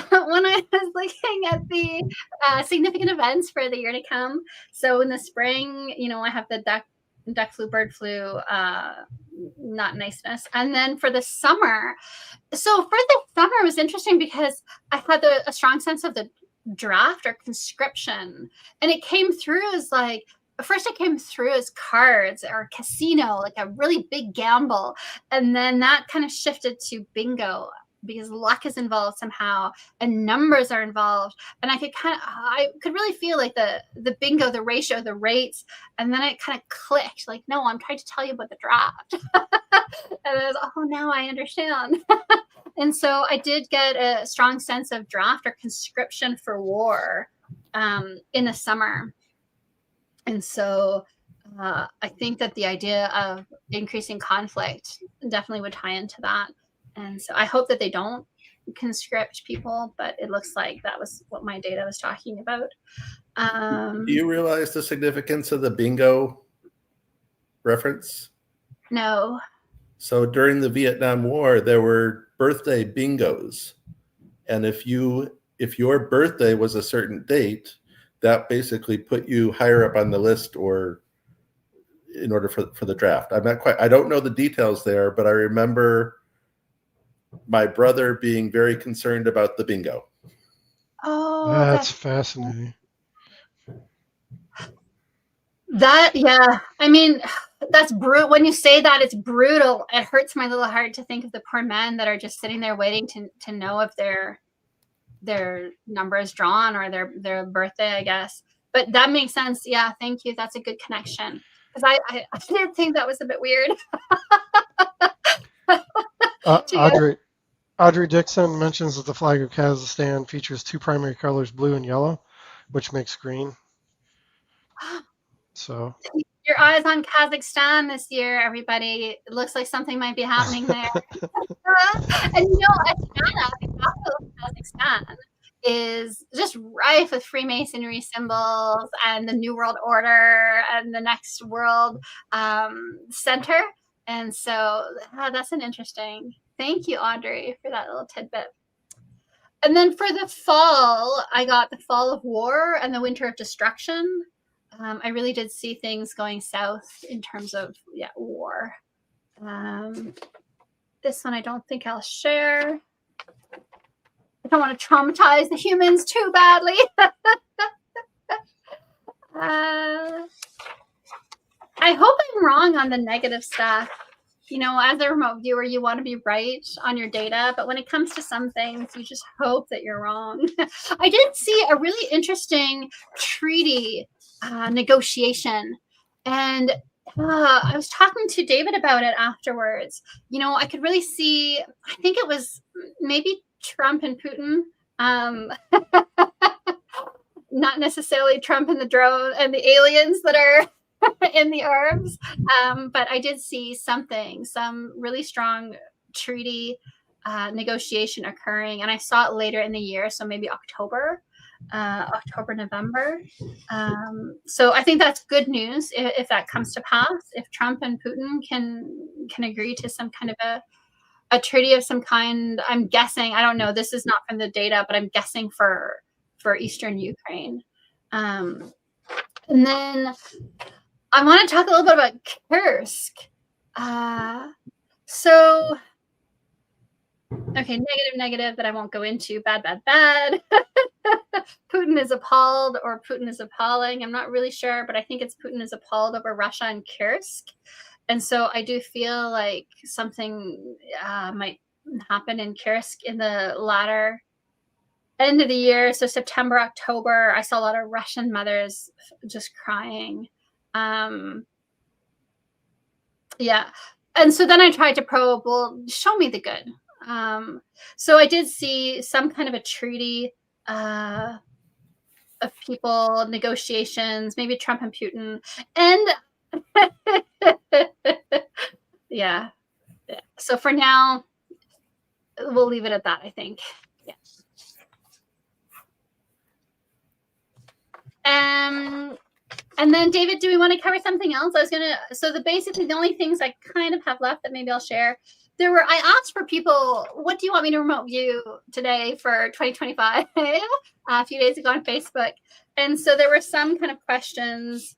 when I was looking at the significant events for the year to come, so in the spring, I have the duck flu, bird flu, not niceness. And then for the summer, it was interesting because I had a strong sense of the draft or conscription, and it came through as like, first it came through as cards or casino, like a really big gamble, and then that kind of shifted to bingo because luck is involved somehow and numbers are involved, and I could really feel like the bingo, the ratio, the rates, and then it kind of clicked like, no, I'm trying to tell you about the draft. And I was, now I understand. And so I did get a strong sense of draft or conscription for war in the summer. And so I think that the idea of increasing conflict definitely would tie into that. And so I hope that they don't conscript people, but it looks like that was what my data was talking about. Do you realize the significance of the bingo reference? No. So during the Vietnam War, there were birthday bingos. And if your birthday was a certain date, that basically put you higher up on the list or in order for the draft. I don't know the details there, but I remember my brother being very concerned about the bingo. Oh, that's fascinating. Yeah. I mean, that's brutal. When you say that, it's brutal. It hurts my little heart to think of the poor men that are just sitting there waiting to know if their number is drawn or their birthday, I guess. But that makes sense. Yeah, thank you. That's a good connection. Because I did think that was a bit weird. Audrey Dixon mentions that the flag of Kazakhstan features two primary colors, blue and yellow, which makes green. So your eyes on Kazakhstan this year, everybody. It looks like something might be happening there. And Astana, the capital of Kazakhstan, is just rife with Freemasonry symbols and the New World Order and the next world center. And so that's an interesting. Thank you, Audrey, for that little tidbit. And then for the fall, I got the fall of war and the winter of destruction. I really did see things going south in terms of war. This one I don't think I'll share. I don't want to traumatize the humans too badly. I hope I'm wrong on the negative stuff. You know, as a remote viewer, you want to be right on your data, but when it comes to some things, you just hope that you're wrong. I did see a really interesting treaty negotiation, and I was talking to David about it afterwards. You know, I could really see, I think it was maybe Trump and Putin, not necessarily Trump and the drone and the aliens that are in the orbs, but I did see some really strong treaty negotiation occurring, and I saw it later in the year, so maybe October, November. So I think that's good news if that comes to pass. If Trump and Putin can agree to some kind of a treaty of some kind, I'm guessing. I don't know. This is not from the data, but I'm guessing for Eastern Ukraine. And then I want to talk a little bit about Kursk. So, okay, negative that I won't go into. Bad. Putin is appalled, or Putin is appalling. I'm not really sure, but I think it's Putin is appalled over Russia and Kursk. And so I do feel like something might happen in Kursk in the latter end of the year. So September, October, I saw a lot of Russian mothers just crying. Yeah. And so then I tried to probe, well, show me the good. So I did see some kind of a treaty of people, negotiations, maybe Trump and Putin. And yeah. So for now, we'll leave it at that, I think. Yeah. And then David, do we want to cover something else? Basically the only things I kind of have left that maybe I'll share. I asked for people, what do you want me to remote view today for 2025? A few days ago on Facebook. And so there were some kind of questions.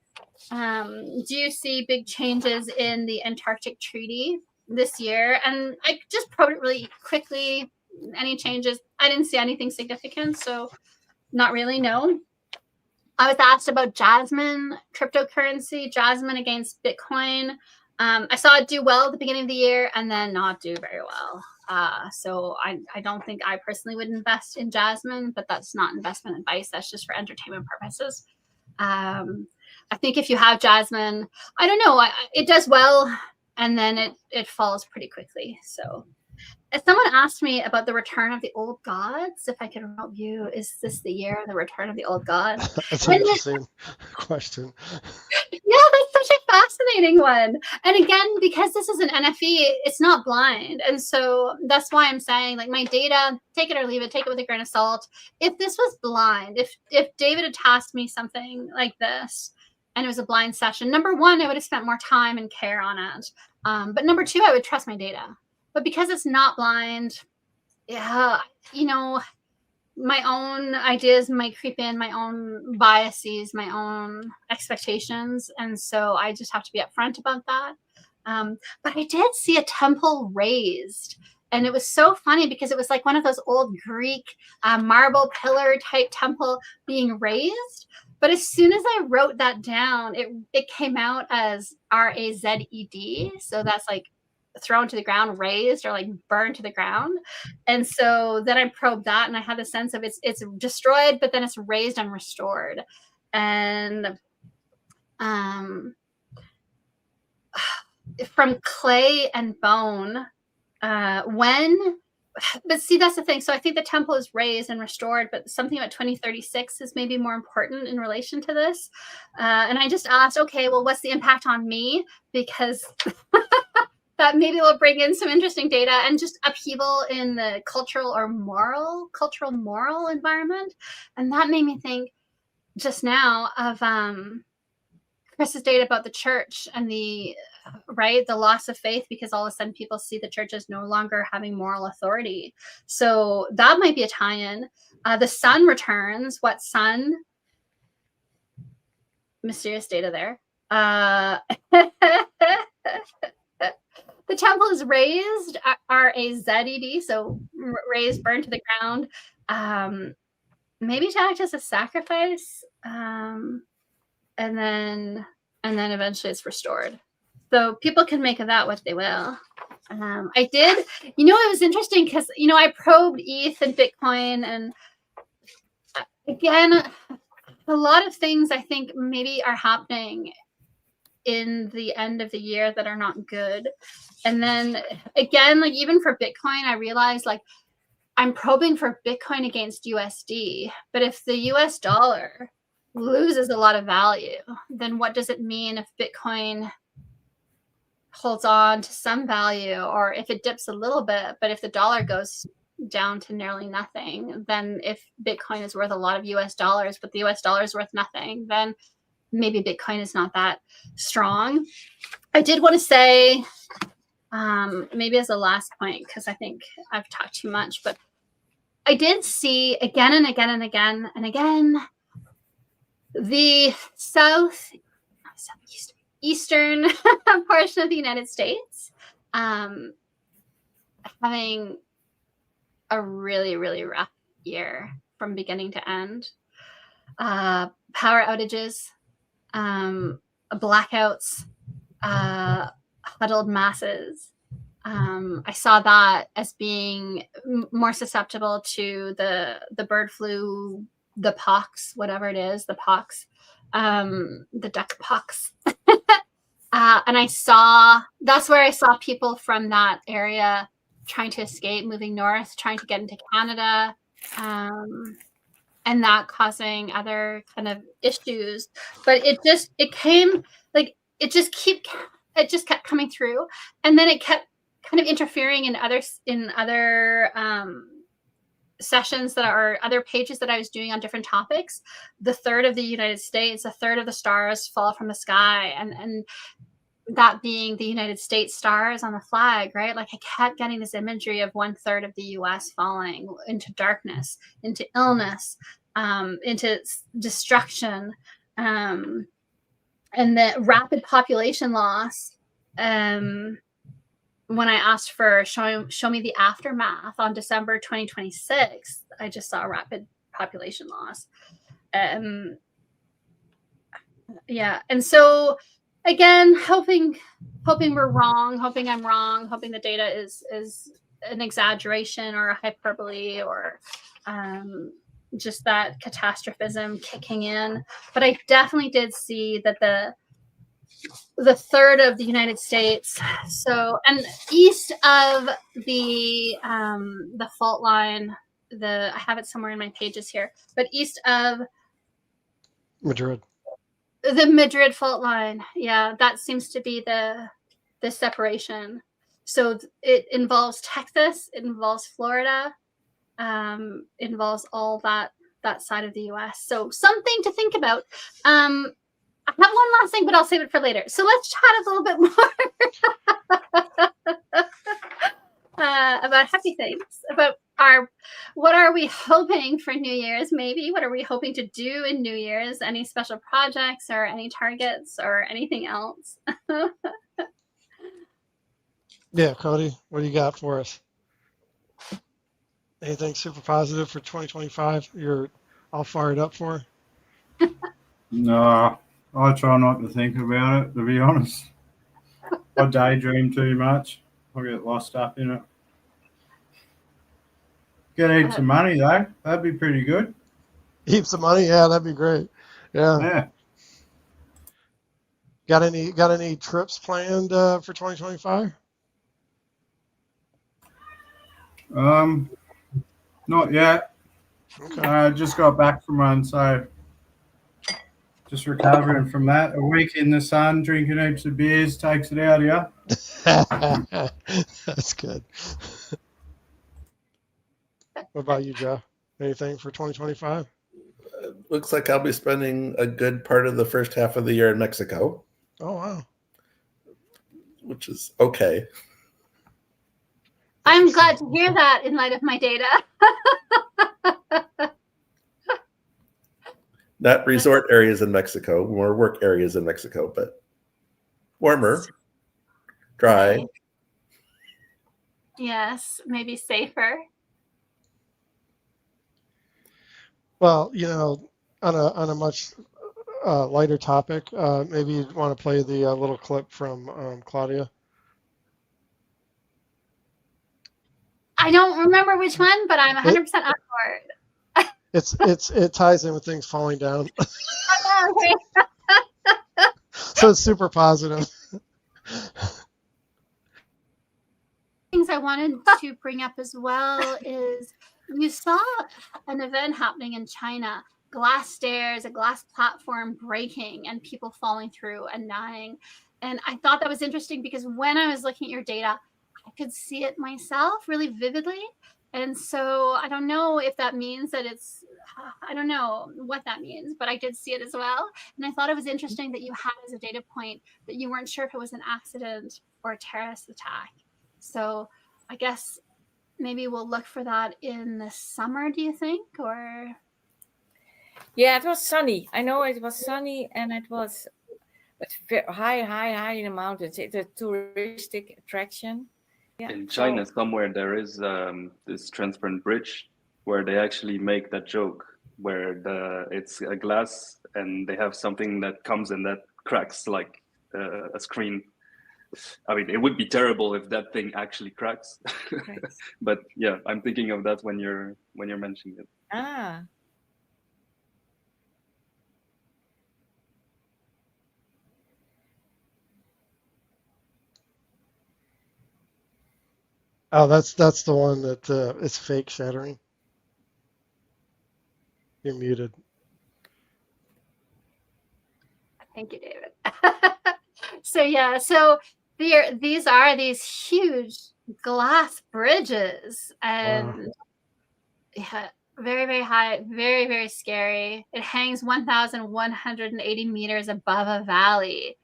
Do you see big changes in the Antarctic Treaty this year? And I just probed it really quickly. Any changes? I didn't see anything significant, so not really, no. I was asked about Jasmine cryptocurrency, Jasmine against Bitcoin. I saw it do well at the beginning of the year and then not do very well. So I don't think I personally would invest in Jasmine, but that's not investment advice. That's just for entertainment purposes. I think if you have Jasmine, I don't know, it does well and then it falls pretty quickly. So if someone asked me about the return of the old gods, if I could remote view, is this the year of the return of the old gods? That's an interesting question. Yeah, that's such a fascinating one. And again, because this is an NFE, it's not blind. And so that's why I'm saying, like, my data, take it or leave it, take it with a grain of salt. If this was blind, if David had tasked me something like this and it was a blind session, number one, I would have spent more time and care on it. But number two, I would trust my data. But because it's not blind, yeah, you know, my own ideas might creep in, my own biases, my own expectations. And so I just have to be upfront about that. But I did see a temple raised. And it was so funny because it was like one of those old Greek marble pillar type temple being raised. But as soon as I wrote that down, it came out as R-A-Z-E-D. So that's like thrown to the ground, raised, or like burned to the ground. And so then I probed that and I had the sense of it's destroyed, but then it's raised and restored. And from clay and bone, but see, that's the thing. So I think the temple is raised and restored, but something about 2036 is maybe more important in relation to this. And I just asked, okay, well, what's the impact on me? Because that maybe will bring in some interesting data and just upheaval in the cultural moral environment. And that made me think just now of Chris's data about the church and the loss of faith, because all of a sudden people see the church as no longer having moral authority. So that might be a tie-in. The sun returns. What sun? Mysterious data there. The temple funds raised, RAZED, so raised, burned to the ground, maybe to act as a sacrifice, and then eventually it's restored. So people can make of that what they will. I did, it was interesting because, I probed ETH and Bitcoin, and again, a lot of things I think maybe are happening in the end of the year that are not good. And then again, like even for Bitcoin, I realized like I'm probing for Bitcoin against USD, but if the US dollar loses a lot of value, then what does it mean if Bitcoin holds on to some value, or if it dips a little bit, but if the dollar goes down to nearly nothing, then if Bitcoin is worth a lot of US dollars, but the US dollar is worth nothing, then maybe Bitcoin is not that strong. I did want to say, maybe as a last point, because I think I've talked too much, but I did see again and again and again and again the southeastern portion of the United States having a really, really rough year from beginning to end. Power outages, blackouts, huddled masses. I saw that as being more susceptible to the bird flu, the pox, whatever it is, the pox, the duck pox. And that's where I saw people from that area trying to escape, moving north, trying to get into Canada, and that causing other kind of issues. But it just kept coming through, and then it kept kind of interfering in other sessions that are other pages that I was doing on different topics. The third of the United States, a third of the stars fall from the sky, and that being the United States stars on the flag, right? Like I kept getting this imagery of 1/3 of the US falling into darkness, into illness, into destruction, and the rapid population loss. When I asked for show me the aftermath on December 2026, I just saw rapid population loss. Yeah, and so again, hoping we're wrong, hoping I'm wrong, hoping the data is an exaggeration or a hyperbole, or just that catastrophism kicking in. But I definitely did see that the third of the United States, so, and east of the fault line, I have it somewhere in my pages here, but east of Madrid. The Madrid fault line, yeah, that seems to be the separation. So it involves Texas, it involves Florida, involves all that side of the US. So something to think about. I have one last thing, but I'll save it for later. So let's chat a little bit more about happy things, about what are we hoping for New Year's, maybe? What are we hoping to do in New Year's? Any special projects or any targets or anything else? Yeah, Cody, what do you got for us? Anything super positive for 2025 you're all fired up for? No, I try not to think about it, to be honest. I daydream too much. I get lost up in it. Get heaps of money, though. That'd be pretty good. Heaps of money? Yeah, that'd be great. Yeah. Got any trips planned for 2025? Not yet. Okay. I just got back from one, so just recovering from that. A week in the sun, drinking heaps of beers takes it out of you. That's good. What about you, Joe? Anything for 2025? Looks like I'll be spending a good part of the first half of the year in Mexico. Oh, wow. Which is okay. I'm glad to hear that in light of my data. Not resort areas in Mexico, more work areas in Mexico, but warmer, dry. Yes, maybe safer. Well, on a much lighter topic, maybe you want to play the little clip from Claudia. I don't remember which one, but I'm It 100% up for it. it ties in with things falling down, Oh, okay. so it's super positive. Things I wanted to bring up as well is you saw an event happening in China, glass stairs, a glass platform breaking, and people falling through and dying. And I thought that was interesting because when I was looking at your data, I could see it myself really vividly. And so I don't know if that means that I don't know what that means, but I did see it as well. And I thought it was interesting that you had as a data point that you weren't sure if it was an accident or a terrorist attack. So I guess maybe we'll look for that in the summer, do you think? Or Yeah, it was sunny. I know it was sunny, and it was high in the mountains. It's a touristic attraction. Yeah. In China, somewhere there is this transparent bridge where they actually make that joke where it's a glass and they have something that comes and that cracks like a screen. I mean, it would be terrible if that thing actually cracks. But yeah, I'm thinking of that when you're mentioning it. Ah. Oh, that's the one that is fake shattering. You're muted. thank you, David. So yeah, so these are these huge glass bridges, and Wow. yeah, very, very high, very, very scary. It hangs 1,180 meters above a valley.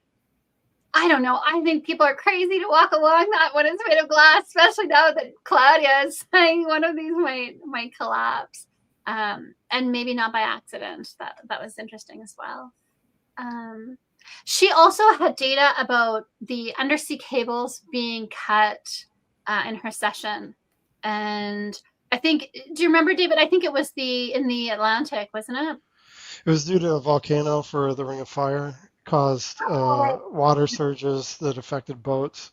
I don't know. I think people are crazy to walk along that when it's made of glass, especially now that Claudia is saying one of these might collapse, and maybe not by accident. That was interesting as well. She also had data about the undersea cables being cut in her session, and I think. Do you remember, David? I think it was in the Atlantic, wasn't it? It was due to a volcano for the Ring of Fire, caused water surges that affected boats,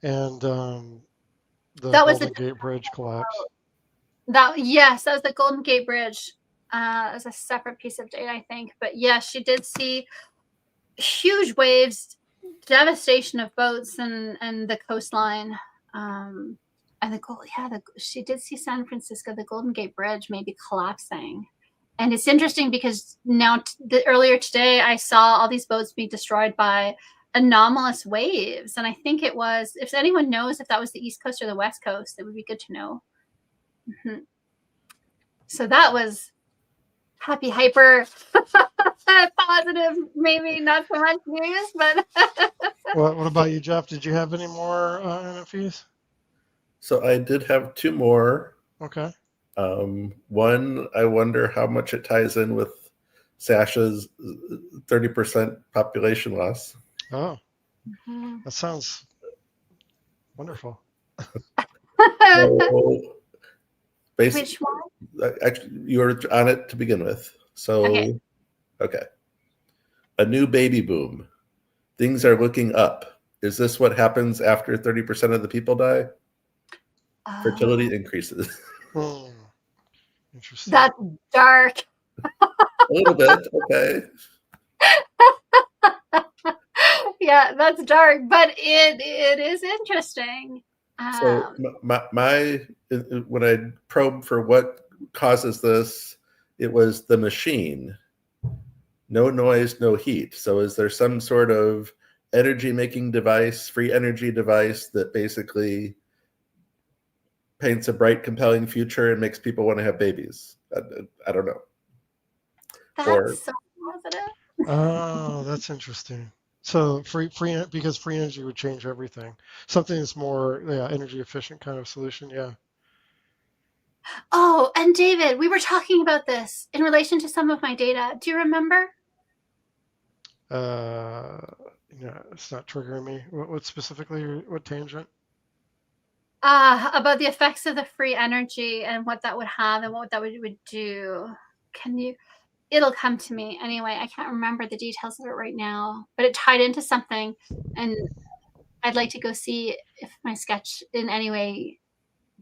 and the That was Golden Gate Bridge collapsed. Yes, that was the Golden Gate Bridge. It was a separate piece of data, I think, but yes, she did see huge waves, devastation of boats and the coastline. And she did see San Francisco, the Golden Gate Bridge maybe collapsing. And it's interesting because now earlier today I saw all these boats being destroyed by anomalous waves, and I think it was, if anyone knows if that was the East Coast or the West Coast, it would be good to know. Mm-hmm. So that was happy, hyper, positive, maybe not so much news, but. What about you, Jeff? Did you have any more NFEs? So I did have two more. Okay. One, I wonder how much it ties in with Sasha's 30% population loss. Oh, that sounds wonderful. So, Which one? Actually, you were on it to begin with. So, okay. A new baby boom. Things are looking up. Is this what happens after 30% of the people die? Fertility increases. Interesting. That's dark. A little bit, okay. Yeah, that's dark, but it is interesting. So when I probed for what causes this, it was the machine. No noise, no heat. So is there some sort of energy making device, free energy device that basically paints a bright, compelling future and makes people want to have babies? I don't know. That's so positive. Oh, that's interesting. So because free energy would change everything. Something that's more energy efficient kind of solution. Yeah. Oh, and David, we were talking about this in relation to some of my data. Do you remember? It's not triggering me. What specifically? What tangent? About the effects of the free energy and what that would have and what that would do. Can you? It'll come to me anyway. I can't remember the details of it right now, but it tied into something, and I'd like to go see if my sketch in any way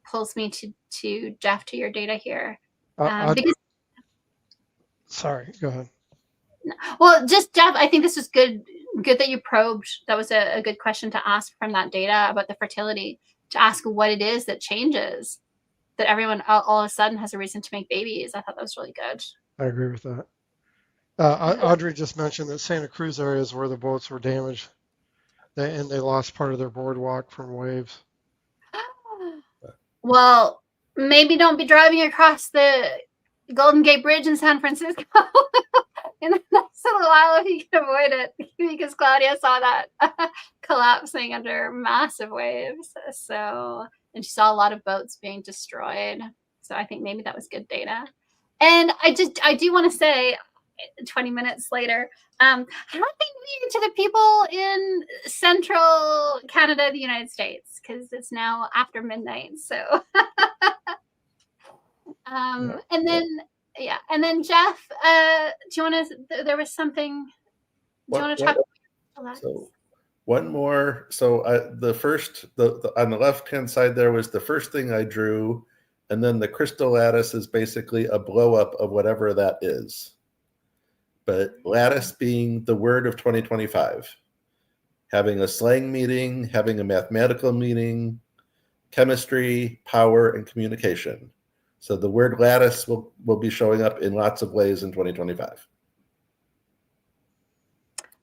pulls me to Jeff, to your data here. Because Sorry, go ahead. well, just Jeff, I think this was good that you probed. That was a good question to ask from that data about the fertility, to ask what it is that changes, that everyone all of a sudden has a reason to make babies. I thought that was really good. I agree with that. Audrey just mentioned that Santa Cruz areas where the boats were damaged, and they lost part of their boardwalk from waves. Well, maybe don't be driving across the Golden Gate Bridge in San Francisco in the next little while if you can avoid it, because Claudia saw that collapsing under massive waves. So, and she saw a lot of boats being destroyed. So I think maybe that was good data. And I do want to say, 20 minutes later, happy New Year to the people in central Canada, the United States, because it's now after midnight. So, and then Jeff, do you want to? There was something. Do you want to talk about? So one more. So the first, on the left-hand side there was the first thing I drew, and then the crystal lattice is basically a blow-up of whatever that is. But lattice being the word of 2025, having a slang meaning, having a mathematical meaning, chemistry, power, and communication. So the word lattice will be showing up in lots of ways in 2025.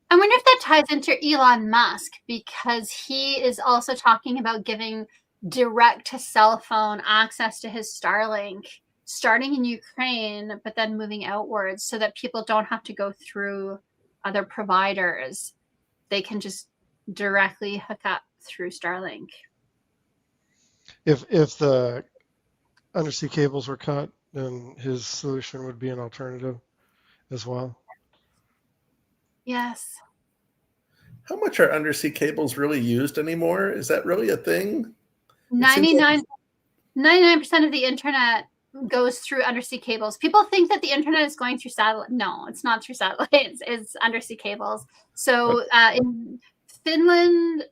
I wonder if that ties into Elon Musk, because he is also talking about giving direct to cell phone access to his Starlink, starting in Ukraine, but then moving outwards so that people don't have to go through other providers. They can just directly hook up through Starlink. If the undersea cables were cut, then his solution would be an alternative as well. Yes. How much are undersea cables really used anymore? Is that really a thing? 99% of the internet goes through undersea cables. People think that the internet is going through satellite. No, it's not through satellites. It's undersea cables. So in Finland,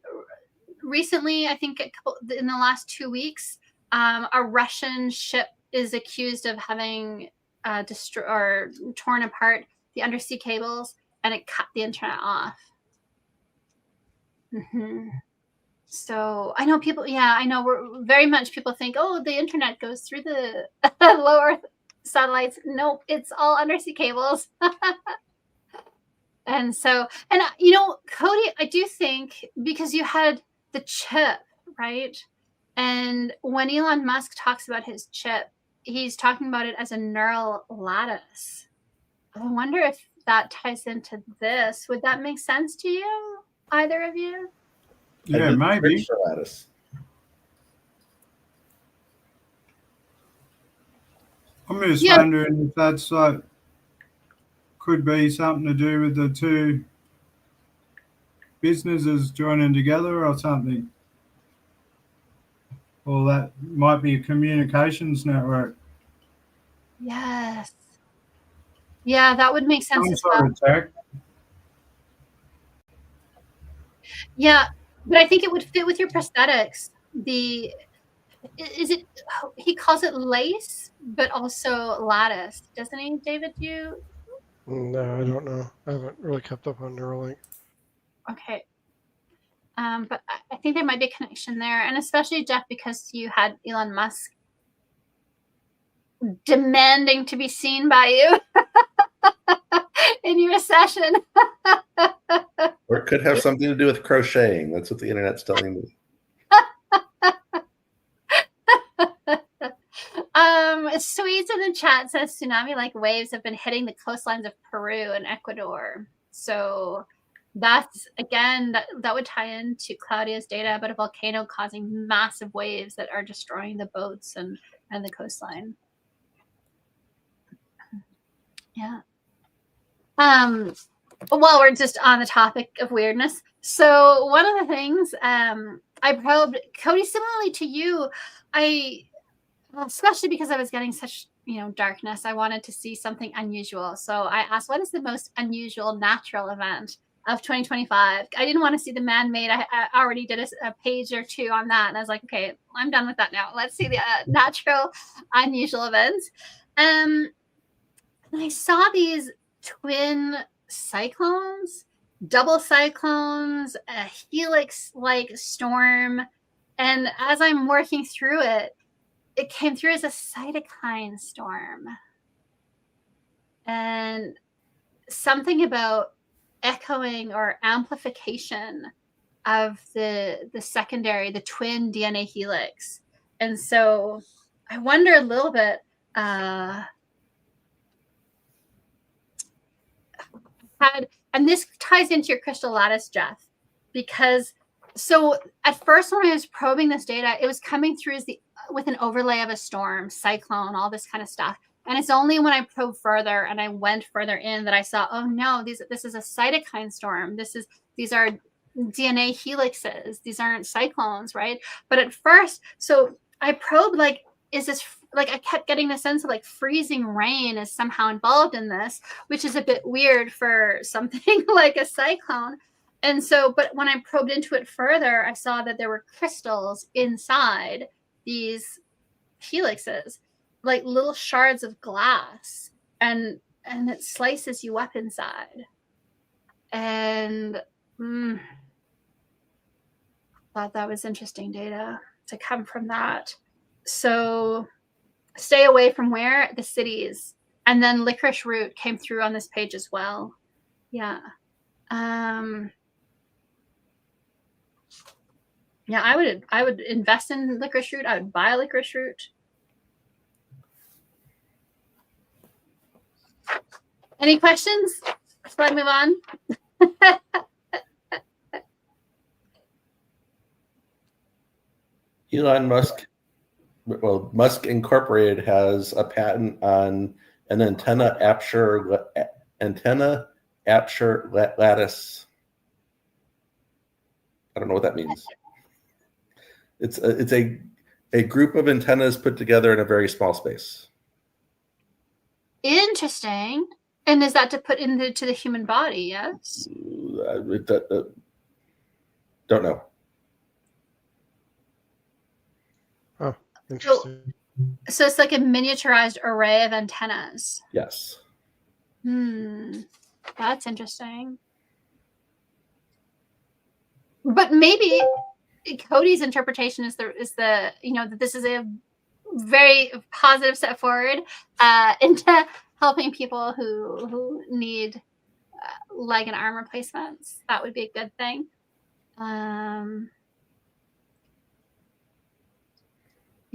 recently, I think in the last 2 weeks, a Russian ship is accused of having destroyed or torn apart the undersea cables, and it cut the internet off. Mm-hmm. So I know people, we're very much people think, oh, the internet goes through the low Earth satellites. Nope, it's all undersea cables. And so, and Cody, I do think, because you had the chip, right? And when Elon Musk talks about his chip, he's talking about it as a neural lattice. I wonder if that ties into this. Would that make sense to you, either of you? Yeah, maybe. I'm just wondering if that's could be something to do with the two businesses joining together or something. Or that might be a communications network. Yes. Yeah, that would make sense as well. Yeah, but I think it would fit with your prosthetics. He calls it lace, but also lattice, doesn't he, David? No, I don't know. I haven't really kept up on Neuralink. Okay. But I think there might be a connection there, and especially, Jeff, because you had Elon Musk demanding to be seen by you in your session. Or it could have something to do with crocheting. That's what the internet's telling me. Swedes in the chat says tsunami-like waves have been hitting the coastlines of Peru and Ecuador. So that's, again, that would tie into Claudia's data about a volcano causing massive waves that are destroying the boats and the coastline. Yeah. while we're just on the topic of weirdness, so one of the things I probed, Cody, similarly to you, especially because I was getting such, darkness, I wanted to see something unusual. So I asked, what is the most unusual natural event of 2025? I didn't want to see the man-made. I already did a page or two on that, and I was like, okay, I'm done with that now. Let's see the natural unusual events. And I saw these twin cyclones, double cyclones, a helix-like storm, and as I'm working through it, it came through as a cytokine storm. And something about echoing or amplification of the secondary, the twin DNA helix. And so I wonder a little bit, and this ties into your crystal lattice, Jeff, because so at first when I was probing this data, it was coming through as with an overlay of a storm, cyclone, all this kind of stuff. And it's only when I probed further and I went further in that I saw, oh no, this is a cytokine storm. These are DNA helixes. These aren't cyclones, right? But at first, so I probed, like, is this, like, I kept getting the sense of like freezing rain is somehow involved in this, which is a bit weird for something like a cyclone. And so, but when I probed into it further, I saw that there were crystals inside these helixes, like little shards of glass, and it slices you up inside. And thought that was interesting data to come from that. So stay away from where? The cities. And then licorice root came through on this page as well. Yeah. Yeah, I would invest in licorice root. I would buy licorice root. Any questions before I move on? Elon Musk, well, Musk Incorporated has a patent on an antenna aperture lattice. I don't know what that means. It's a group of antennas put together in a very small space. Interesting. And is that to put into the human body? Yes. Don't know. Oh, interesting. So it's like a miniaturized array of antennas. Yes. That's interesting. But maybe Cody's interpretation is that this is a very positive step forward into helping people who need leg and arm replacements. That would be a good thing. Yeah,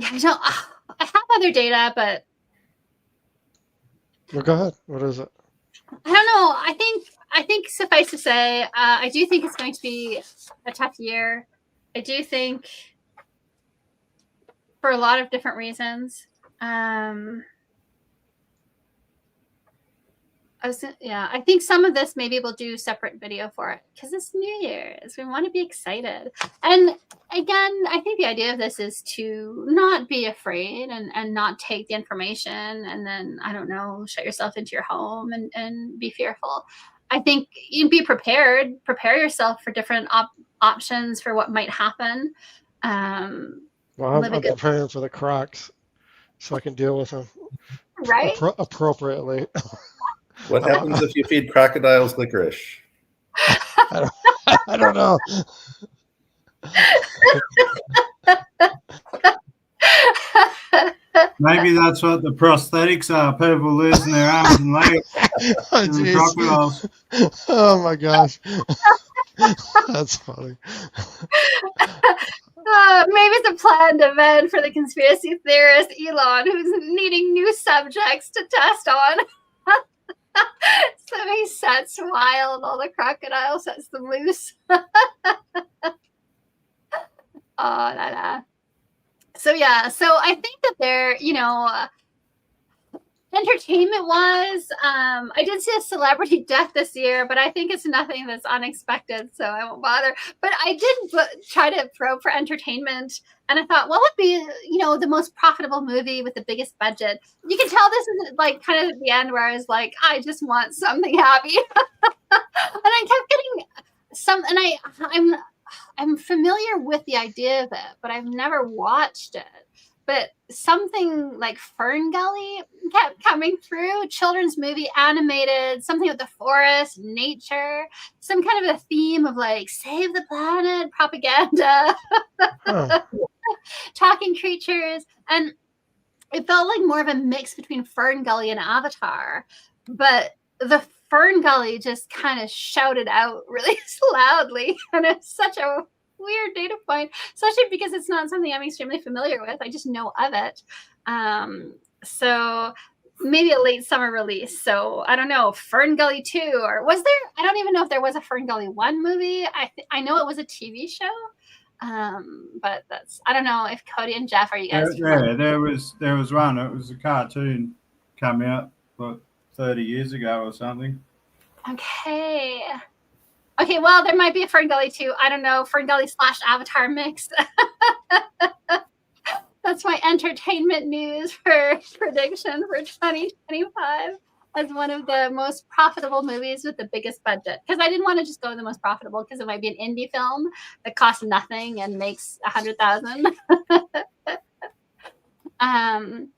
I have other data, but Well, go ahead. What is it? I don't know. I think suffice to say, I do think it's going to be a tough year. I do think for a lot of different reasons. I think some of this maybe we'll do separate video for it because it's New Year's. We want to be excited. And again, I think the idea of this is to not be afraid and not take the information and then, I don't know, shut yourself into your home and be fearful. I think you be prepared. Prepare yourself for different options for what might happen. Well, I'm preparing for the Crocs so I can deal with them appropriately. What happens if you feed crocodiles licorice? I don't know. Maybe that's what the prosthetics are. People losing their arms and legs. Oh, crocodiles. Oh my gosh. That's funny. Maybe it's a planned event for the conspiracy theorist Elon, who's needing new subjects to test on. So he sets wild, all the crocodiles sets them loose. So yeah, so I think that they're, entertainment was, I did see a celebrity death this year, but I think it's nothing that's unexpected, so I won't bother. But I did try to probe for entertainment, and I thought, what would be, the most profitable movie with the biggest budget? You can tell this is like kind of at the end where I was like, I just want something happy, and I kept getting some, and I'm familiar with the idea of it, but I've never watched it. But something like Fern Gully kept coming through, children's movie, animated, something with the forest, nature, some kind of a theme of like save the planet, propaganda, talking creatures. And it felt like more of a mix between Fern Gully and Avatar. But the Fern Gully just kind of shouted out really loudly. And it's such a weird data point, especially because it's not something I'm extremely familiar with. I just know of it. So maybe a late summer release. So I don't know, Fern Gully 2, or was there? I don't even know if there was a Fern Gully 1 movie. I know it was a TV show. But I don't know if Cody and Jeff, are you guys? Yeah, there was one. It was a cartoon come out like 30 years ago or something. Okay, well, there might be a Fern Gully 2. I don't know, Fern Gully / Avatar mix. That's my entertainment news for prediction for 2025 as one of the most profitable movies with the biggest budget. Because I didn't want to just go with the most profitable, because it might be an indie film that costs nothing and makes 100,000. And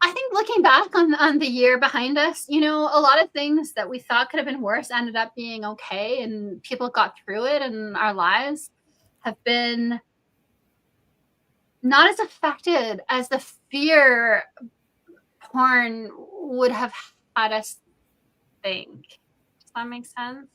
I think looking back on the year behind us, a lot of things that we thought could have been worse ended up being okay, and people got through it, and our lives have been not as affected as the fear porn would have had us think. Does that make sense?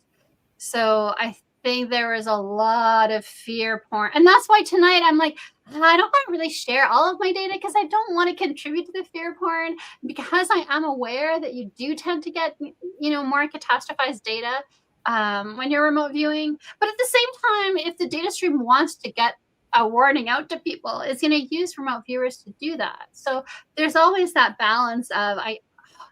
So I think there was a lot of fear porn. And that's why tonight I'm like, I don't want to really share all of my data, because I don't want to contribute to the fear porn, because I am aware that you do tend to get, more catastrophized data when you're remote viewing. But at the same time, if the data stream wants to get a warning out to people, it's going to use remote viewers to do that. So there's always that balance of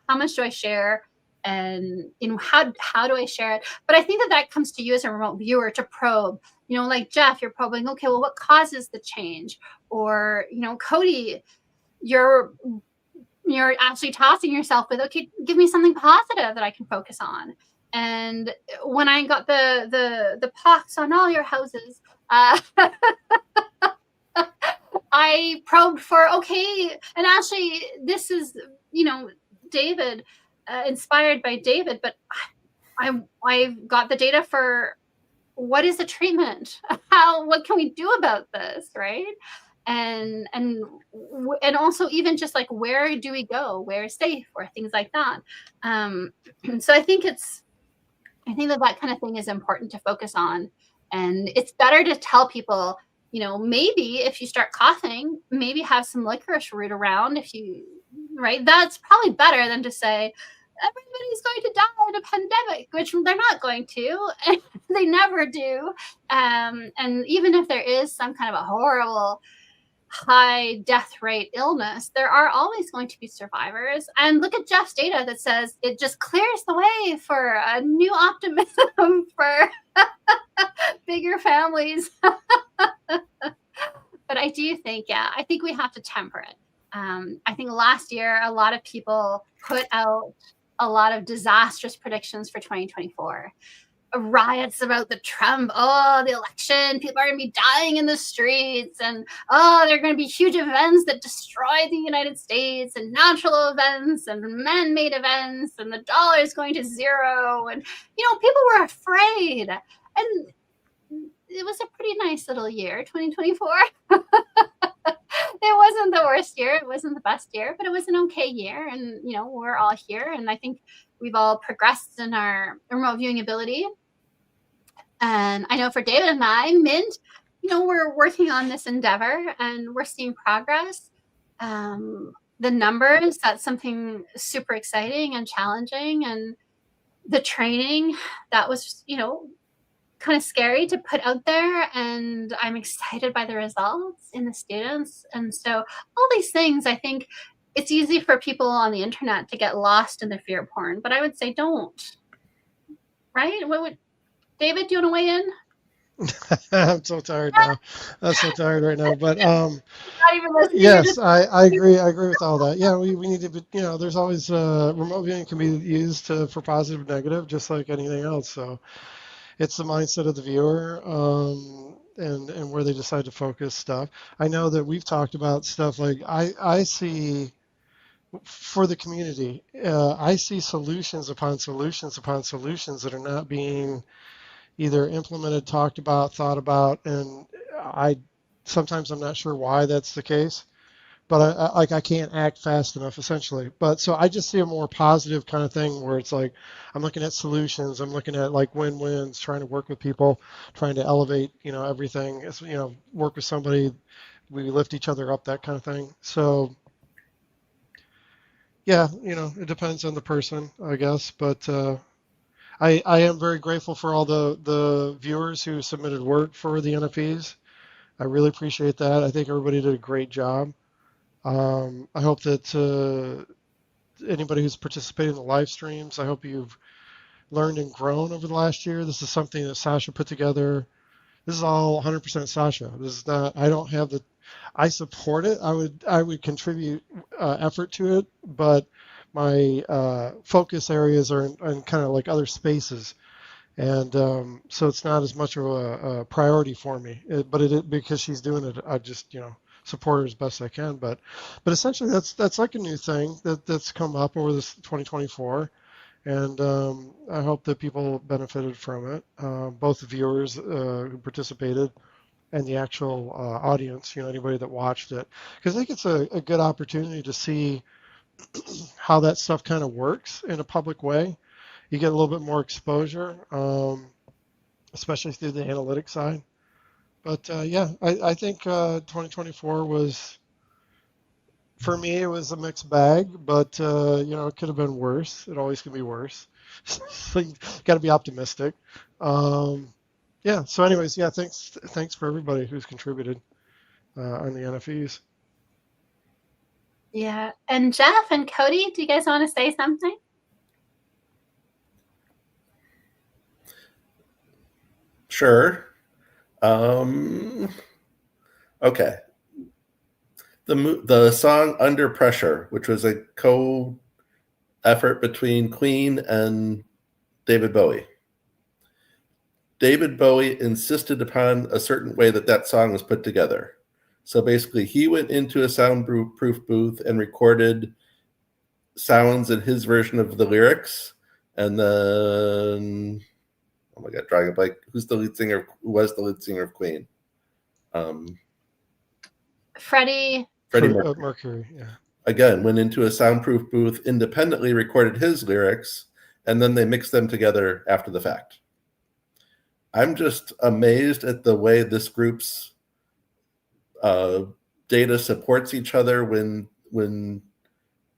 how much do I share, and how do I share it? But I think that comes to you as a remote viewer to probe. Like Jeff, you're probing, okay, well, what causes the change? Or Cody, you're actually tossing yourself with, okay, give me something positive that I can focus on. And when I got the pox on all your houses, I probed for, okay, and actually this is David, inspired by David, but I've got the data for what is the treatment, what can we do about this, right? And also even just like, where do we go, where is safe, or things like that. So I think that kind of thing is important to focus on, and it's better to tell people, maybe if you start coughing, maybe have some licorice root around, right? That's probably better than to say everybody's going to die in a pandemic, which they're not going to, and they never do. And even if there is some kind of a horrible high death rate illness, there are always going to be survivors. And look at Jeff's data that says it just clears the way for a new optimism for bigger families. But I do think, I think we have to temper it. I think last year, a lot of people put out a lot of disastrous predictions for 2024. Riots about the election, people are going to be dying in the streets, and there are going to be huge events that destroy the United States, and natural events and man-made events, and the dollar is going to zero, and people were afraid. And it was a pretty nice little year, 2024. It wasn't the worst year, it wasn't the best year, but it was an okay year, and we're all here, and I think we've all progressed in our remote viewing ability. And I know for David and I, Mint, we're working on this endeavor, and we're seeing progress. The numbers, that's something super exciting and challenging, and the training, that was kind of scary to put out there, and I'm excited by the results in the students. And so all these things, I think it's easy for people on the internet to get lost in the fear porn, but I would say don't. Right? David, do you want to weigh in? I'm so tired now. I'm so tired right now. But Not even listening. yes, I agree. I agree with all that. Yeah, we need to be, there's always remote viewing can be used for positive and negative, just like anything else. So it's the mindset of the viewer, and where they decide to focus stuff. I know that we've talked about stuff like I see for the community, I see solutions upon solutions upon solutions that are not being either implemented, talked about, thought about, and I sometimes I'm not sure why that's the case, but I can't act fast enough essentially. But so I just see a more positive kind of thing where it's like I'm looking at solutions, I'm looking at like win-wins, trying to work with people, trying to elevate, everything. It's, work with somebody, we lift each other up, that kind of thing. So yeah, it depends on the person, I guess, but I am very grateful for all the viewers who submitted work for the NFEs. I really appreciate that. I think everybody did a great job. I hope that anybody who's participated in the live streams, I hope you've learned and grown over the last year. This is something that Sasha put together. This is all 100% Sasha. This is not, I don't have I support it. I would contribute effort to it, but my focus areas are in kind of like other spaces. And so it's not as much of a priority for me, but because she's doing it, I just, support her as best I can. But essentially that's like a new thing that's come up over this 2024. And I hope that people benefited from it, both the viewers who participated and the actual audience, anybody that watched it. Because I think it's a good opportunity to see how that stuff kind of works in a public way. You get a little bit more exposure, especially through the analytics side. But yeah, I think 2024 was, for me, it was a mixed bag, but it could have been worse. It always can be worse. So you got to be optimistic. Yeah. So, anyways, yeah. Thanks for everybody who's contributed on the NFEs. Yeah. And Jeff and Cody, do you guys want to say something? Sure. Okay. The song "Under Pressure," which was a co-effort between Queen and David Bowie. David Bowie insisted upon a certain way that song was put together. So basically, he went into a soundproof booth and recorded sounds in his version of the lyrics, and then, oh my God, drawing a blank. Who was the lead singer of Queen? Freddie Mercury. Yeah. Again, went into a soundproof booth, independently recorded his lyrics, and then they mixed them together after the fact. I'm just amazed at the way this group's data supports each other when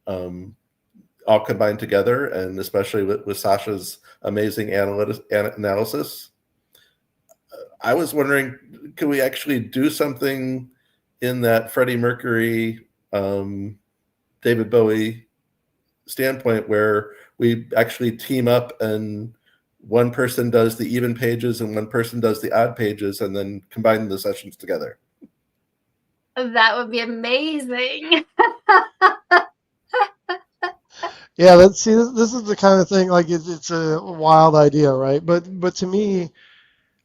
all combined together, and especially with Sasha's amazing analysis. I was wondering, could we actually do something in that Freddie Mercury, David Bowie standpoint where we actually team up and one person does the even pages and one person does the odd pages and then combine the sessions together? That would be amazing. Yeah, this is the kind of thing, like it's a wild idea, right? But to me,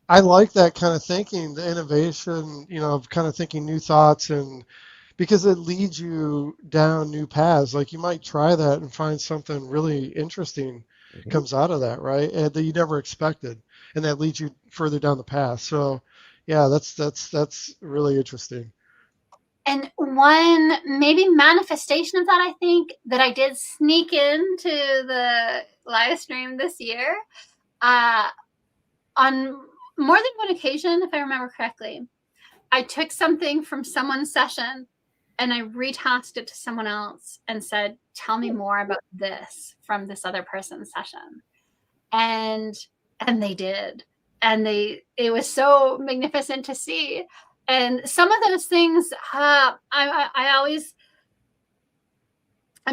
I like that kind of thinking, the innovation, of kind of thinking new thoughts, and because it leads you down new paths. Like you might try that and find something really interesting comes out of that, right? And that you never expected, and that leads you further down the path. So, yeah, that's really interesting. And one maybe manifestation of that, I think, that I did sneak into the live stream this year, on more than one occasion, if I remember correctly, I took something from someone's session and I retasked it to someone else and said, tell me more about this from this other person's session. And they did. and it was so magnificent to see. And some of those things, I'm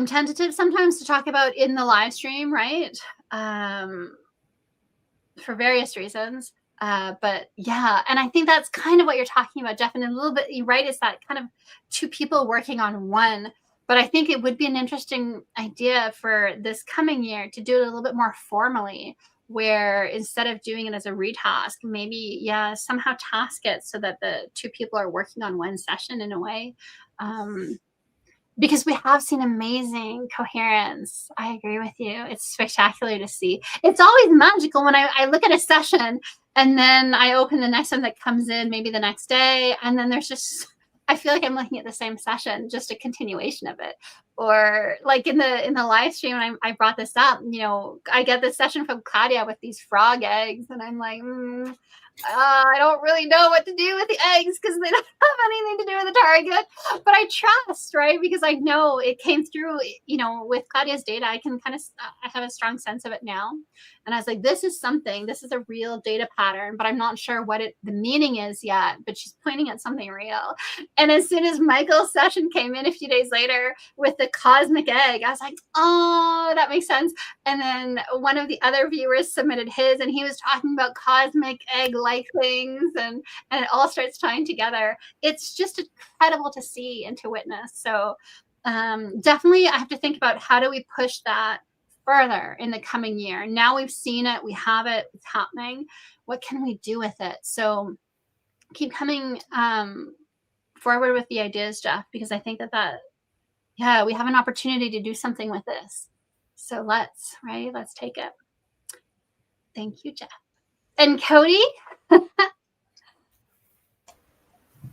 tentative sometimes to talk about in the live stream, right? For various reasons. But yeah, and I think that's kind of what you're talking about, Jeff. And a little bit, you're right, is that kind of two people working on one. But I think it would be an interesting idea for this coming year to do it a little bit more formally, where instead of doing it as a retask, maybe, yeah, somehow task it so that the two people are working on one session in a way. Because we have seen amazing coherence. I agree with you. It's spectacular to see. It's always magical when I look at a session and then I open the next one that comes in maybe the next day, and then there's just, I feel like I'm looking at the same session, just a continuation of it. Or like in the live stream, when I brought this up, you know, I get this session from Claudia with these frog eggs, and I'm like, I don't really know what to do with the eggs because they don't have anything to do with the target, but I trust, right? Because I know it came through, you know, with Claudia's data. I can kind of, I have a strong sense of it now. And I was like, this is a real data pattern, but I'm not sure what the meaning is yet, but she's pointing at something real. And as soon as Michael's session came in a few days later with the cosmic egg, I was like, oh, that makes sense. And then one of the other viewers submitted his, and he was talking about cosmic egg-like things, and it all starts tying together. It's just incredible to see and to witness. So definitely I have to think about how do we push that further in the coming year. Now we've seen it, we have it, it's happening. What can we do with it? So keep coming forward with the ideas, Jeff, because I think that yeah, we have an opportunity to do something with this. So let's take it. Thank you, Jeff. And Cody?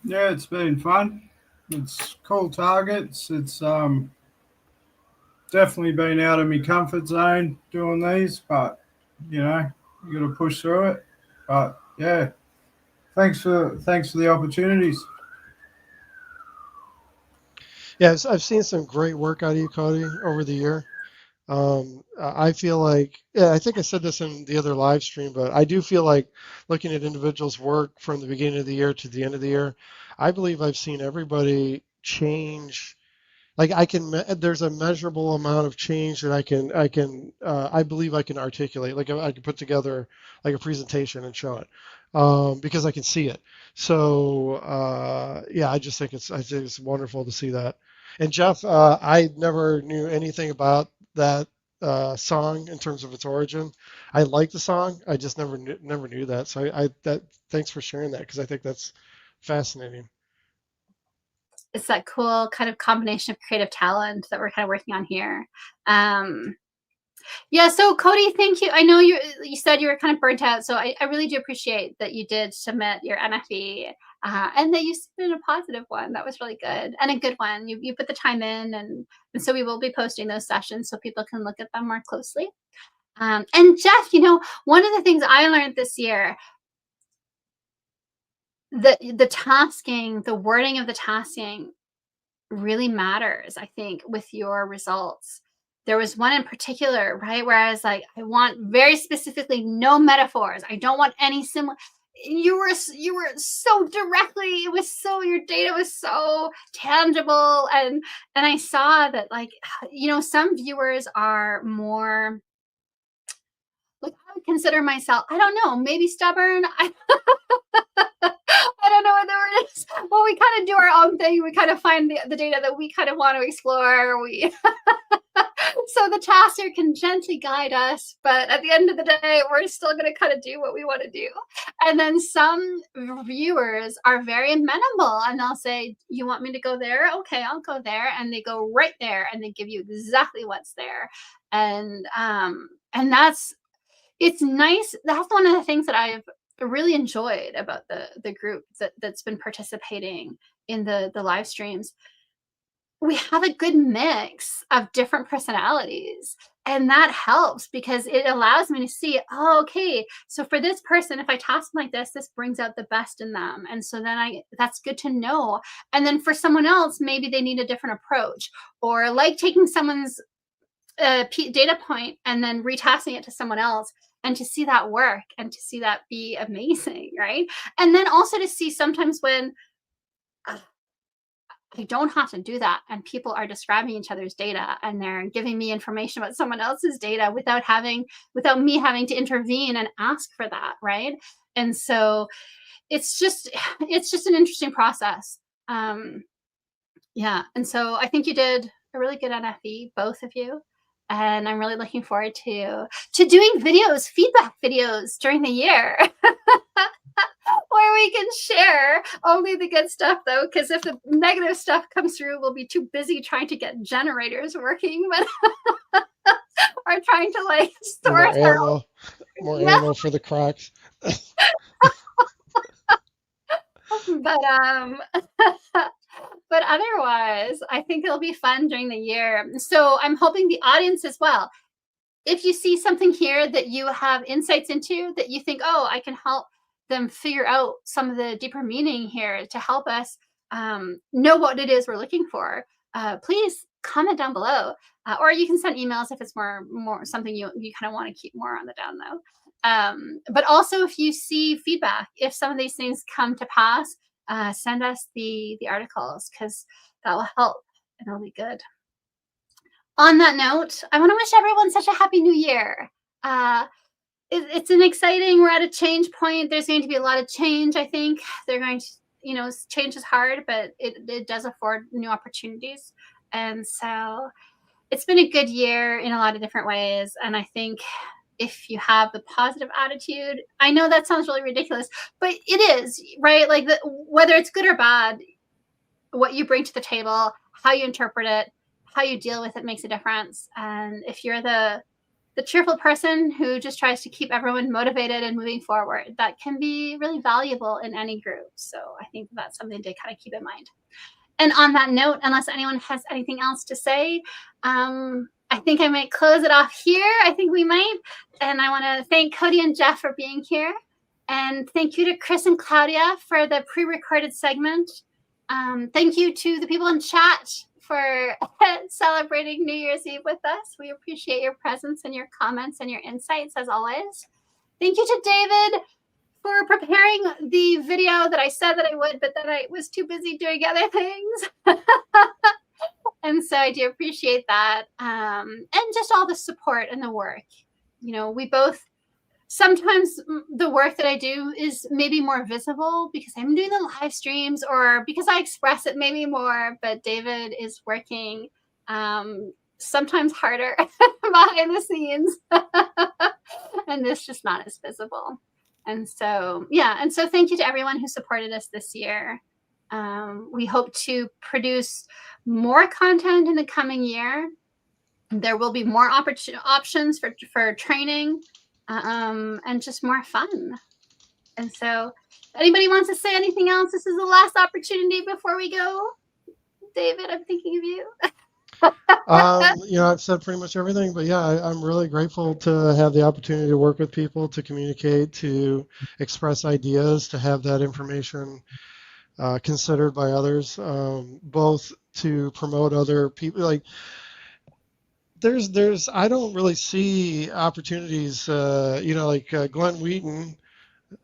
Yeah, it's been fun. It's cool targets. It's definitely been out of my comfort zone doing these, but you know, you got to push through it. But yeah, thanks for the opportunities. Yes, I've seen some great work out of you, Cody, over the year. I feel like, yeah, I think I said this in the other live stream, but I do feel like looking at individuals' work from the beginning of the year to the end of the year, I believe I've seen everybody change. Like there's a measurable amount of change that I believe I can articulate. Like I can put together like a presentation and show it because I can see it. So yeah, I think it's wonderful to see that. And Jeff, I never knew anything about that song in terms of its origin. I like the song, I just never knew that. So thanks for sharing that, because I think that's fascinating. It's that cool kind of combination of creative talent that we're kind of working on here. Yeah, so Cody, thank you. I know you said you were kind of burnt out, so I really do appreciate that you did submit your NFE and that you submitted a positive one. That was really good, and a good one. You put the time in, and so we will be posting those sessions so people can look at them more closely. And Jeff, you know, one of the things I learned this year, the tasking, the wording of the tasking really matters, I think, with your results. There was one in particular, right, where I was like, I want very specifically no metaphors. I don't want any similar. You were so directly, it was so, your data was so tangible, and I saw that, like, you know, some viewers are more, like, I would consider myself, I don't know, maybe stubborn. I don't know what the word is. Well, we kind of do our own thing. We kind of find the data that we kind of want to explore. So the tasker can gently guide us, but at the end of the day, we're still going to kind of do what we want to do. And then some viewers are very amenable, and they'll say, you want me to go there? Okay, I'll go there. And they go right there, and they give you exactly what's there. And it's nice. That's one of the things that I've really enjoyed about the group that's been participating in the live streams. We have a good mix of different personalities, and that helps because it allows me to see, oh, okay, so for this person, if I task them like this brings out the best in them, and so then that's good to know. And then for someone else, maybe they need a different approach, or like taking someone's data point and then retasking it to someone else. and to see that work and to see that be amazing, right? And then also to see sometimes when I don't have to do that and people are describing each other's data and they're giving me information about someone else's data without me having to intervene and ask for that, right? And so it's just an interesting process. Yeah, and so I think you did a really good NFE, both of you, and I'm really looking forward to doing videos, feedback videos during the year. Where we can share only the good stuff, though, because if the negative stuff comes through, we'll be too busy trying to get generators working, but or trying to like source more ammo for the Crocs. But otherwise, I think it'll be fun during the year. So I'm hoping the audience as well. If you see something here that you have insights into that you think, oh, I can help them figure out some of the deeper meaning here to help us know what it is we're looking for, please comment down below. Or you can send emails if it's more something you kind of want to keep more on the down low. But also if you see feedback, if some of these things come to pass, send us the articles, because that will help and it'll be good. On that note, I want to wish everyone such a happy new year. It's an exciting, we're at a change point. There's going to be a lot of change, I think. They're going to, change is hard, but it does afford new opportunities. And so it's been a good year in a lot of different ways. And I think if you have the positive attitude, I know that sounds really ridiculous, but it is, right? Like whether it's good or bad, what you bring to the table, how you interpret it, how you deal with it makes a difference. And if you're the cheerful person who just tries to keep everyone motivated and moving forward, that can be really valuable in any group. So I think that's something to kind of keep in mind. And on that note, unless anyone has anything else to say, I think I might close it off here. I think we might. And I want to thank Cody and Jeff for being here. And thank you to Chris and Claudia for the pre-recorded segment. Thank you to the people in chat for celebrating New Year's Eve with us. We appreciate your presence and your comments and your insights as always. Thank you to David for preparing the video that I said that I would, but then I was too busy doing other things. And so I do appreciate that. And just all the support and the work. We both, sometimes the work that I do is maybe more visible because I'm doing the live streams or because I express it maybe more, but David is working sometimes harder behind the scenes and it's just not as visible. And so, and so thank you to everyone who supported us this year. We hope to produce more content in the coming year. There will be more options for training. And just more fun. And so anybody wants to say anything else? This is the last opportunity before we go. David, I'm thinking of you. I've said pretty much everything, but I'm really grateful to have the opportunity to work with people, to communicate, to express ideas, to have that information considered by others, both to promote other people. Like, I don't really see opportunities, like Glenn Wheaton.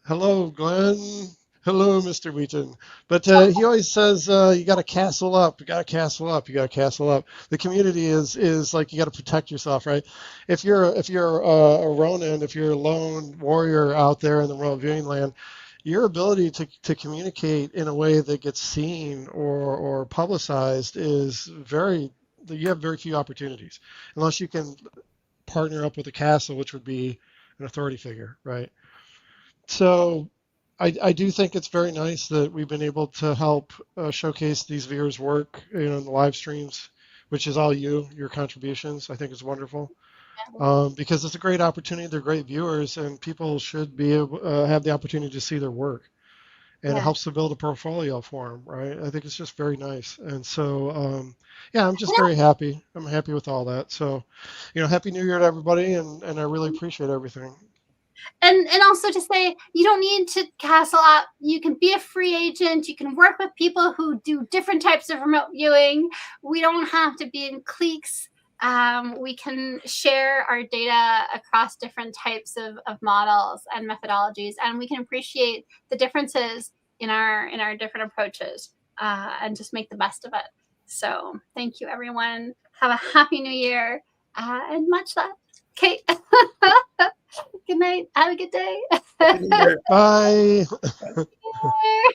Hello, Glenn. Hello, Mr. Wheaton. But he always says, you got to castle up. You got to castle up. You got to castle up. The community is like, you got to protect yourself, right? If you're a Ronin, if you're a lone warrior out there in the remote viewing land, your ability to communicate in a way that gets seen or publicized is you have very few opportunities, unless you can partner up with a castle, which would be an authority figure, right? So I do think it's very nice that we've been able to help showcase these viewers' work in the live streams, which is all your contributions. I think is wonderful because it's a great opportunity. They're great viewers, and people should be able have the opportunity to see their work. And it helps to build a portfolio for them, right? I think it's just very nice. And so, I'm just very happy. I'm happy with all that. So, Happy New Year to everybody, and I really appreciate everything. And also to say, you don't need to castle up. You can be a free agent. You can work with people who do different types of remote viewing. We don't have to be in cliques. we can share our data across different types of models and methodologies, and we can appreciate the differences in our different approaches, and just make the best of it. So thank you, everyone. Have a happy new year, and much love. Okay. Good night. Have a good day. Happy New Year. Bye. Bye.